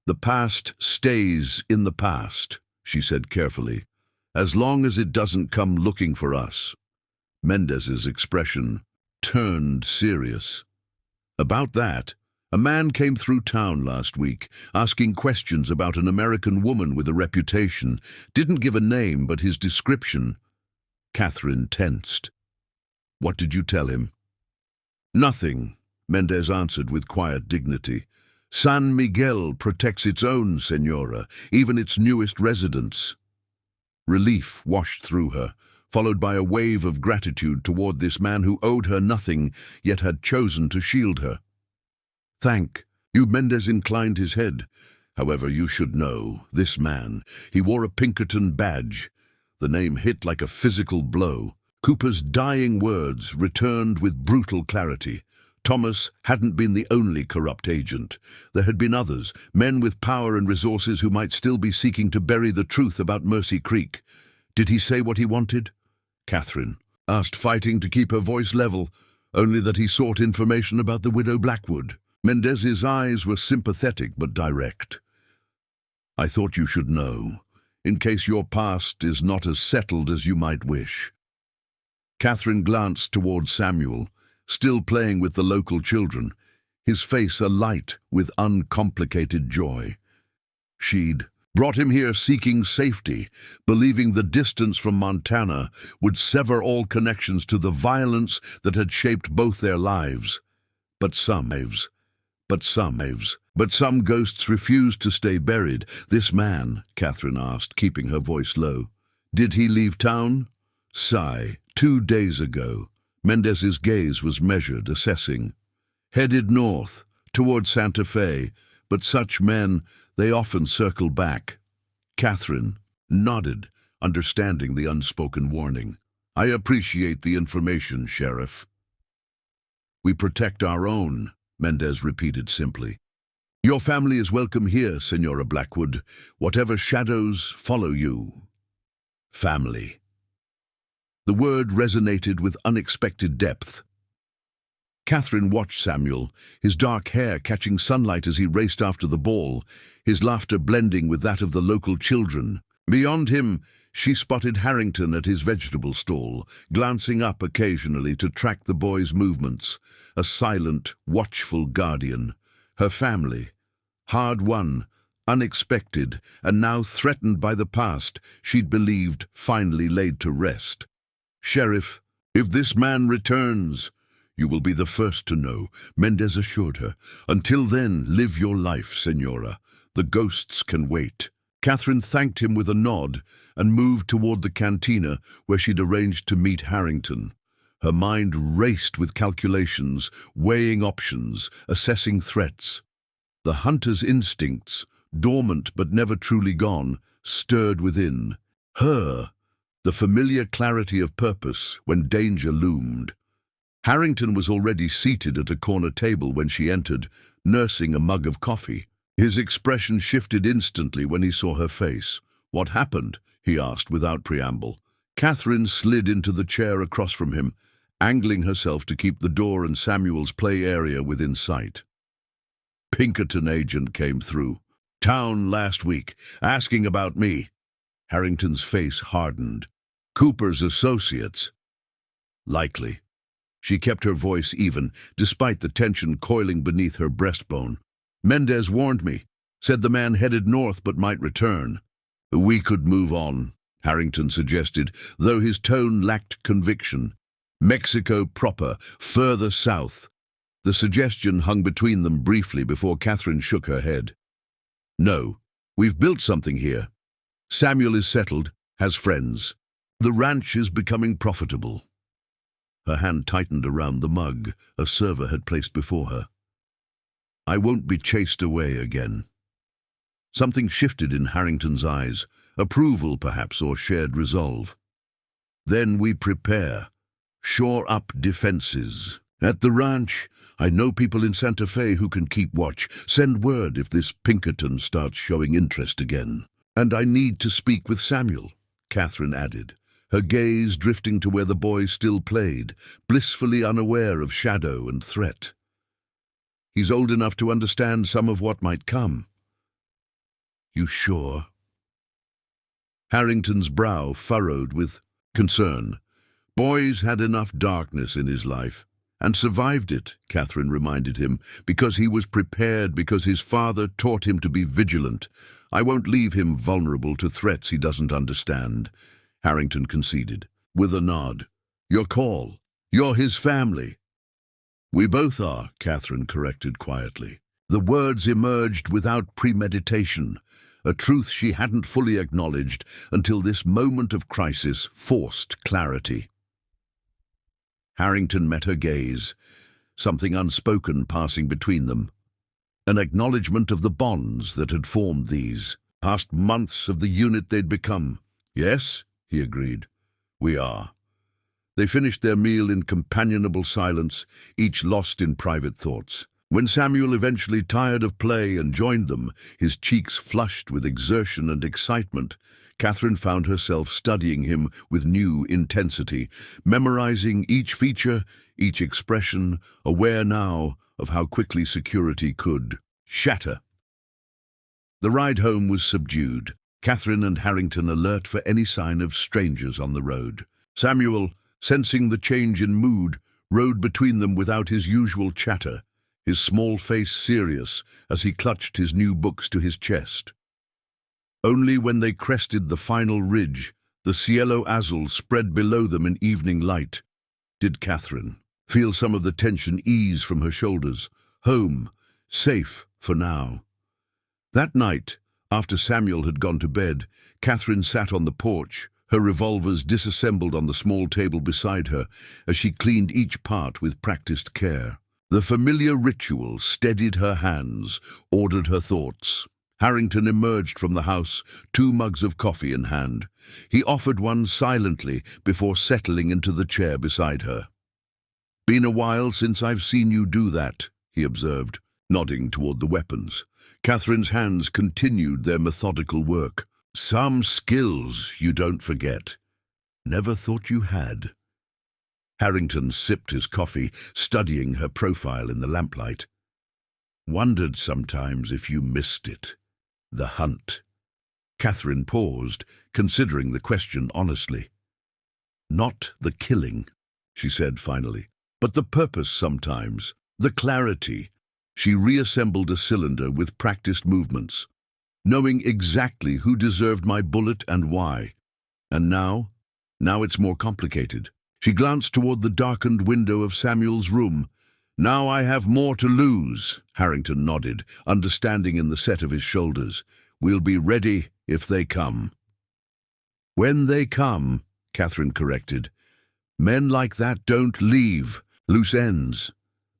"The past stays in the past," she said carefully, "as long as it doesn't come looking for us." Mendez's expression turned serious. "About that, a man came through town last week, asking questions about an American woman with a reputation. Didn't give a name, but his description—" Catherine tensed. "What did you tell him?" "Nothing," Mendez answered with quiet dignity. "San Miguel protects its own, Senora, even its newest residents." Relief washed through her, followed by a wave of gratitude toward this man who owed her nothing, yet had chosen to shield her. "Thank you," Mendez inclined his head. "However, you should know, this man, he wore a Pinkerton badge." The name hit like a physical blow. Cooper's dying words returned with brutal clarity. Thomas hadn't been the only corrupt agent. There had been others, men with power and resources who might still be seeking to bury the truth about Mercy Creek. "Did he say what he wanted?" Catherine asked, fighting to keep her voice level. "Only that he sought information about the widow Blackwood." Mendez's eyes were sympathetic but direct. "I thought you should know, in case your past is not as settled as you might wish." Catherine glanced toward Samuel, still playing with the local children, his face alight with uncomplicated joy. She'd brought him here seeking safety, believing the distance from Montana would sever all connections to the violence that had shaped both their lives. But some ghosts refused to stay buried. "This man," Catherine asked, keeping her voice low, "did he leave town?" Sigh. 2 days ago. Mendez's gaze was measured, assessing. "Headed north, toward Santa Fe, but such men, they often circle back." Catherine nodded, understanding the unspoken warning. "I appreciate the information, Sheriff." "We protect our own," Mendez repeated simply. "Your family is welcome here, Senora Blackwood. Whatever shadows follow you." Family. The word resonated with unexpected depth. Catherine watched Samuel, his dark hair catching sunlight as he raced after the ball, his laughter blending with that of the local children. Beyond him, she spotted Harrington at his vegetable stall, glancing up occasionally to track the boy's movements, a silent, watchful guardian. Her family, hard-won, unexpected, and now threatened by the past she'd believed finally laid to rest. "Sheriff, if this man returns, you will be the first to know," Mendez assured her. "Until then, live your life, Senora. The ghosts can wait." Catherine thanked him with a nod and moved toward the cantina where she'd arranged to meet Harrington. Her mind raced with calculations, weighing options, assessing threats. The hunter's instincts, dormant but never truly gone, stirred within her, the familiar clarity of purpose when danger loomed. Harrington was already seated at a corner table when she entered, nursing a mug of coffee. His expression shifted instantly when he saw her face. "What happened?" he asked without preamble. Catherine slid into the chair across from him, angling herself to keep the door and Samuel's play area within sight. "Pinkerton agent came through town last week, asking about me." Harrington's face hardened. "Cooper's associates?" "Likely." She kept her voice even, despite the tension coiling beneath her breastbone. "Mendez warned me, said the man headed north but might return." "We could move on," Harrington suggested, though his tone lacked conviction. "Mexico proper, further south." The suggestion hung between them briefly before Catherine shook her head. "No, we've built something here. Samuel is settled, has friends. The ranch is becoming profitable." Her hand tightened around the mug a server had placed before her. "I won't be chased away again." Something shifted in Harrington's eyes, approval perhaps, or shared resolve. "Then we prepare, shore up defenses." At the ranch, I know people in Santa Fe who can keep watch. Send word if this Pinkerton starts showing interest again. And I need to speak with Samuel, Catherine added, her gaze drifting to where the boy still played, blissfully unaware of shadow and threat. He's old enough to understand some of what might come. You sure? Harrington's brow furrowed with concern. Boy's had enough darkness in his life, and survived it, Catherine reminded him, because he was prepared, because his father taught him to be vigilant. I won't leave him vulnerable to threats he doesn't understand, Harrington conceded, with a nod. Your call. You're his family. We both are, Catherine corrected quietly. The words emerged without premeditation, a truth she hadn't fully acknowledged until this moment of crisis forced clarity. Harrington met her gaze, something unspoken passing between them, an acknowledgement of the bonds that had formed these past months of the unit they'd become. Yes, he agreed, we are. They finished their meal in companionable silence, each lost in private thoughts. When Samuel eventually tired of play and joined them, his cheeks flushed with exertion and excitement, Catherine found herself studying him with new intensity, memorizing each feature, each expression, aware now of how quickly security could shatter. The ride home was subdued, Catherine and Harrington alert for any sign of strangers on the road. Samuel, sensing the change in mood, rode between them without his usual chatter, his small face serious as he clutched his new books to his chest. Only when they crested the final ridge, the Cielo Azul spread below them in evening light, did Catherine feel some of the tension ease from her shoulders. Home, safe for now. That night, after Samuel had gone to bed, Catherine sat on the porch, her revolvers disassembled on the small table beside her, as she cleaned each part with practiced care. The familiar ritual steadied her hands, ordered her thoughts. Harrington emerged from the house, 2 mugs of coffee in hand. He offered one silently before settling into the chair beside her. Been a while since I've seen you do that, he observed, nodding toward the weapons. Catherine's hands continued their methodical work. Some skills you don't forget. Never thought you had. Harrington sipped his coffee, studying her profile in the lamplight. Wondered sometimes if you missed it. The hunt. Catherine paused, considering the question honestly. Not the killing, she said finally, but the purpose sometimes, the clarity. She reassembled a cylinder with practiced movements, knowing exactly who deserved my bullet and why. And now it's more complicated. She glanced toward the darkened window of Samuel's room. Now I have more to lose, Harrington nodded, understanding in the set of his shoulders. We'll be ready if they come. When they come, Catherine corrected. Men like that don't leave. Loose ends.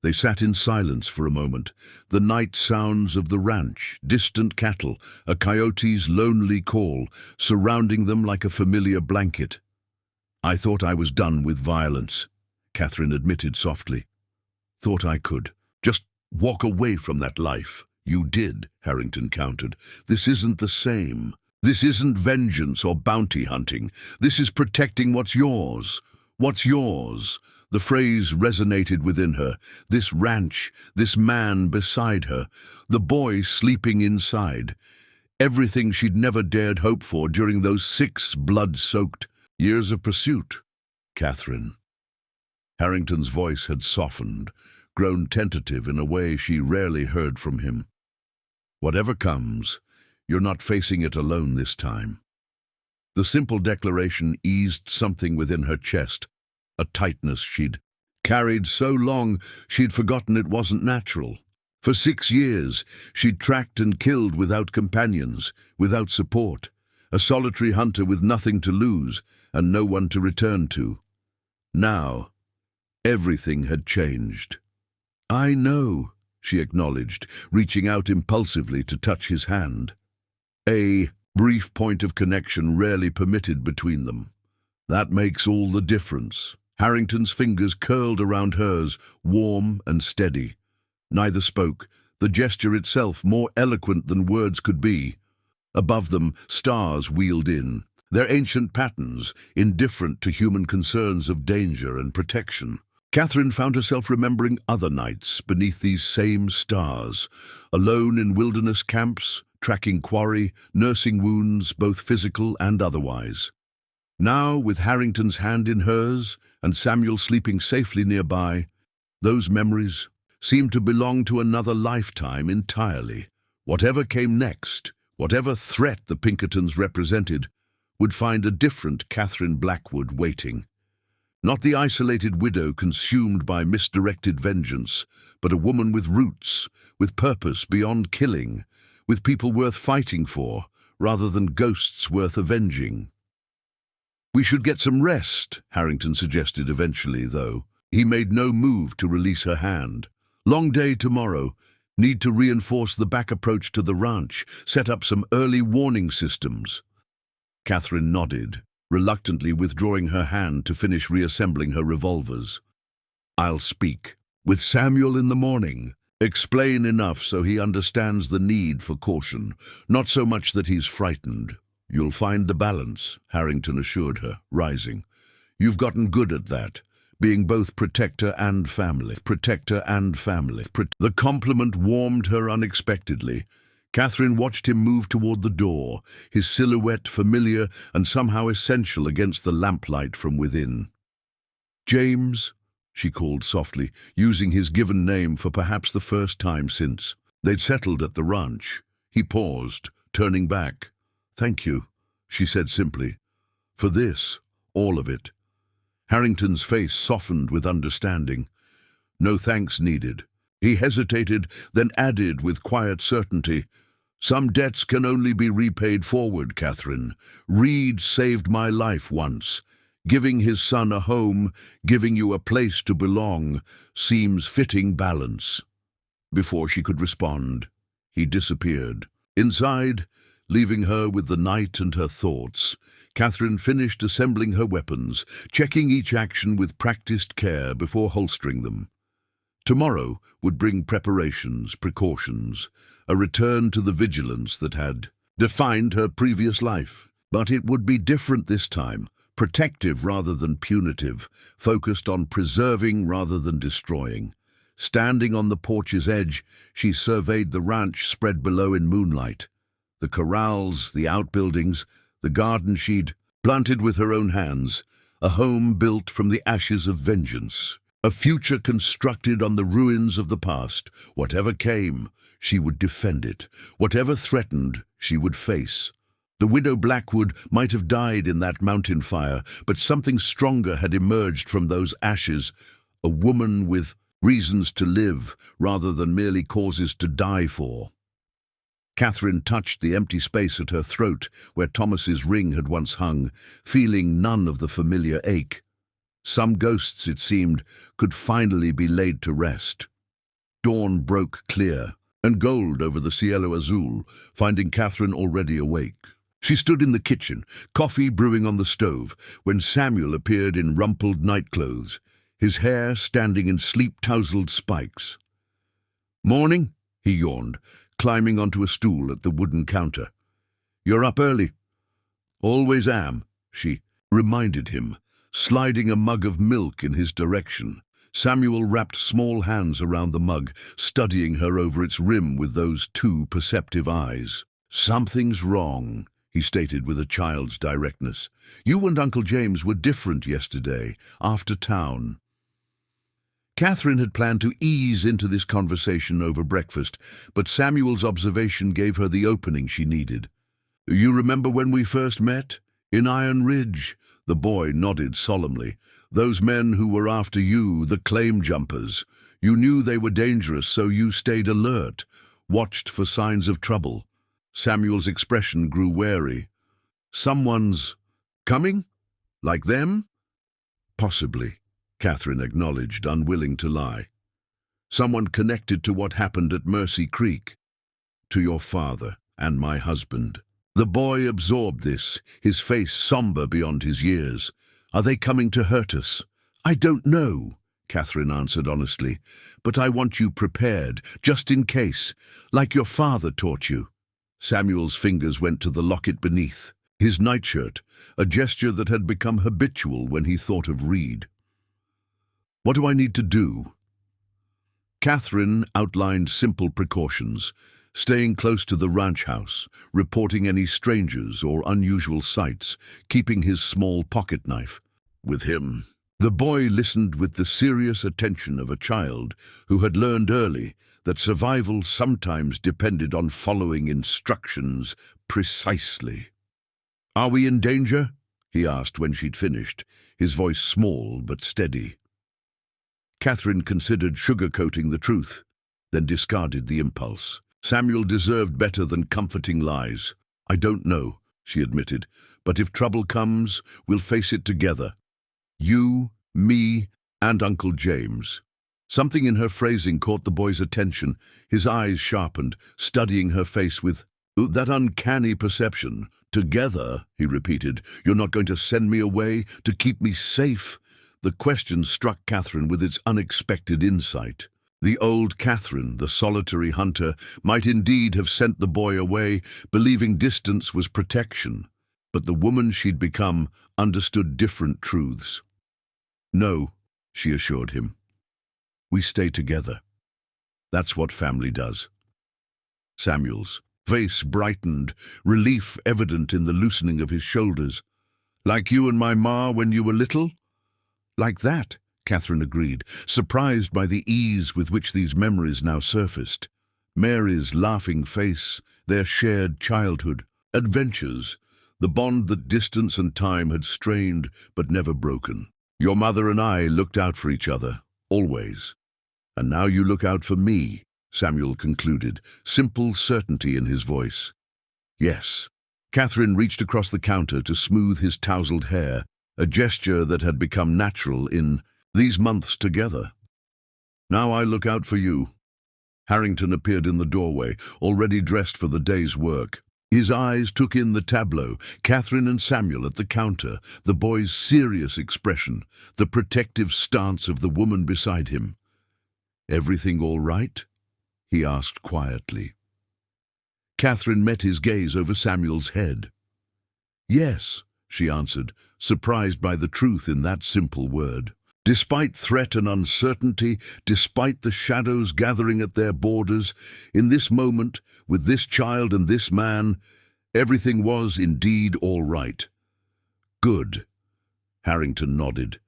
They sat in silence for a moment, the night sounds of the ranch, distant cattle, a coyote's lonely call, surrounding them like a familiar blanket. I thought I was done with violence, Catherine admitted softly. Thought I could just walk away from that life. You did, Harrington countered. This isn't the same. This isn't vengeance or bounty hunting. This is protecting what's yours. What's yours? The phrase resonated within her. This ranch, this man beside her, the boy sleeping inside. Everything she'd never dared hope for during those 6 blood-soaked years of pursuit. Catherine. Harrington's voice had softened, grown tentative in a way she rarely heard from him. Whatever comes, you're not facing it alone this time. The simple declaration eased something within her chest, a tightness she'd carried so long she'd forgotten it wasn't natural. For 6 years, she'd tracked and killed without companions, without support, a solitary hunter with nothing to lose and no one to return to. Now, everything had changed. I know, she acknowledged, reaching out impulsively to touch his hand. A brief point of connection rarely permitted between them. That makes all the difference, Harrington's fingers curled around hers, warm and steady. Neither spoke, the gesture itself more eloquent than words could be. Above them, stars wheeled in, their ancient patterns indifferent to human concerns of danger and protection. Catherine found herself remembering other nights beneath these same stars, alone in wilderness camps, tracking quarry, nursing wounds, both physical and otherwise. Now, with Harrington's hand in hers and Samuel sleeping safely nearby, those memories seemed to belong to another lifetime entirely. Whatever came next, whatever threat the Pinkertons represented, would find a different Catherine Blackwood waiting. Not the isolated widow consumed by misdirected vengeance, but a woman with roots, with purpose beyond killing, with people worth fighting for, rather than ghosts worth avenging. "We should get some rest," Harrington suggested eventually, though. He made no move to release her hand. "Long day tomorrow. Need to reinforce the back approach to the ranch, set up some early warning systems." Catherine nodded, reluctantly withdrawing her hand to finish reassembling her revolvers. "I'll speak with Samuel in the morning. Explain enough so he understands the need for caution, not so much that he's frightened." "You'll find the balance," Harrington assured her, rising. "You've gotten good at that, being both protector and family. The compliment warmed her unexpectedly. Catherine watched him move toward the door, his silhouette familiar and somehow essential against the lamplight from within. "James," she called softly, using his given name for perhaps the first time since they'd settled at the ranch. He paused, turning back. "Thank you," she said simply. "For this, all of it." Harrington's face softened with understanding. "No thanks needed." He hesitated, then added with quiet certainty, "Some debts can only be repaid forward, Catherine. Reed saved my life once. Giving his son a home, giving you a place to belong, seems fitting balance." Before she could respond, he disappeared. Inside, leaving her with the night and her thoughts, Catherine finished assembling her weapons, checking each action with practiced care before holstering them. Tomorrow would bring preparations, precautions, a return to the vigilance that had defined her previous life. But it would be different this time, protective rather than punitive, focused on preserving rather than destroying. Standing on the porch's edge, she surveyed the ranch spread below in moonlight. The corrals, the outbuildings, the garden she'd planted with her own hands, a home built from the ashes of vengeance. A future constructed on the ruins of the past. Whatever came, she would defend it. Whatever threatened, she would face. The widow Blackwood might have died in that mountain fire, but something stronger had emerged from those ashes. A woman with reasons to live, rather than merely causes to die for. Catherine touched the empty space at her throat, where Thomas's ring had once hung, feeling none of the familiar ache. Some ghosts, it seemed, could finally be laid to rest. Dawn broke clear and gold over the cielo azul, finding Catherine already awake. She stood in the kitchen, coffee brewing on the stove, when Samuel appeared in rumpled nightclothes, his hair standing in sleep-tousled spikes. "Morning," he yawned, climbing onto a stool at the wooden counter. "You're up early." "Always am," she reminded him, sliding a mug of milk in his direction. Samuel wrapped small hands around the mug, studying her over its rim with those two perceptive eyes. "Something's wrong," he stated with a child's directness. "You and Uncle James were different yesterday, after town." Catherine had planned to ease into this conversation over breakfast, but Samuel's observation gave her the opening she needed. "You remember when we first met? In Iron Ridge?" The boy nodded solemnly. "Those men who were after you, the claim jumpers. You knew they were dangerous, so you stayed alert, watched for signs of trouble." Samuel's expression grew wary. "Someone's coming? Like them?" "Possibly," Catherine acknowledged, unwilling to lie. "Someone connected to what happened at Mercy Creek. To your father and my husband." The boy absorbed this, his face somber beyond his years. "Are they coming to hurt us?" "I don't know," Catherine answered honestly, "but I want you prepared, just in case, like your father taught you." Samuel's fingers went to the locket beneath, his nightshirt, a gesture that had become habitual when he thought of Reed. "What do I need to do?" Catherine outlined simple precautions, staying close to the ranch house, reporting any strangers or unusual sights, keeping his small pocket knife with him. The boy listened with the serious attention of a child who had learned early that survival sometimes depended on following instructions precisely. "Are we in danger?" he asked when she'd finished, his voice small but steady. Catherine considered sugarcoating the truth, then discarded the impulse. Samuel deserved better than comforting lies. "I don't know," she admitted, "but if trouble comes, we'll face it together. You, me, and Uncle James." Something in her phrasing caught the boy's attention. His eyes sharpened, studying her face with that uncanny perception. "Together," he repeated. "You're not going to send me away to keep me safe?" The question struck Catherine with its unexpected insight. The old Catherine, the solitary hunter, might indeed have sent the boy away, believing distance was protection. But the woman she'd become understood different truths. "No," she assured him. "We stay together. That's what family does." Samuel's face brightened, relief evident in the loosening of his shoulders. "Like you and my ma when you were little?" "Like that," Catherine agreed, surprised by the ease with which these memories now surfaced. Mary's laughing face, their shared childhood, adventures, the bond that distance and time had strained but never broken. "Your mother and I looked out for each other, always. And now you look out for me," Samuel concluded, simple certainty in his voice. "Yes." Catherine reached across the counter to smooth his tousled hair, a gesture that had become natural in these months together. "Now I look out for you." Harrington appeared in the doorway, already dressed for the day's work. His eyes took in the tableau, Catherine and Samuel at the counter, the boy's serious expression, the protective stance of the woman beside him. "Everything all right?" he asked quietly. Catherine met his gaze over Samuel's head. "Yes," she answered, surprised by the truth in that simple word. Despite threat and uncertainty, despite the shadows gathering at their borders, in this moment, with this child and this man, everything was indeed all right. "Good," Harrington nodded.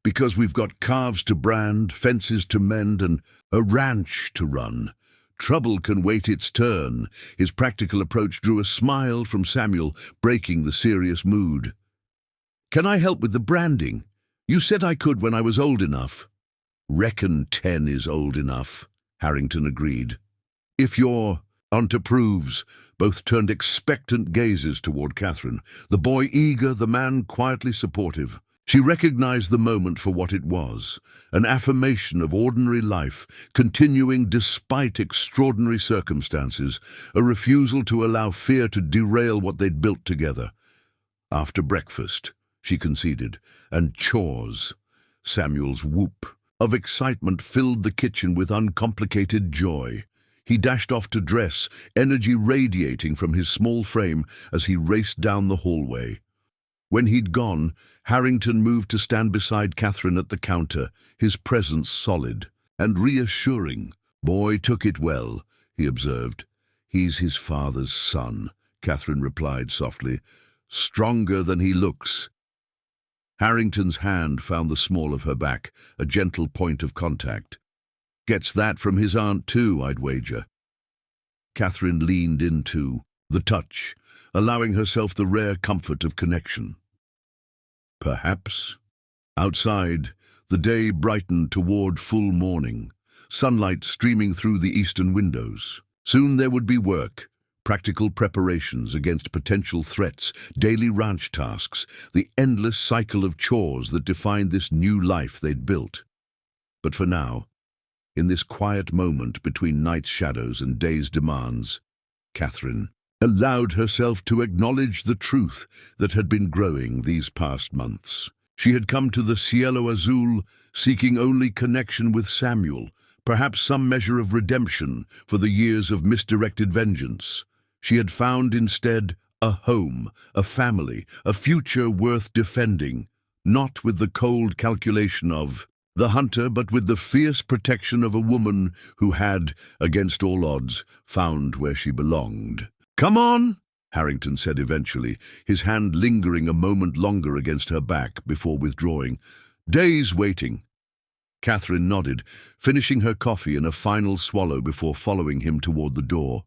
"Because we've got calves to brand, fences to mend, and a ranch to run. Trouble can wait its turn." His practical approach drew a smile from Samuel, breaking the serious mood. "Can I help with the branding? You said I could when I was old enough." "Reckon 10 is old enough," Harrington agreed. "If you're on to proves." Both turned expectant gazes toward Catherine, the boy eager, the man quietly supportive. She recognized the moment for what it was, an affirmation of ordinary life, continuing despite extraordinary circumstances, a refusal to allow fear to derail what they'd built together. "After breakfast," she conceded, "and chores." Samuel's whoop of excitement filled the kitchen with uncomplicated joy. He dashed off to dress, energy radiating from his small frame as he raced down the hallway. When he'd gone, Harrington moved to stand beside Catherine at the counter, his presence solid and reassuring. "Boy took it well," he observed. "He's his father's son," Catherine replied softly. "Stronger than he looks." Harrington's hand found the small of her back, a gentle point of contact. "Gets that from his aunt too, I'd wager." Catherine leaned into the touch, allowing herself the rare comfort of connection. Perhaps. Outside, the day brightened toward full morning, sunlight streaming through the eastern windows. Soon there would be work, practical preparations against potential threats, daily ranch tasks, the endless cycle of chores that defined this new life they'd built. But for now, in this quiet moment between night's shadows and day's demands, Catherine allowed herself to acknowledge the truth that had been growing these past months. She had come to the Cielo Azul seeking only connection with Samuel, perhaps some measure of redemption for the years of misdirected vengeance. She had found instead a home, a family, a future worth defending, not with the cold calculation of the hunter, but with the fierce protection of a woman who had, against all odds, found where she belonged. "Come on," Harrington said eventually, his hand lingering a moment longer against her back before withdrawing. "Days waiting." Catherine nodded, finishing her coffee in a final swallow before following him toward the door.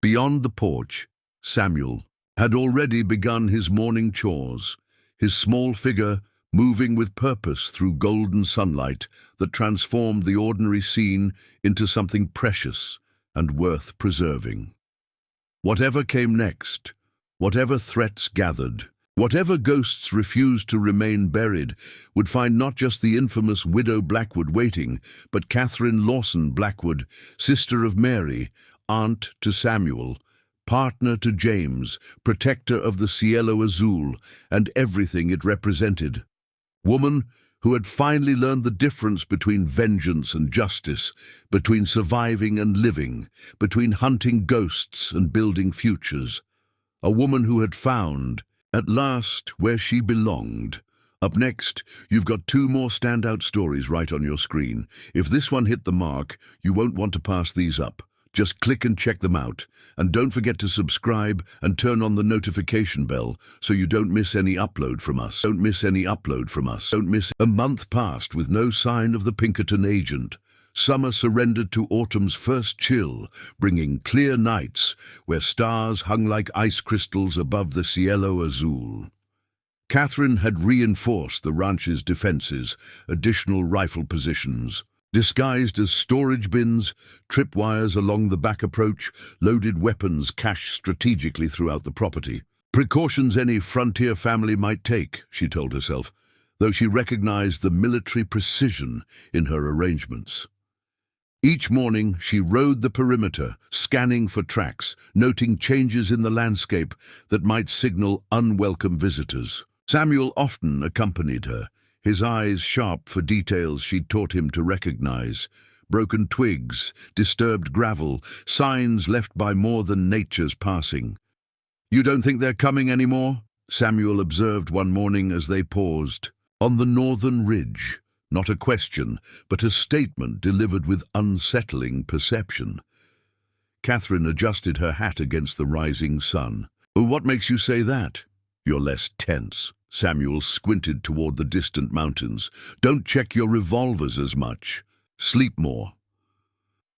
Beyond the porch, Samuel had already begun his morning chores, his small figure moving with purpose through golden sunlight that transformed the ordinary scene into something precious and worth preserving. Whatever came next, whatever threats gathered, whatever ghosts refused to remain buried, would find not just the infamous widow Blackwood waiting, but Catherine Lawson Blackwood, sister of Mary, aunt to Samuel, partner to James, protector of the Cielo Azul, and everything it represented. Woman who had finally learned the difference between vengeance and justice, between surviving and living, between hunting ghosts and building futures. A woman who had found, at last, where she belonged. Up next, you've got two more standout stories right on your screen. If this one hit the mark, you won't want to pass these up. Just click and check them out. And don't forget to subscribe and turn on the notification bell so you don't miss any upload from us. Don't miss any upload from us. Don't miss. A month passed with no sign of the Pinkerton agent. Summer surrendered to autumn's first chill, bringing clear nights where stars hung like ice crystals above the Cielo Azul. Catherine had reinforced the ranch's defenses, additional rifle positions, disguised as storage bins, tripwires along the back approach, loaded weapons cached strategically throughout the property. Precautions any frontier family might take, she told herself, though she recognized the military precision in her arrangements. Each morning she rode the perimeter, scanning for tracks, noting changes in the landscape that might signal unwelcome visitors. Samuel often accompanied her, his eyes sharp for details she'd taught him to recognize. Broken twigs, disturbed gravel, signs left by more than nature's passing. "You don't think they're coming anymore?" Samuel observed one morning as they paused. On the northern ridge, not a question, but a statement delivered with unsettling perception. Catherine adjusted her hat against the rising sun. "What makes you say that?" "You're less tense." Samuel squinted toward the distant mountains. "Don't check your revolvers as much. Sleep more."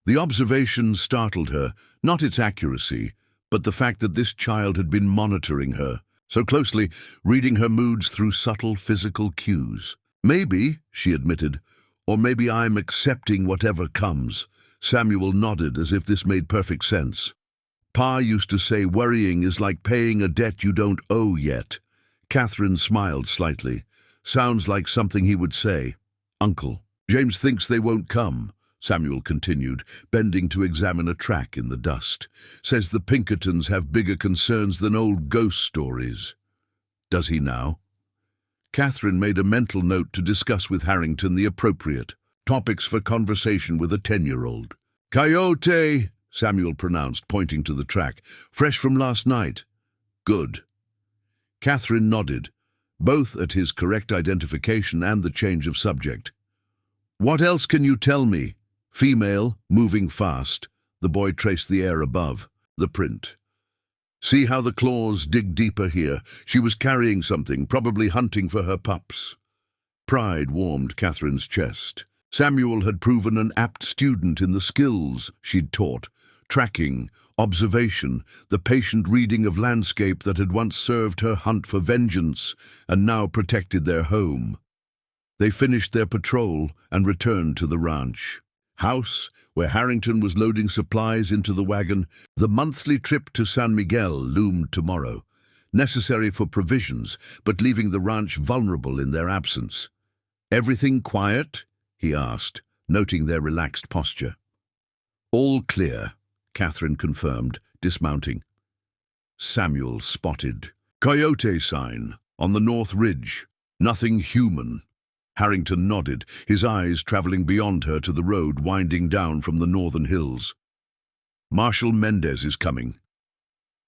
The observation startled her, not its accuracy, but the fact that this child had been monitoring her so closely, reading her moods through subtle physical cues. "Maybe," she admitted, "or maybe I'm accepting whatever comes." Samuel nodded as if this made perfect sense. "Pa used to say worrying is like paying a debt you don't owe yet." Catherine smiled slightly. "Sounds like something he would say." "Uncle, James thinks they won't come," Samuel continued, bending to examine a track in the dust. "Says the Pinkertons have bigger concerns than old ghost stories." "Does he now?" Catherine made a mental note to discuss with Harrington the appropriate topics for conversation with a 10-year-old. "Coyote," Samuel pronounced, pointing to the track. "Fresh from last night." "Good." Catherine nodded, both at his correct identification and the change of subject. "What else can you tell me?" "Female, moving fast." The boy traced the air above. "The print. See how the claws dig deeper here. She was carrying something, probably hunting for her pups." Pride warmed Catherine's chest. Samuel had proven an apt student in the skills she'd taught. Tracking, observation, the patient reading of landscape that had once served her hunt for vengeance and now protected their home. They finished their patrol and returned to the ranch house, where Harrington was loading supplies into the wagon. The monthly trip to San Miguel loomed tomorrow, necessary for provisions, but leaving the ranch vulnerable in their absence. "Everything quiet?" he asked, noting their relaxed posture. "All clear," Catherine confirmed, dismounting. Samuel spotted coyote sign on the north ridge. Nothing human. Harrington nodded, his eyes traveling beyond her to the road winding down from the northern hills. Marshal Mendez is coming.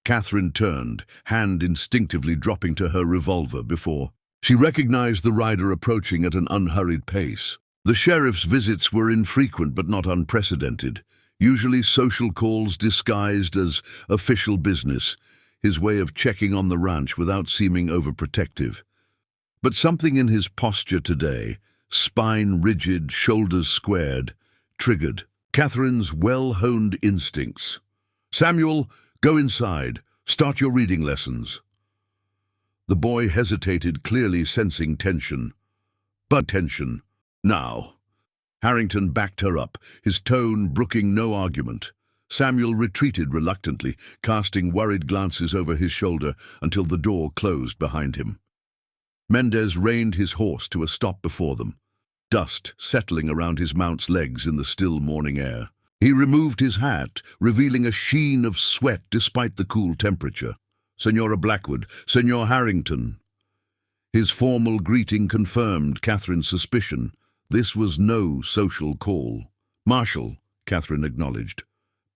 Catherine turned, hand instinctively dropping to her revolver before. She recognized the rider approaching at an unhurried pace. The sheriff's visits were infrequent but not unprecedented, usually social calls disguised as official business, his way of checking on the ranch without seeming overprotective. But something in his posture today, spine rigid, shoulders squared, triggered Catherine's well-honed instincts. "Samuel, go inside. Start your reading lessons." The boy hesitated, clearly sensing tension. But tension. Now. Harrington backed her up, his tone brooking no argument. Samuel retreated reluctantly, casting worried glances over his shoulder until the door closed behind him. Mendez reined his horse to a stop before them, dust settling around his mount's legs in the still morning air. He removed his hat, revealing a sheen of sweat despite the cool temperature. "Senora Blackwood, Senor Harrington." His formal greeting confirmed Catherine's suspicion. This was no social call. "Marshal," Catherine acknowledged.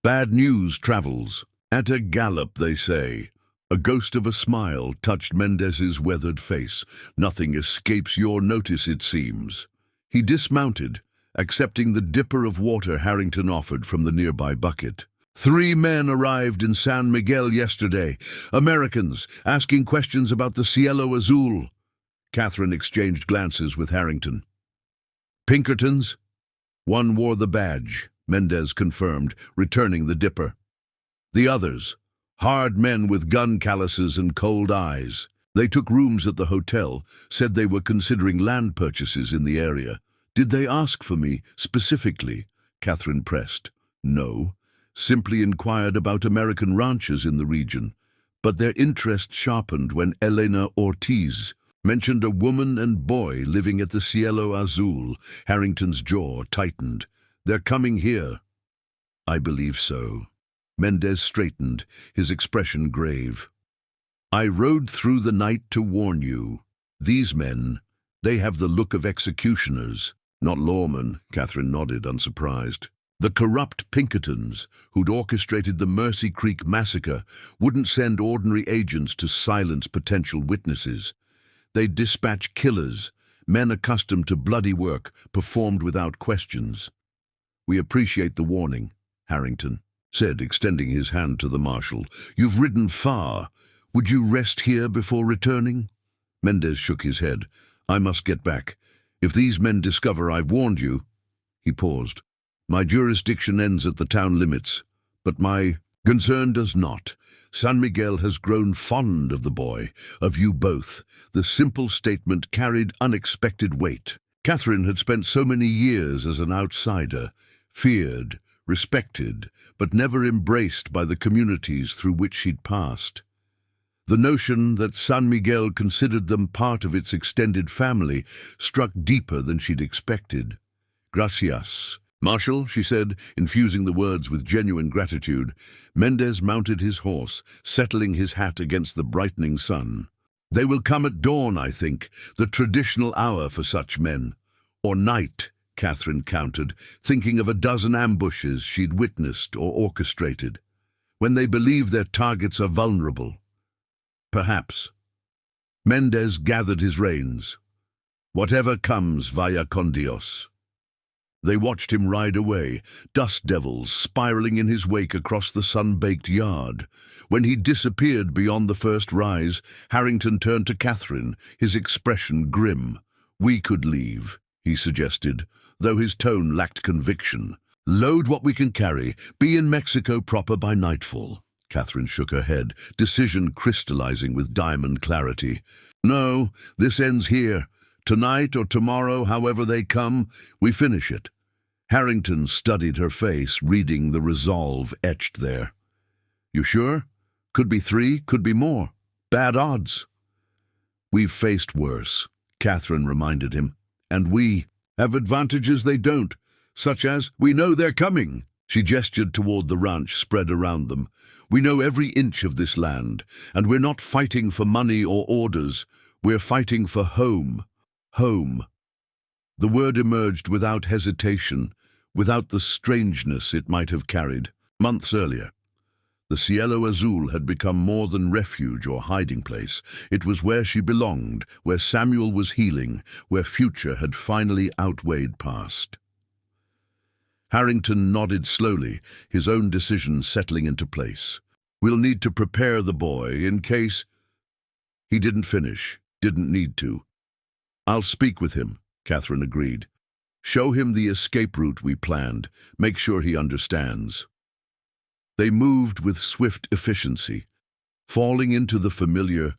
"Bad news travels. At a gallop, they say." A ghost of a smile touched Mendez's weathered face. "Nothing escapes your notice, it seems." He dismounted, accepting the dipper of water Harrington offered from the nearby bucket. "3 men arrived in San Miguel yesterday. Americans, asking questions about the Cielo Azul." Catherine exchanged glances with Harrington. "Pinkertons?" "One wore the badge," Mendez confirmed, returning the dipper. "The others, hard men with gun calluses and cold eyes. They took rooms at the hotel, said they were considering land purchases in the area." "Did they ask for me, specifically?" Catherine pressed. "No, simply inquired about American ranches in the region. But their interest sharpened when Elena Ortiz mentioned a woman and boy living at the Cielo Azul." Harrington's jaw tightened. "They're coming here." "I believe so." Mendez straightened, his expression grave. "I rode through the night to warn you. These men, they have the look of executioners." "Not lawmen," Catherine nodded, unsurprised. "The corrupt Pinkertons, who'd orchestrated the Mercy Creek massacre, wouldn't send ordinary agents to silence potential witnesses. They'd dispatch killers, men accustomed to bloody work, performed without questions." "We appreciate the warning," Harrington said, extending his hand to the marshal. "You've ridden far. Would you rest here before returning?" Mendez shook his head. "I must get back. If these men discover I've warned you—" He paused. "My jurisdiction ends at the town limits, but my concern does not. San Miguel has grown fond of the boy, of you both." The simple statement carried unexpected weight. Catherine had spent so many years as an outsider, feared, respected, but never embraced by the communities through which she'd passed. The notion that San Miguel considered them part of its extended family struck deeper than she'd expected. "Gracias." "Marshal," she said, infusing the words with genuine gratitude. Mendez mounted his horse, settling his hat against the brightening sun. "They will come at dawn, I think, the traditional hour for such men." "Or night," Catherine countered, thinking of a dozen ambushes she'd witnessed or orchestrated. "When they believe their targets are vulnerable." "Perhaps." Mendez gathered his reins. "Whatever comes, vaya con Dios." They watched him ride away, dust devils spiraling in his wake across the sun-baked yard. When he disappeared beyond the first rise, Harrington turned to Catherine, his expression grim. "We could leave," he suggested, though his tone lacked conviction. "Load what we can carry, be in Mexico proper by nightfall." Catherine shook her head, decision crystallizing with diamond clarity. "No, this ends here. Tonight or tomorrow, however they come, we finish it." Harrington studied her face, reading the resolve etched there. "You sure? Could be 3, could be more. Bad odds." "We've faced worse," Catherine reminded him. "And we have advantages they don't, such as, we know they're coming." She gestured toward the ranch spread around them. "We know every inch of this land, and we're not fighting for money or orders. We're fighting for home." Home. The word emerged without hesitation, without the strangeness it might have carried. Months earlier, the Cielo Azul had become more than refuge or hiding place. It was where she belonged, where Samuel was healing, where future had finally outweighed past. Harrington nodded slowly, his own decision settling into place. We'll need to prepare the boy in case... He didn't finish, didn't need to. I'll speak with him, Catherine agreed. Show him the escape route we planned, make sure he understands. They moved with swift efficiency, falling into the familiar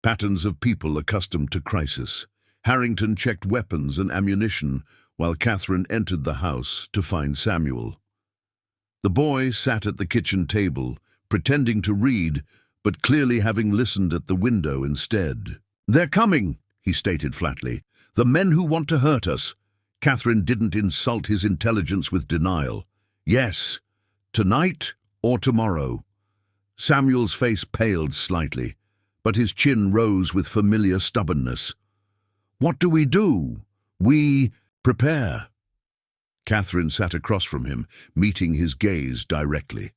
patterns of people accustomed to crisis. Harrington checked weapons and ammunition while Catherine entered the house to find Samuel. The boy sat at the kitchen table, pretending to read, but clearly having listened at the window instead. "They're coming," he stated flatly. "The men who want to hurt us." Catherine didn't insult his intelligence with denial. "Yes, tonight or tomorrow." Samuel's face paled slightly, but his chin rose with familiar stubbornness. "What do? We prepare." Catherine sat across from him, meeting his gaze directly.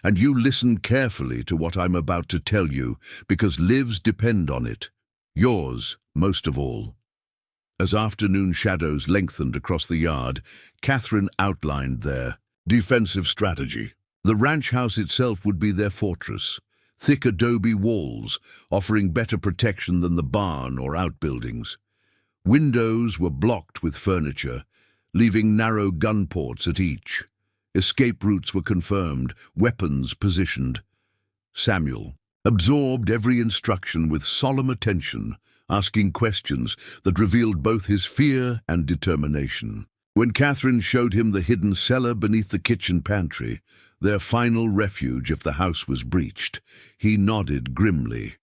"And you listen carefully to what I'm about to tell you, because lives depend on it. Yours, most of all." As afternoon shadows lengthened across the yard, Catherine outlined their defensive strategy. The ranch house itself would be their fortress, thick adobe walls, offering better protection than the barn or outbuildings. Windows were blocked with furniture, leaving narrow gun ports at each. Escape routes were confirmed, weapons positioned. Samuel absorbed every instruction with solemn attention, asking questions that revealed both his fear and determination. When Catherine showed him the hidden cellar beneath the kitchen pantry, their final refuge if the house was breached, he nodded grimly.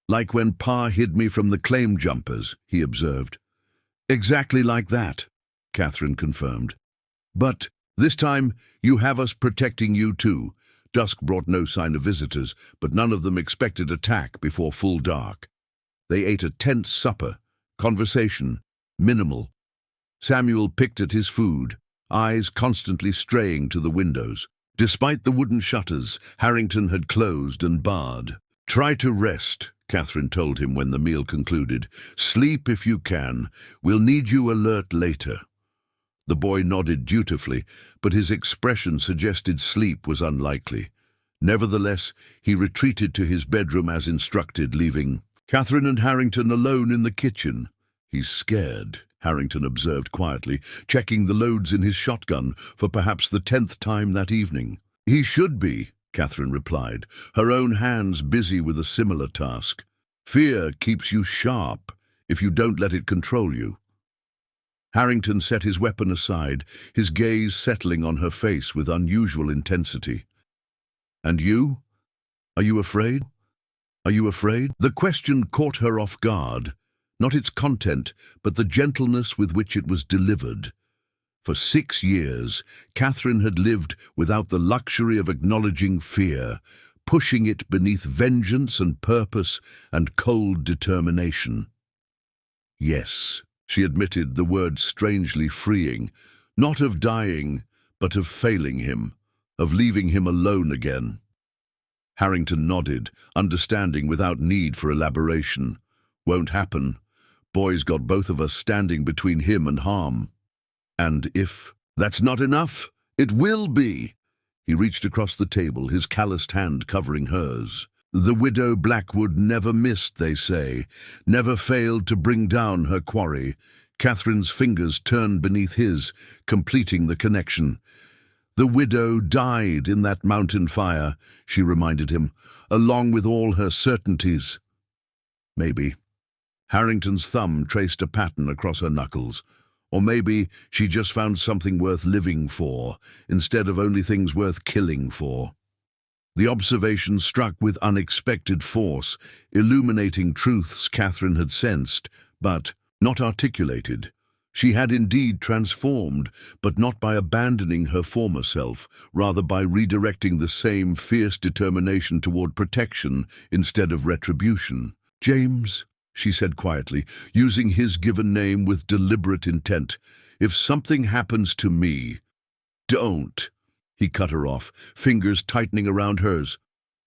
"Like when Pa hid me from the claim jumpers," he observed. "Exactly like that," Catherine confirmed. "But this time you have us protecting you too." Dusk brought no sign of visitors, but none of them expected attack before full dark. They ate a tense supper, conversation minimal. Samuel picked at his food, eyes constantly straying to the windows. Despite the wooden shutters, Harrington had closed and barred. "Try to rest," Catherine told him when the meal concluded. "Sleep if you can. We'll need you alert later." The boy nodded dutifully, but his expression suggested sleep was unlikely. Nevertheless, he retreated to his bedroom as instructed, leaving Catherine and Harrington alone in the kitchen. "He's scared," Harrington observed quietly, checking the loads in his shotgun for perhaps the 10th time that evening. "He should be," Catherine replied, her own hands busy with a similar task. "Fear keeps you sharp if you don't let it control you." Harrington set his weapon aside, his gaze settling on her face with unusual intensity. "And you? Are you afraid? Are you afraid?" The question caught her off guard, not its content, but the gentleness with which it was delivered. For 6 years, Catherine had lived without the luxury of acknowledging fear, pushing it beneath vengeance and purpose and cold determination. "Yes," she admitted, the word strangely freeing, not of dying, but of failing him, of leaving him alone again. Harrington nodded, understanding without need for elaboration. "Won't happen. Boy's got both of us standing between him and harm. And if that's not enough, it will be." He reached across the table, his calloused hand covering hers. "The widow Blackwood never missed, they say, never failed to bring down her quarry." Catherine's fingers turned beneath his, completing the connection. "The widow died in that mountain fire," she reminded him, "along with all her certainties." Maybe. Harrington's thumb traced a pattern across her knuckles. Or maybe she just found something worth living for, instead of only things worth killing for. The observation struck with unexpected force, illuminating truths Catherine had sensed, but not articulated. She had indeed transformed, but not by abandoning her former self, rather by redirecting the same fierce determination toward protection instead of retribution. "James," she said quietly, using his given name with deliberate intent. "If something happens to me, don't." He cut her off, fingers tightening around hers.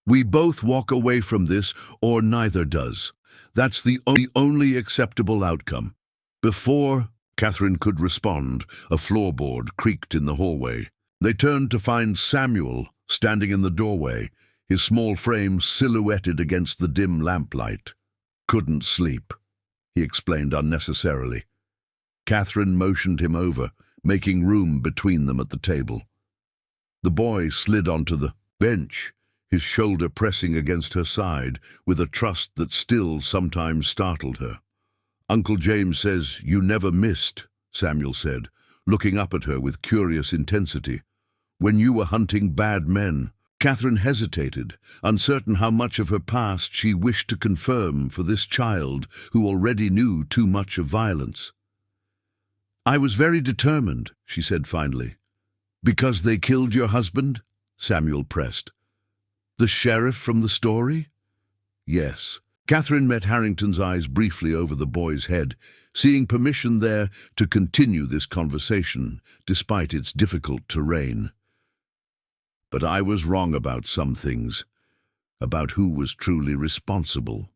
"We both walk away from this, or neither does. That's the only acceptable outcome." Before Catherine could respond, a floorboard creaked in the hallway. They turned to find Samuel standing in the doorway, his small frame silhouetted against the dim lamplight. "Couldn't sleep," he explained unnecessarily. Catherine motioned him over, making room between them at the table. The boy slid onto the bench, his shoulder pressing against her side, with a trust that still sometimes startled her. "Uncle James says you never missed," Samuel said, looking up at her with curious intensity. "When you were hunting bad men." Catherine hesitated, uncertain how much of her past she wished to confirm for this child who already knew too much of violence. "I was very determined," she said finally. "Because they killed your husband?" Samuel pressed. "The sheriff from the story?" "Yes." Catherine met Harrington's eyes briefly over the boy's head, seeing permission there to continue this conversation, despite its difficult terrain. "But I was wrong about some things, about who was truly responsible."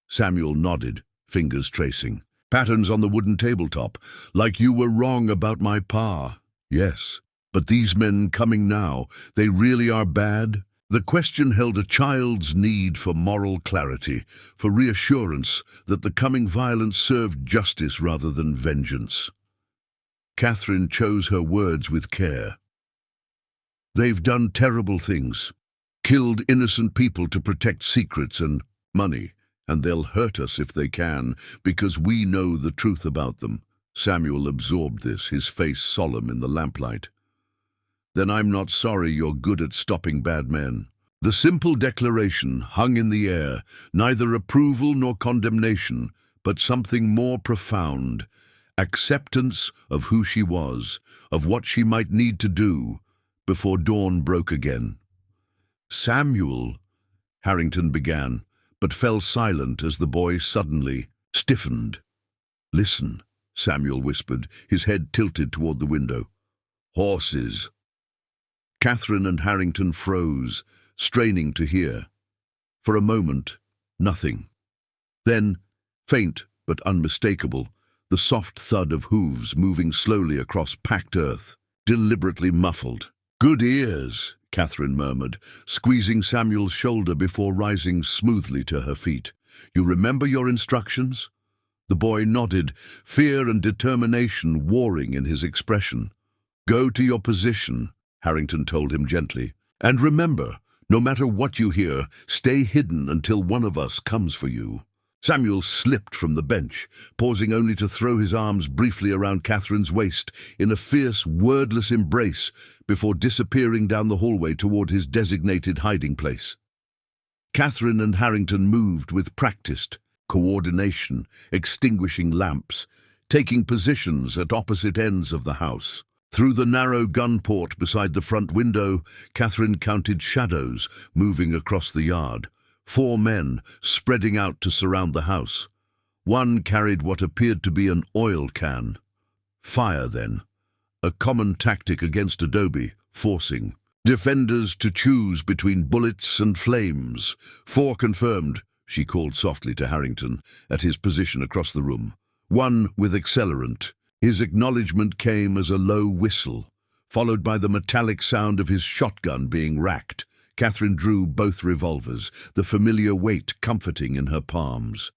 Samuel nodded, fingers tracing. "Patterns on the wooden tabletop, like you were wrong about my pa." "Yes, but these men coming now, they really are bad?" The question held a child's need for moral clarity, for reassurance that the coming violence served justice rather than vengeance. Catherine chose her words with care. "They've done terrible things, killed innocent people to protect secrets and money, and they'll hurt us if they can, because we know the truth about them." Samuel absorbed this, his face solemn in the lamplight. "Then I'm not sorry you're good at stopping bad men." The simple declaration hung in the air, neither approval nor condemnation, but something more profound, acceptance of who she was, of what she might need to do, before dawn broke again. "Samuel," Harrington began, but fell silent as the boy suddenly stiffened. "Listen," Samuel whispered, his head tilted toward the window. "Horses." Catherine and Harrington froze, straining to hear. For a moment, nothing. Then, faint but unmistakable, the soft thud of hooves moving slowly across packed earth, deliberately muffled. "Good ears," Catherine murmured, squeezing Samuel's shoulder before rising smoothly to her feet. "You remember your instructions?" The boy nodded, fear and determination warring in his expression. "Go to your position," Harrington told him gently. "And remember, no matter what you hear, stay hidden until one of us comes for you." Samuel slipped from the bench, pausing only to throw his arms briefly around Catherine's waist in a fierce, wordless embrace before disappearing down the hallway toward his designated hiding place. Catherine and Harrington moved with practiced coordination, extinguishing lamps, taking positions at opposite ends of the house. Through the narrow gun port beside the front window, Catherine counted shadows moving across the yard. 4 men spreading out to surround the house. One carried what appeared to be an oil can. Fire, then. A common tactic against adobe, forcing defenders to choose between bullets and flames. 4 confirmed, she called softly to Harrington, at his position across the room. 1 with accelerant. His acknowledgement came as a low whistle, followed by the metallic sound of his shotgun being racked. Catherine drew both revolvers, the familiar weight comforting in her palms.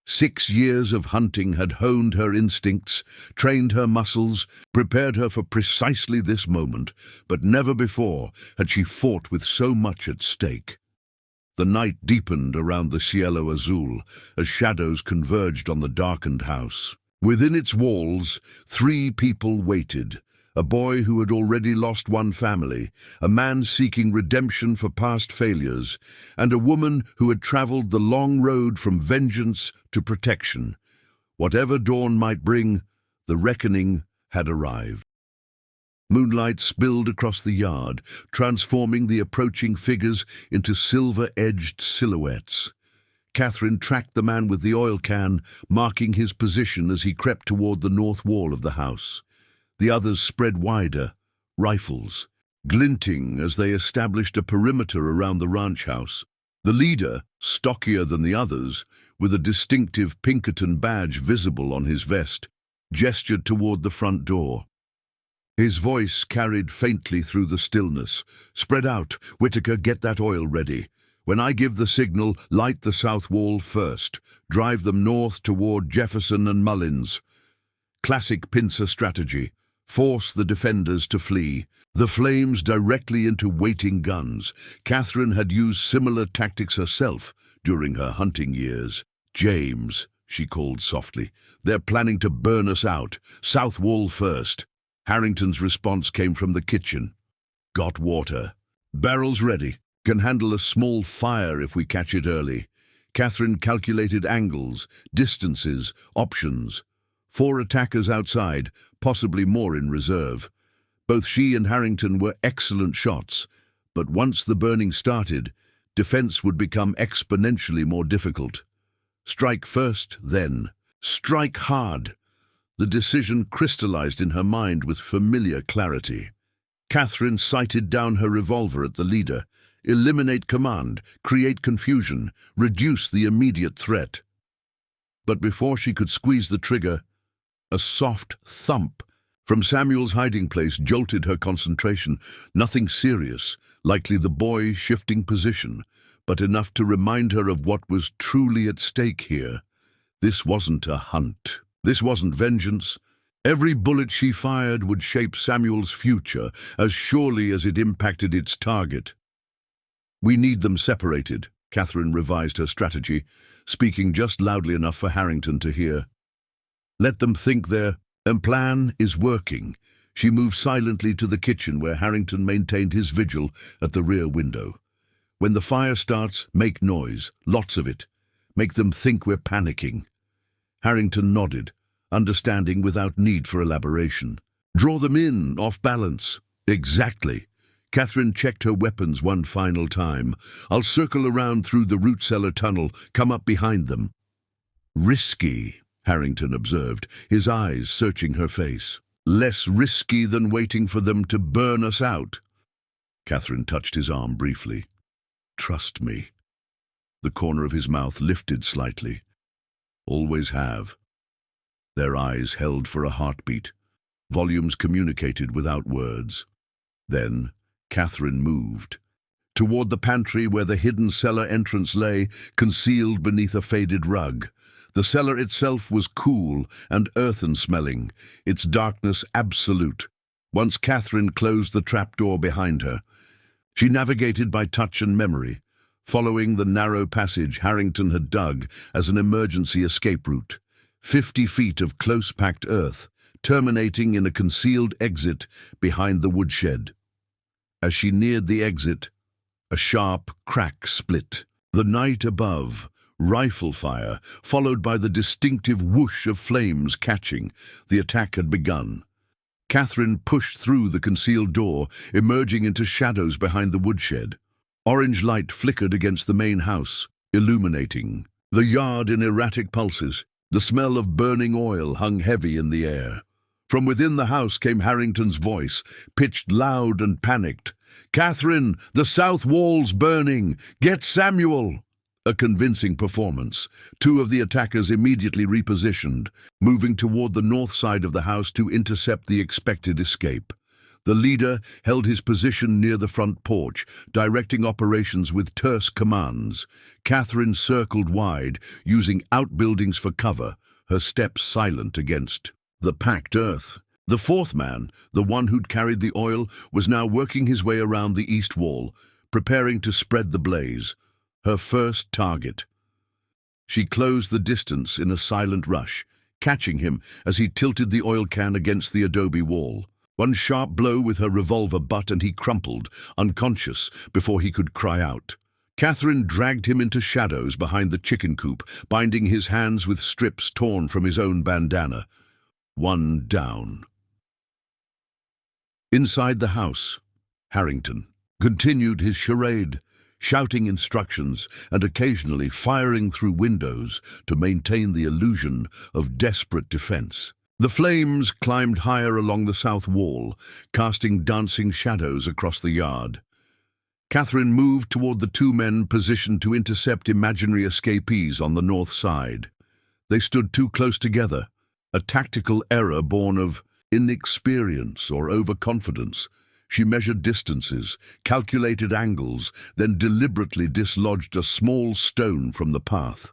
6 years of hunting had honed her instincts, trained her muscles, prepared her for precisely this moment, but never before had she fought with so much at stake. The night deepened around the cielo azul as shadows converged on the darkened house. Within its walls, 3 people waited. A boy who had already lost one family, a man seeking redemption for past failures, and a woman who had traveled the long road from vengeance to protection. Whatever dawn might bring, the reckoning had arrived. Moonlight spilled across the yard, transforming the approaching figures into silver-edged silhouettes. Catherine tracked the man with the oil can, marking his position as he crept toward the north wall of the house. The others spread wider, rifles glinting as they established a perimeter around the ranch house. The leader, stockier than the others, with a distinctive Pinkerton badge visible on his vest, gestured toward the front door. His voice carried faintly through the stillness. "Spread out, Whitaker, get that oil ready. When I give the signal, light the south wall first. Drive them north toward Jefferson and Mullins." Classic pincer strategy. Force the defenders to flee. The flames directly into waiting guns. Catherine had used similar tactics herself during her hunting years. "James," she called softly, "they're planning to burn us out. South wall first." Harrington's response came from the kitchen. "Got water. Barrels ready. Can handle a small fire if we catch it early." Catherine calculated angles, distances, options. 4 attackers outside, possibly more in reserve. Both she and Harrington were excellent shots, but once the burning started, defense would become exponentially more difficult. Strike first, then. Strike hard. The decision crystallized in her mind with familiar clarity. Catherine sighted down her revolver at the leader. Eliminate command, create confusion, reduce the immediate threat. But before she could squeeze the trigger, a soft thump from Samuel's hiding place jolted her concentration. Nothing serious, likely the boy shifting position, but enough to remind her of what was truly at stake here. This wasn't a hunt. This wasn't vengeance. Every bullet she fired would shape Samuel's future as surely as it impacted its target. "We need them separated," Catherine revised her strategy, speaking just loudly enough for Harrington to hear. "Let them think their plan is working." She moved silently to the kitchen where Harrington maintained his vigil at the rear window. "When the fire starts, make noise, lots of it. Make them think we're panicking." Harrington nodded, understanding without need for elaboration. "Draw them in, off balance." "Exactly." Catherine checked her weapons one final time. "I'll circle around through the root cellar tunnel, come up behind them." "Risky," Harrington observed, his eyes searching her face. "Less risky than waiting for them to burn us out." Catherine touched his arm briefly. "Trust me." The corner of his mouth lifted slightly. "Always have." Their eyes held for a heartbeat. Volumes communicated without words. Then Catherine moved toward the pantry where the hidden cellar entrance lay, concealed beneath a faded rug. The cellar itself was cool and earthen-smelling, its darkness absolute. Once Catherine closed the trapdoor behind her, she navigated by touch and memory, following the narrow passage Harrington had dug as an emergency escape route. 50 feet of close-packed earth, terminating in a concealed exit behind the woodshed. As she neared the exit, a sharp crack split. The night above, rifle fire, followed by the distinctive whoosh of flames catching. The attack had begun. Catherine pushed through the concealed door, emerging into shadows behind the woodshed. Orange light flickered against the main house, illuminating the yard in erratic pulses. The smell of burning oil hung heavy in the air. From within the house came Harrington's voice, pitched loud and panicked. "Catherine, the south wall's burning! Get Samuel!" A convincing performance. 2 of the attackers immediately repositioned, moving toward the north side of the house to intercept the expected escape. The leader held his position near the front porch, directing operations with terse commands. Catherine circled wide, using outbuildings for cover, her steps silent against the packed earth. The 4th man, the one who'd carried the oil, was now working his way around the east wall, preparing to spread the blaze. Her first target. She closed the distance in a silent rush, catching him as he tilted the oil can against the adobe wall. One sharp blow with her revolver butt and he crumpled, unconscious, before he could cry out. Catherine dragged him into shadows behind the chicken coop, binding his hands with strips torn from his own bandana. 1 down. Inside the house, Harrington continued his charade. shouting instructions and occasionally firing through windows to maintain the illusion of desperate defense. The flames climbed higher along the south wall, casting dancing shadows across the yard. Catherine moved toward the two men positioned to intercept imaginary escapees on the north side. They stood too close together, a tactical error born of inexperience or overconfidence. She measured distances, calculated angles, then deliberately dislodged a small stone from the path.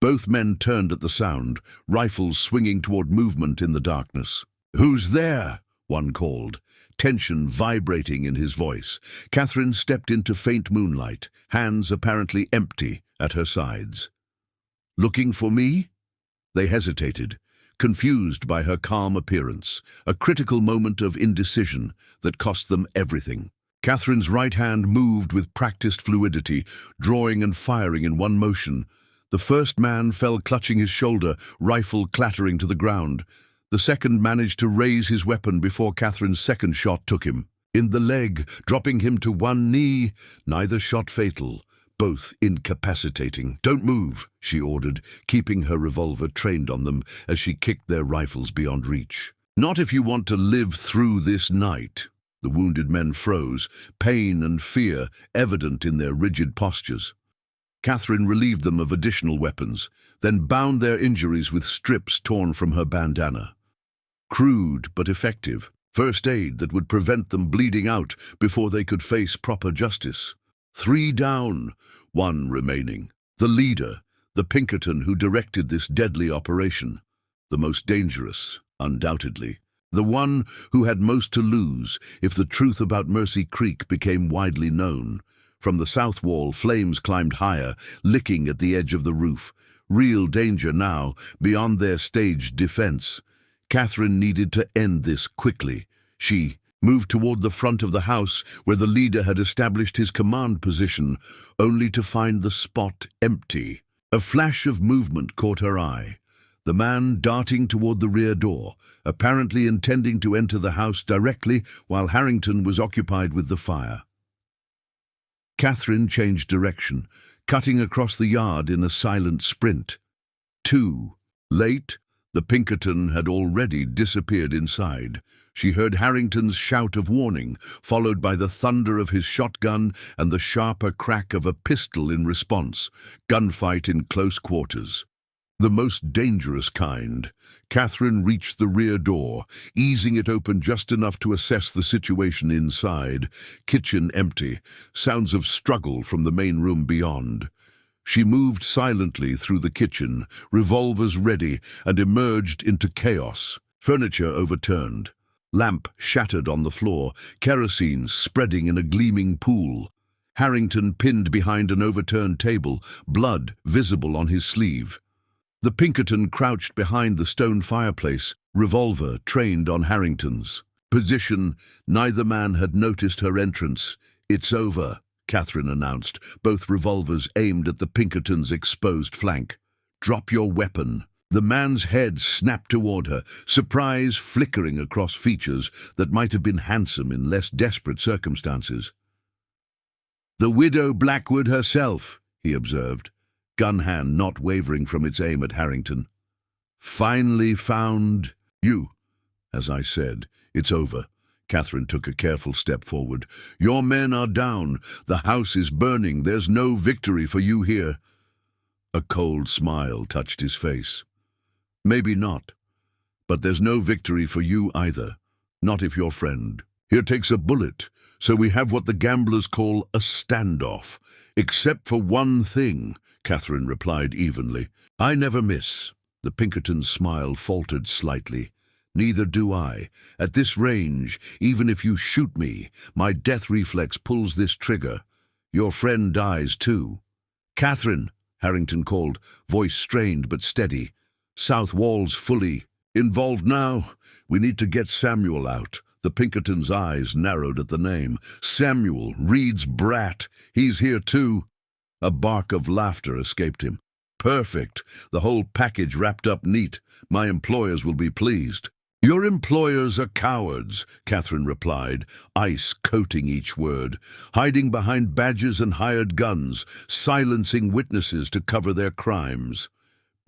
Both men turned at the sound, rifles swinging toward movement in the darkness. "Who's there?" one called, tension vibrating in his voice. Catherine stepped into faint moonlight, hands apparently empty at her sides. "Looking for me?" They hesitated, confused by her calm appearance, a critical moment of indecision that cost them everything. Catherine's right hand moved with practiced fluidity, drawing and firing in one motion. The first man fell clutching his shoulder, rifle clattering to the ground. The second managed to raise his weapon before Catherine's second shot took him. In the leg, dropping him to one knee, neither shot fatal, both incapacitating. "Don't move," she ordered, keeping her revolver trained on them as she kicked their rifles beyond reach. "Not if you want to live through this night." The wounded men froze, pain and fear evident in their rigid postures. Catherine relieved them of additional weapons, then bound their injuries with strips torn from her bandana. Crude but effective, first aid that would prevent them bleeding out before they could face proper justice. 3 down, 1 remaining. The leader, the Pinkerton who directed this deadly operation. The most dangerous, undoubtedly. The one who had most to lose if the truth about Mercy Creek became widely known. From the south wall, flames climbed higher, licking at the edge of the roof. Real danger now, beyond their staged defense. Catherine needed to end this quickly. She moved toward the front of the house where the leader had established his command position, only to find the spot empty. A flash of movement caught her eye. The man darting toward the rear door, apparently intending to enter the house directly while Harrington was occupied with the fire. Catherine changed direction, cutting across the yard in a silent sprint. Too late, the Pinkerton had already disappeared inside. She heard Harrington's shout of warning, followed by the thunder of his shotgun and the sharper crack of a pistol in response. Gunfight in close quarters. The most dangerous kind. Catherine reached the rear door, easing it open just enough to assess the situation inside. Kitchen empty, sounds of struggle from the main room beyond. She moved silently through the kitchen, revolvers ready, and emerged into chaos. Furniture overturned. Lamp shattered on the floor, kerosene spreading in a gleaming pool. Harrington pinned behind an overturned table, blood visible on his sleeve. The Pinkerton crouched behind the stone fireplace, revolver trained on Harrington's. Position, neither man had noticed her entrance. "It's over," Catherine announced, both revolvers aimed at the Pinkerton's exposed flank. "Drop your weapon." The man's head snapped toward her, surprise flickering across features that might have been handsome in less desperate circumstances. "The widow Blackwood herself," he observed, gun hand not wavering from its aim at Harrington. "Finally found you." "As I said, it's over." Catherine took a careful step forward. "Your men are down. The house is burning. There's no victory for you here." A cold smile touched his face. "Maybe not. But there's no victory for you either. Not if your friend. Here takes a bullet. So we have what the gamblers call a standoff. Except for one thing," Catherine replied evenly. "I never miss." The Pinkerton's smile faltered slightly. "Neither do I. At this range, even if you shoot me, my death reflex pulls this trigger. Your friend dies too." "Catherine," Harrington called, voice strained but steady. "South wall's fully involved now. We need to get Samuel out." The Pinkerton's eyes narrowed at the name. "Samuel, Reed's brat. He's here too." A bark of laughter escaped him. "Perfect. The whole package wrapped up neat. My employers will be pleased." Your employers are cowards, Catherine replied, ice coating each word, hiding behind badges and hired guns, silencing witnesses to cover their crimes.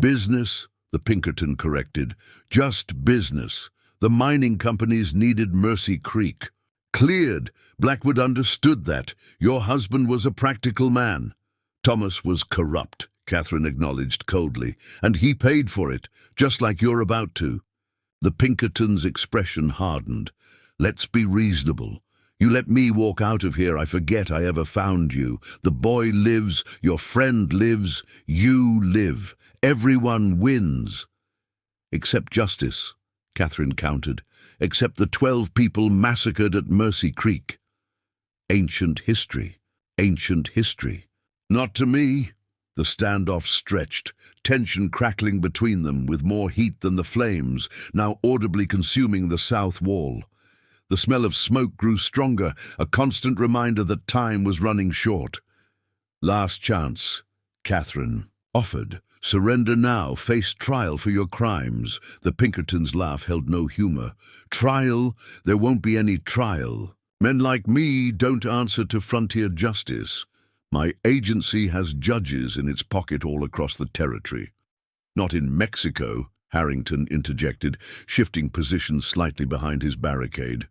Business, the Pinkerton corrected. Just business. The mining companies needed Mercy Creek. Cleared. Blackwood understood that. Your husband was a practical man. Thomas was corrupt, Catherine acknowledged coldly, and he paid for it, just like you're about to. The Pinkerton's expression hardened. Let's be reasonable. You let me walk out of here, I forget I ever found you. The boy lives, your friend lives, you live. Everyone wins. Except justice, Catherine countered. Except the 12 people massacred at Mercy Creek. Ancient history. Ancient history. Not to me. The standoff stretched, tension crackling between them with more heat than the flames, now audibly consuming the south wall. The smell of smoke grew stronger, a constant reminder that time was running short. Last chance, Catherine offered. Surrender now, face trial for your crimes. The Pinkerton's laugh held no humor. Trial? There won't be any trial. Men like me don't answer to frontier justice. My agency has judges in its pocket all across the territory. Not in Mexico, Harrington interjected, shifting position slightly behind his barricade.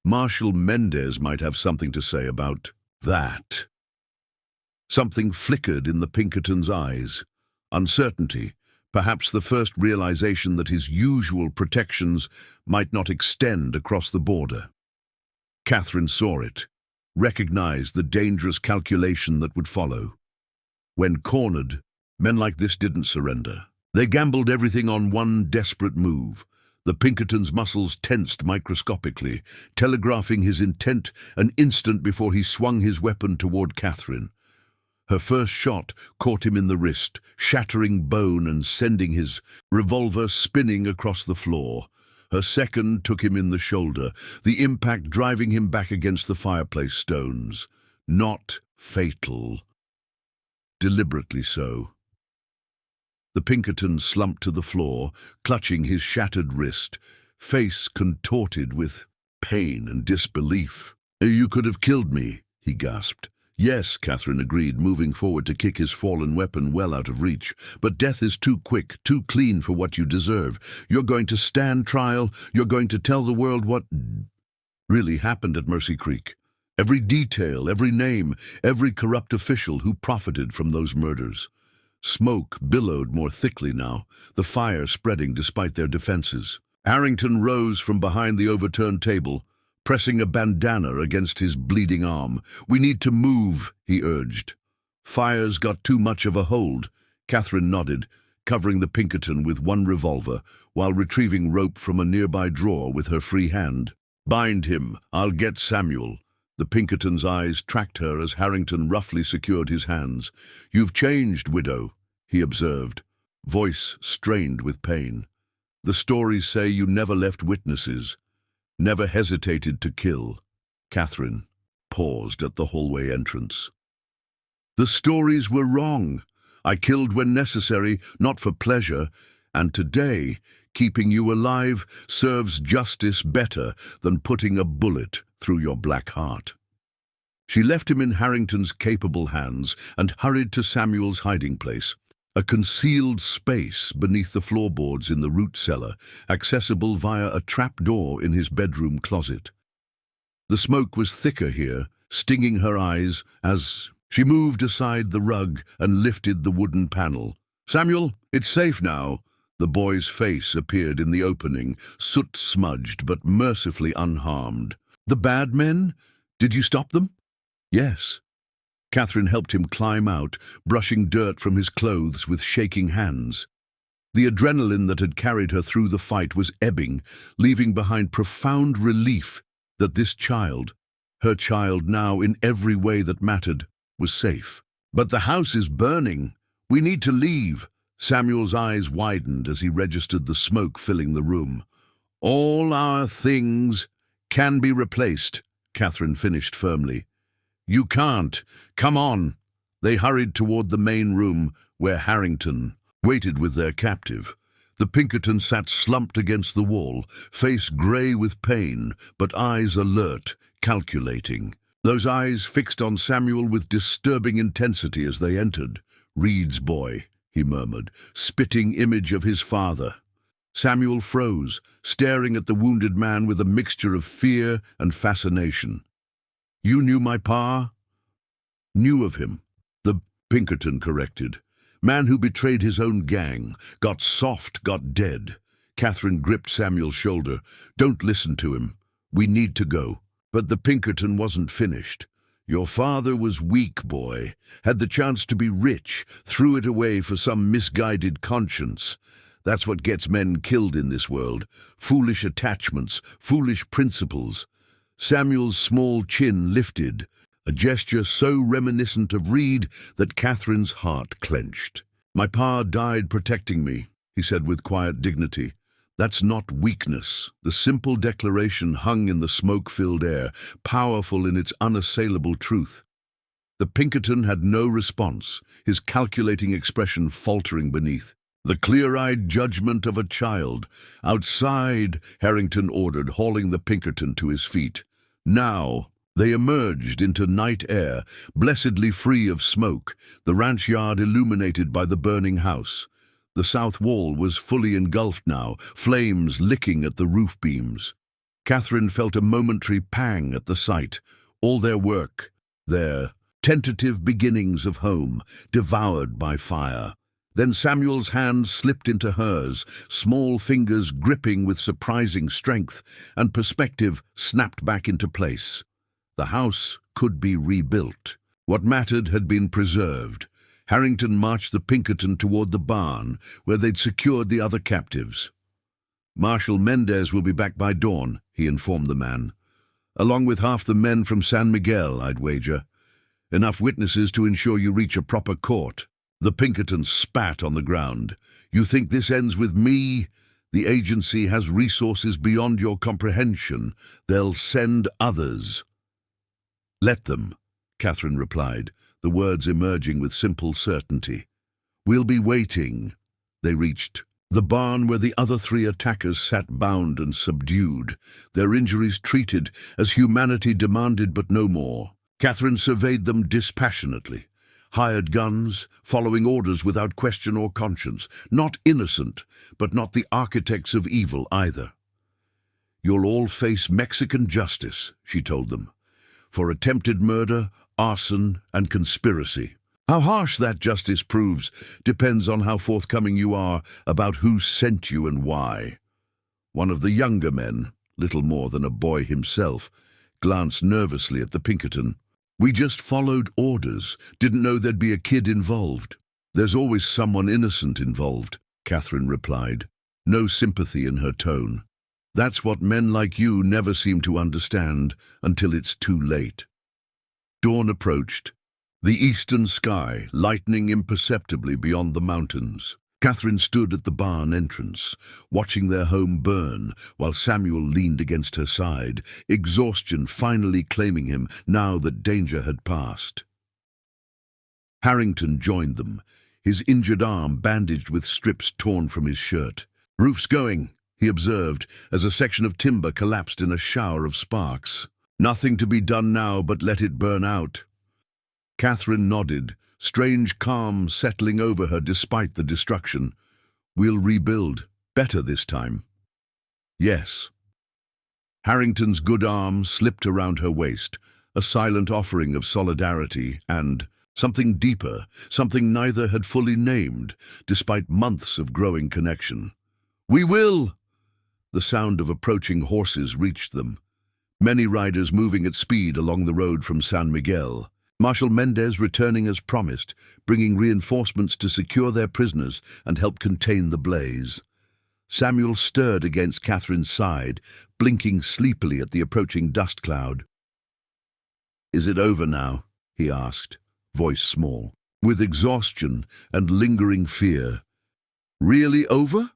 Marshal Mendez might have something to say about that. Something flickered in the Pinkerton's eyes. Uncertainty, perhaps the first realization that his usual protections might not extend across the border. Catherine saw it, recognized the dangerous calculation that would follow. When cornered, men like this didn't surrender. They gambled everything on one desperate move. The Pinkerton's muscles tensed microscopically, telegraphing his intent an instant before he swung his weapon toward Catherine. Her first shot caught him in the wrist, shattering bone and sending his revolver spinning across the floor. Her second took him in the shoulder, the impact driving him back against the fireplace stones. Not fatal. Deliberately so. The Pinkerton slumped to the floor, clutching his shattered wrist, face contorted with pain and disbelief. "You could have killed me," he gasped. "Yes," Catherine agreed, moving forward to kick his fallen weapon well out of reach. "But death is too quick, too clean for what you deserve. You're going to stand trial. You're going to tell the world what really happened at Mercy Creek. Every detail, every name, every corrupt official who profited from those murders." Smoke billowed more thickly now, the fire spreading despite their defenses. Harrington rose from behind the overturned table, pressing a bandana against his bleeding arm. "We need to move," he urged. "Fire's got too much of a hold." Catherine nodded, covering the Pinkerton with one revolver, while retrieving rope from a nearby drawer with her free hand. "Bind him. I'll get Samuel." The Pinkerton's eyes tracked her as Harrington roughly secured his hands. "You've changed, widow," he observed, voice strained with pain. "The stories say you never left witnesses. Never hesitated to kill." Catherine paused at the hallway entrance. "The stories were wrong. I killed when necessary, not for pleasure, and today, keeping you alive serves justice better than putting a bullet through your black heart." She left him in Harrington's capable hands and hurried to Samuel's hiding place, a concealed space beneath the floorboards in the root cellar, accessible via a trap door in his bedroom closet. The smoke was thicker here, stinging her eyes as she moved aside the rug and lifted the wooden panel. "Samuel, it's safe now." The boy's face appeared in the opening, soot-smudged but mercifully unharmed. "The bad men? Did you stop them?" "Yes." Catherine helped him climb out, brushing dirt from his clothes with shaking hands. The adrenaline that had carried her through the fight was ebbing, leaving behind profound relief that this child, her child now in every way that mattered, was safe. "But the house is burning. We need to leave." Samuel's eyes widened as he registered the smoke filling the room. "All our things can be replaced," Catherine finished firmly. "You can't. Come on." They hurried toward the main room where Harrington waited with their captive. The Pinkerton sat slumped against the wall, face grey with pain, but eyes alert, calculating. Those eyes fixed on Samuel with disturbing intensity as they entered. "Reed's boy," he murmured, spitting image of his father. Samuel froze, staring at the wounded man with a mixture of fear and fascination. "You knew my pa?" "Knew of him," the Pinkerton corrected. "Man who betrayed his own gang, got soft, got dead." Catherine gripped Samuel's shoulder. "Don't listen to him. We need to go." But the Pinkerton wasn't finished. "Your father was weak, boy. Had the chance to be rich, threw it away for some misguided conscience. That's what gets men killed in this world. Foolish attachments, foolish principles." Samuel's small chin lifted, a gesture so reminiscent of Reed that Catherine's heart clenched. "My pa died protecting me," he said with quiet dignity. "That's not weakness." The simple declaration hung in the smoke-filled air, powerful in its unassailable truth. The Pinkerton had no response, his calculating expression faltering beneath. The clear-eyed judgment of a child. "Outside," Harrington ordered, hauling the Pinkerton to his feet. Now they emerged into night air, blessedly free of smoke, the ranch yard illuminated by the burning house. The south wall was fully engulfed now, flames licking at the roof beams. Catherine felt a momentary pang at the sight. All their work, their tentative beginnings of home, devoured by fire. Then Samuel's hand slipped into hers, small fingers gripping with surprising strength, and perspective snapped back into place. The house could be rebuilt. What mattered had been preserved. Harrington marched the Pinkerton toward the barn, where they'd secured the other captives. "Marshal Mendez will be back by dawn," he informed the man. "Along with half the men from San Miguel, I'd wager. Enough witnesses to ensure you reach a proper court." The Pinkerton spat on the ground. "You think this ends with me? The agency has resources beyond your comprehension. They'll send others." "Let them," Catherine replied, the words emerging with simple certainty. "We'll be waiting." They reached the barn where the other three attackers sat bound and subdued, their injuries treated as humanity demanded but no more. Catherine surveyed them dispassionately. Hired guns, following orders without question or conscience, not innocent, but not the architects of evil either. "You'll all face Mexican justice," she told them, "for attempted murder, arson, and conspiracy. How harsh that justice proves depends on how forthcoming you are about who sent you and why." One of the younger men, little more than a boy himself, glanced nervously at the Pinkerton. "We just followed orders, didn't know there'd be a kid involved." "There's always someone innocent involved," Catherine replied, no sympathy in her tone. "That's what men like you never seem to understand until it's too late." Dawn approached, the eastern sky lightening imperceptibly beyond the mountains. Catherine stood at the barn entrance, watching their home burn, while Samuel leaned against her side, exhaustion finally claiming him now that danger had passed. Harrington joined them, his injured arm bandaged with strips torn from his shirt. "Roof's going," he observed, as a section of timber collapsed in a shower of sparks. "Nothing to be done now but let it burn out." Catherine nodded, strange calm settling over her despite the destruction. "We'll rebuild, better this time." "Yes." Harrington's good arm slipped around her waist, a silent offering of solidarity and something deeper, something neither had fully named, despite months of growing connection. "We will!" The sound of approaching horses reached them, many riders moving at speed along the road from San Miguel. Marshal Mendez returning as promised, bringing reinforcements to secure their prisoners and help contain the blaze. Samuel stirred against Catherine's side, blinking sleepily at the approaching dust cloud. "Is it over now?" he asked, voice small, with exhaustion and lingering fear. "Really over?"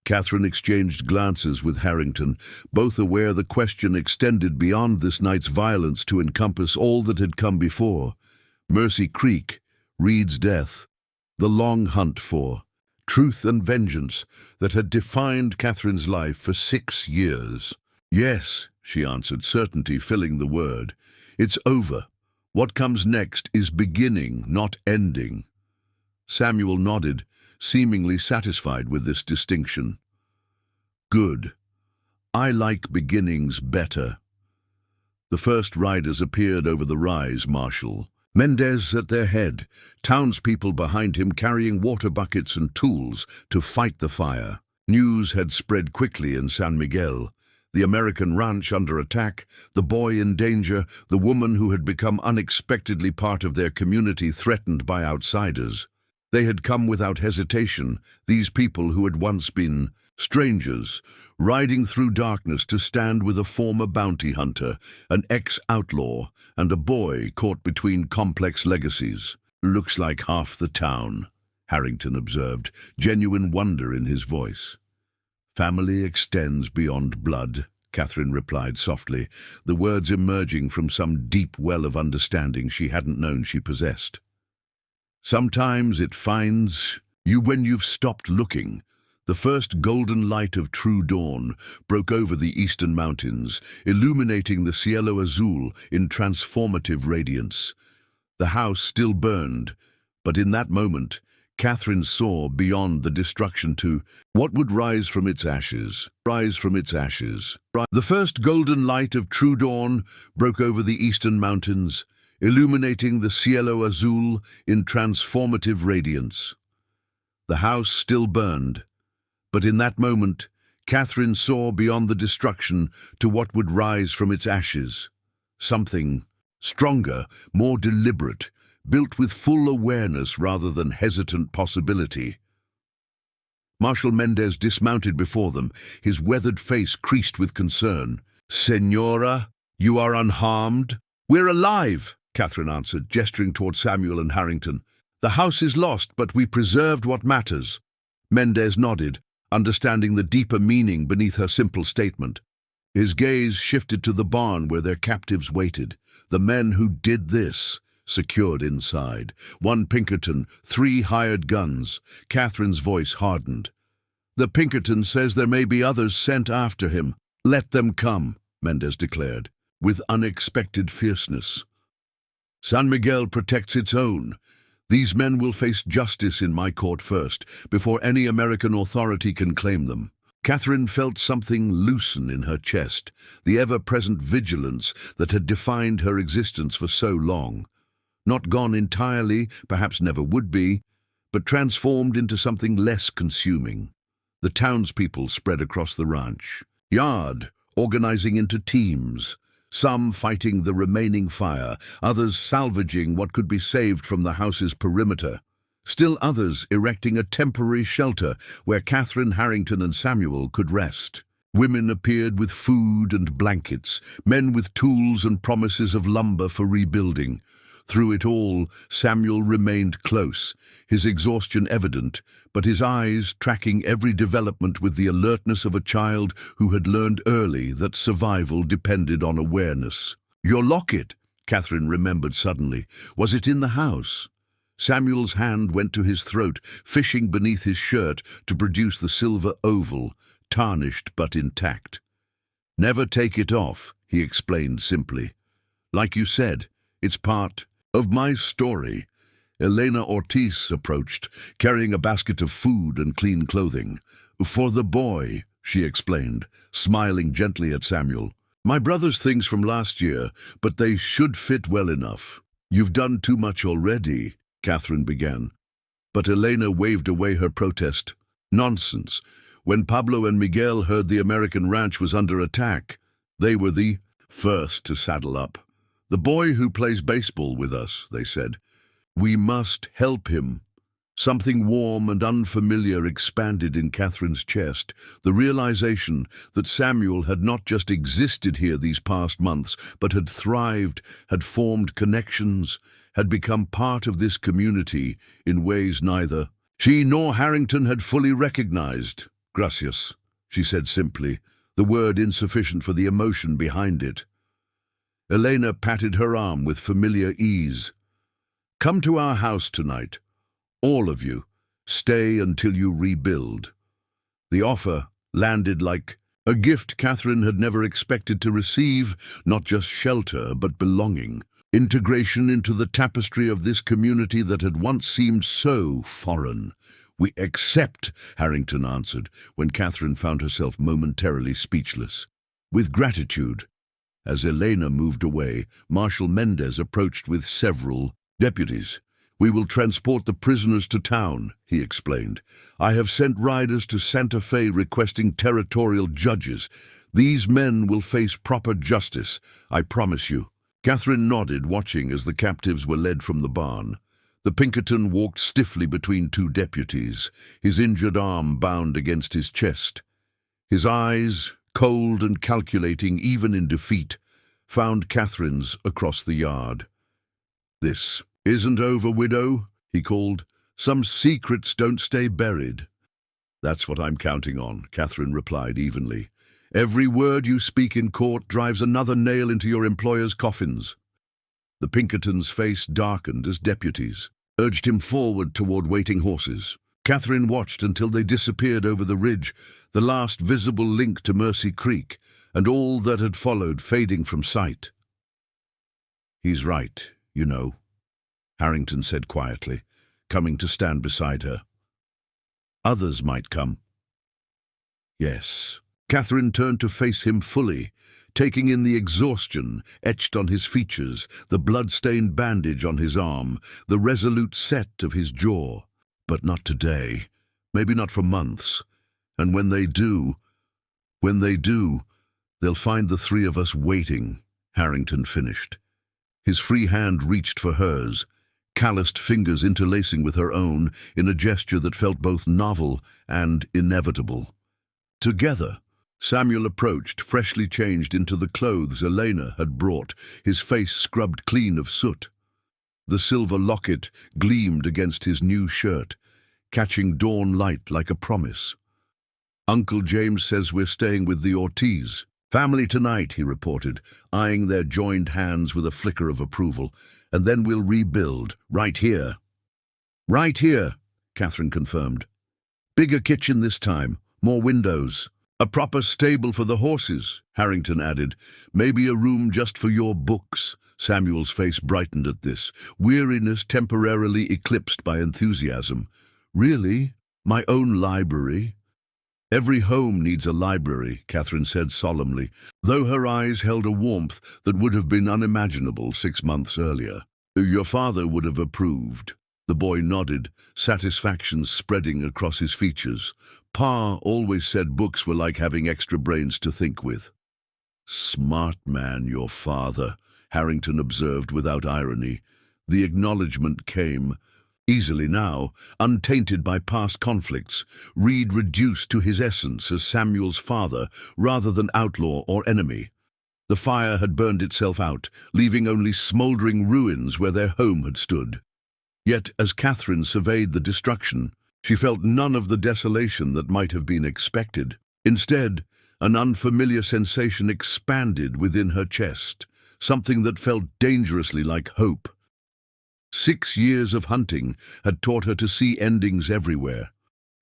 Catherine exchanged glances with Harrington, both aware the question extended beyond this night's violence to encompass all that had come before. Mercy Creek, Reed's death, the long hunt for truth and vengeance that had defined Catherine's life for 6 years. "Yes," she answered, certainty filling the word. "It's over. What comes next is beginning, not ending." Samuel nodded, seemingly satisfied with this distinction. "Good. I like beginnings better." The first riders appeared over the rise, Marshal. Mendez at their head, townspeople behind him carrying water buckets and tools to fight the fire. News had spread quickly in San Miguel. The American ranch under attack, the boy in danger, the woman who had become unexpectedly part of their community threatened by outsiders. They had come without hesitation, these people who had once been strangers, riding through darkness to stand with a former bounty hunter, an ex-outlaw, and a boy caught between complex legacies. "Looks like half the town," Harrington observed, genuine wonder in his voice. "Family extends beyond blood," Catherine replied softly, the words emerging from some deep well of understanding she hadn't known she possessed. "Sometimes it finds you when you've stopped looking." The first golden light of true dawn broke over the eastern mountains, illuminating the cielo azul in transformative radiance. The house still burned, but in that moment, Catherine saw beyond the destruction to what would rise from its ashes. The first golden light of true dawn broke over the eastern mountains, illuminating the cielo azul in transformative radiance. The house still burned, but in that moment, Catherine saw beyond the destruction to what would rise from its ashes. Something stronger, more deliberate, built with full awareness rather than hesitant possibility. Marshal Mendez dismounted before them, his weathered face creased with concern. "Senora, you are unharmed?" "We're alive," Catherine answered, gesturing toward Samuel and Harrington. "The house is lost, but we preserved what matters." Mendez nodded, understanding the deeper meaning beneath her simple statement. His gaze shifted to the barn where their captives waited. The men who did this, secured inside. 1 Pinkerton, 3 hired guns. Catherine's voice hardened. "The Pinkerton says there may be others sent after him." "Let them come," Mendez declared, with unexpected fierceness. "San Miguel protects its own. These men will face justice in my court first, before any American authority can claim them." Catherine felt something loosen in her chest, the ever-present vigilance that had defined her existence for so long. Not gone entirely, perhaps never would be, but transformed into something less consuming. The townspeople spread across the ranch yard, organizing into teams, some fighting the remaining fire, others salvaging what could be saved from the house's perimeter. Still others erecting a temporary shelter where Catherine, Harrington and Samuel could rest. Women appeared with food and blankets, men with tools and promises of lumber for rebuilding. Through it all, Samuel remained close, his exhaustion evident, but his eyes tracking every development with the alertness of a child who had learned early that survival depended on awareness. "Your locket," Catherine remembered suddenly. Was it in the house? Samuel's hand went to his throat, fishing beneath his shirt to produce the silver oval, tarnished but intact. "Never take it off," he explained simply. "Like you said, it's part of my story." Elena Ortiz approached, carrying a basket of food and clean clothing. "For the boy," she explained, smiling gently at Samuel. "My brother's things from last year, but they should fit well enough." "You've done too much already," Catherine began. But Elena waved away her protest. "Nonsense. When Pablo and Miguel heard the American ranch was under attack, they were the first to saddle up. 'The boy who plays baseball with us,' they said. 'We must help him.'" Something warm and unfamiliar expanded in Catherine's chest, the realization that Samuel had not just existed here these past months, but had thrived, had formed connections, had become part of this community in ways neither she nor Harrington had fully recognized. "Gracias," she said simply, the word insufficient for the emotion behind it. Elena patted her arm with familiar ease. "Come to our house tonight. All of you. Stay until you rebuild. The offer landed like a gift Catherine had never expected to receive, not just shelter, but belonging. Integration into the tapestry of this community that had once seemed so foreign. We accept, Harrington answered, when Catherine found herself momentarily speechless. With gratitude. As Elena moved away, Marshal Mendez approached with several deputies. We will transport the prisoners to town, he explained. I have sent riders to Santa Fe requesting territorial judges. These men will face proper justice, I promise you. Catherine nodded, watching as the captives were led from the barn. The Pinkerton walked stiffly between two deputies, his injured arm bound against his chest. His eyes, cold and calculating even in defeat, found Catherine's across the yard. This isn't over, widow, he called. Some secrets don't stay buried. That's what I'm counting on, Catherine replied evenly. Every word you speak in court drives another nail into your employer's coffins. The Pinkerton's face darkened as deputies urged him forward toward waiting horses. Catherine watched until they disappeared over the ridge, the last visible link to Mercy Creek, and all that had followed fading from sight. He's right, you know, Harrington said quietly, coming to stand beside her. Others might come. Yes. Catherine turned to face him fully, taking in the exhaustion etched on his features, the blood-stained bandage on his arm, the resolute set of his jaw. But not today, maybe not for months. And when they do, they'll find the three of us waiting, Harrington finished. His free hand reached for hers, calloused fingers interlacing with her own in a gesture that felt both novel and inevitable. Together, Samuel approached, freshly changed into the clothes Elena had brought, his face scrubbed clean of soot. The silver locket gleamed against his new shirt, catching dawn light like a promise. Uncle James says we're staying with the Ortiz. Family tonight, he reported, eyeing their joined hands with a flicker of approval. And then we'll rebuild, right here. Right here, Catherine confirmed. Bigger kitchen this time, more windows. A proper stable for the horses, Harrington added. Maybe a room just for your books. Samuel's face brightened at this, weariness temporarily eclipsed by enthusiasm. Really? My own library? Every home needs a library, Catherine said solemnly, though her eyes held a warmth that would have been unimaginable 6 months earlier. Your father would have approved. The boy nodded, satisfaction spreading across his features. Pa always said books were like having extra brains to think with. Smart man, your father, Harrington observed without irony. The acknowledgement came easily now, untainted by past conflicts, Reed reduced to his essence as Samuel's father rather than outlaw or enemy. The fire had burned itself out, leaving only smouldering ruins where their home had stood. Yet, as Catherine surveyed the destruction, she felt none of the desolation that might have been expected. Instead, an unfamiliar sensation expanded within her chest, something that felt dangerously like hope. 6 years of hunting had taught her to see endings everywhere.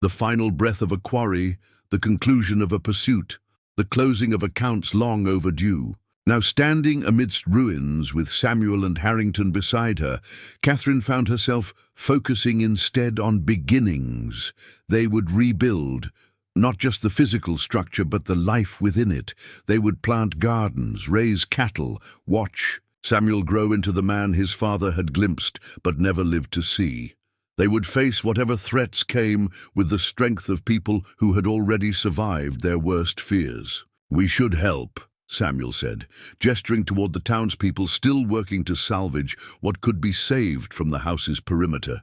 The final breath of a quarry, the conclusion of a pursuit, the closing of accounts long overdue. Now standing amidst ruins with Samuel and Harrington beside her, Catherine found herself focusing instead on beginnings. They would rebuild, not just the physical structure but the life within it. They would plant gardens, raise cattle, watch Samuel grow into the man his father had glimpsed but never lived to see. They would face whatever threats came with the strength of people who had already survived their worst fears. We should help, Samuel said, gesturing toward the townspeople still working to salvage what could be saved from the house's perimeter.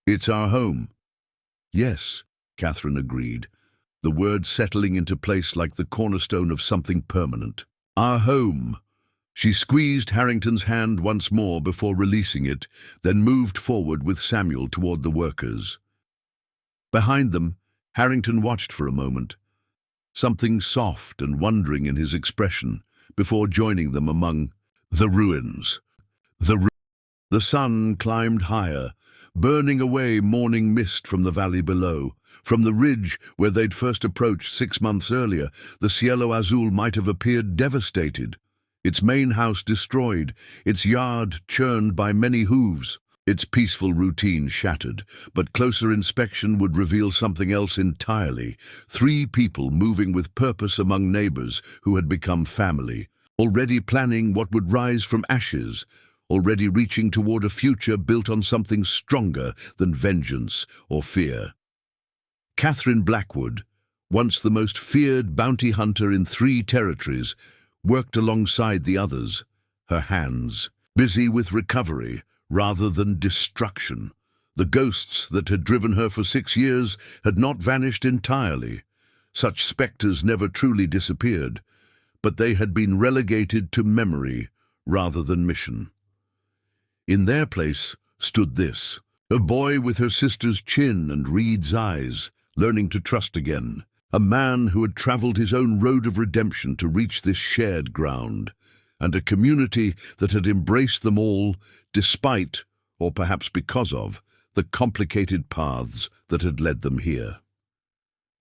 It's our home. Yes, Catherine agreed, the word settling into place like the cornerstone of something permanent. Our home. She squeezed Harrington's hand once more before releasing it, then moved forward with Samuel toward the workers. Behind them, Harrington watched for a moment, something soft and wondering in his expression, before joining them among the ruins. The sun climbed higher, burning away morning mist from the valley below. From the ridge where they'd first approached 6 months earlier, the Cielo Azul might have appeared devastated. Its main house destroyed, its yard churned by many hooves, its peaceful routine shattered. But closer inspection would reveal something else entirely. 3 people moving with purpose among neighbors who had become family, already planning what would rise from ashes, already reaching toward a future built on something stronger than vengeance or fear. Catherine Blackwood, once the most feared bounty hunter in 3 territories, worked alongside the others, her hands busy with recovery rather than destruction. The ghosts that had driven her for 6 years had not vanished entirely. Such specters never truly disappeared, but they had been relegated to memory rather than mission. In their place stood this, a boy with her sister's chin and Reed's eyes, learning to trust again. A man who had traveled his own road of redemption to reach this shared ground, and a community that had embraced them all, despite, or perhaps because of, the complicated paths that had led them here.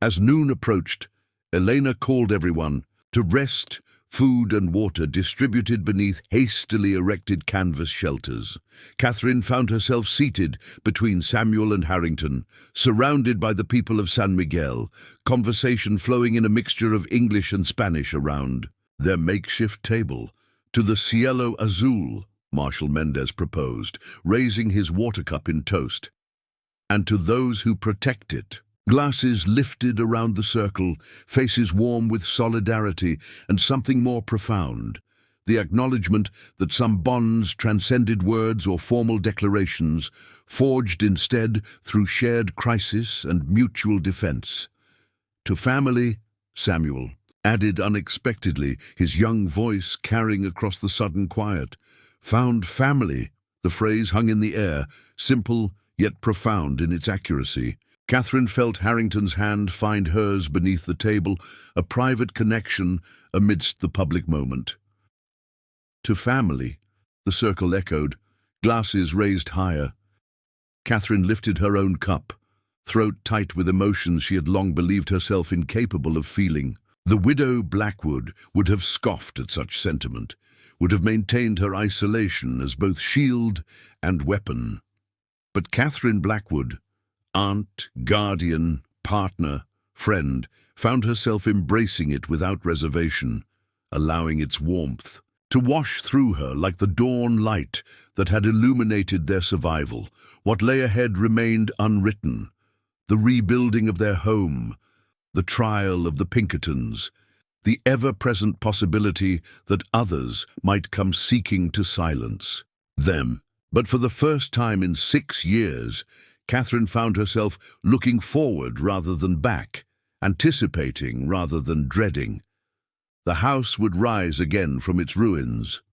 As noon approached, Elena called everyone to rest. Food and water distributed beneath hastily erected canvas shelters. Catherine found herself seated between Samuel and Harrington, surrounded by the people of San Miguel, conversation flowing in a mixture of English and Spanish around their makeshift table. To the Cielo Azul, Marshal Mendez proposed, raising his water cup in toast. And to those who protect it. Glasses lifted around the circle, faces warm with solidarity and something more profound, the acknowledgement that some bonds transcended words or formal declarations, forged instead through shared crisis and mutual defense. To family, Samuel added unexpectedly, his young voice carrying across the sudden quiet. Found family, the phrase hung in the air, simple yet profound in its accuracy. Catherine felt Harrington's hand find hers beneath the table, a private connection amidst the public moment. To family, the circle echoed, glasses raised higher. Catherine lifted her own cup, throat tight with emotions she had long believed herself incapable of feeling. The widow Blackwood would have scoffed at such sentiment, would have maintained her isolation as both shield and weapon. But Catherine Blackwood, aunt, guardian, partner, friend, found herself embracing it without reservation, allowing its warmth to wash through her like the dawn light that had illuminated their survival. What lay ahead remained unwritten. The rebuilding of their home, the trial of the Pinkertons, the ever-present possibility that others might come seeking to silence them. But for the first time in 6 years, Catherine found herself looking forward rather than back, anticipating rather than dreading. The house would rise again from its ruins.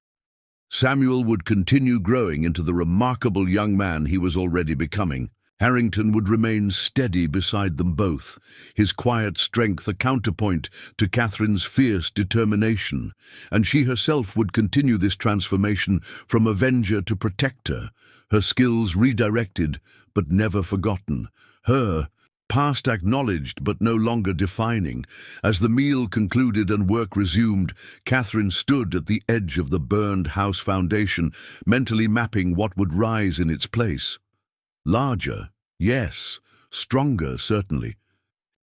Samuel would continue growing into the remarkable young man he was already becoming. Harrington would remain steady beside them both, his quiet strength a counterpoint to Catherine's fierce determination, and she herself would continue this transformation from avenger to protector, her skills redirected but never forgotten, her past acknowledged but no longer defining. As the meal concluded and work resumed, Catherine stood at the edge of the burned house foundation, mentally mapping what would rise in its place. Larger, yes, stronger, certainly,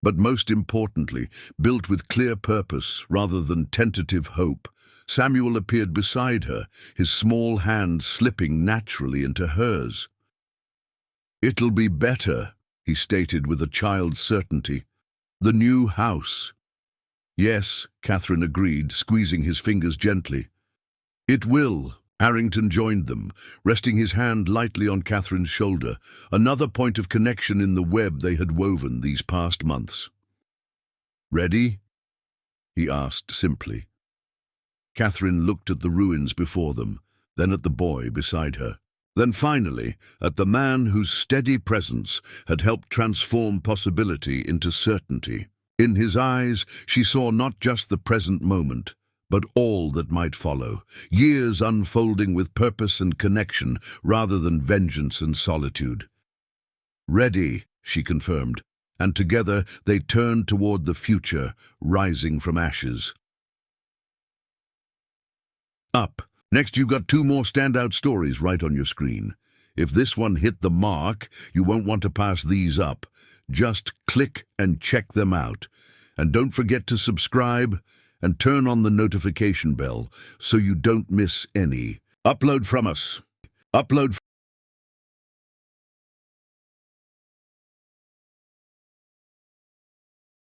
but most importantly, built with clear purpose rather than tentative hope. Samuel appeared beside her, his small hand slipping naturally into hers. "It'll be better," he stated with a child's certainty. "The new house." "Yes," Catherine agreed, squeezing his fingers gently. "It will." Harrington joined them, resting his hand lightly on Catherine's shoulder, another point of connection in the web they had woven these past months. "Ready?" he asked simply. Catherine looked at the ruins before them, then at the boy beside her. Then finally, at the man whose steady presence had helped transform possibility into certainty. In his eyes, she saw not just the present moment, but all that might follow, years unfolding with purpose and connection rather than vengeance and solitude. Ready, she confirmed, and together they turned toward the future, rising from ashes. Up. Next, you've got two more standout stories right on your screen. If this one hit the mark, you won't want to pass these up. Just click and check them out. And don't forget to subscribe and turn on the notification bell so you don't miss any. Upload from us. Upload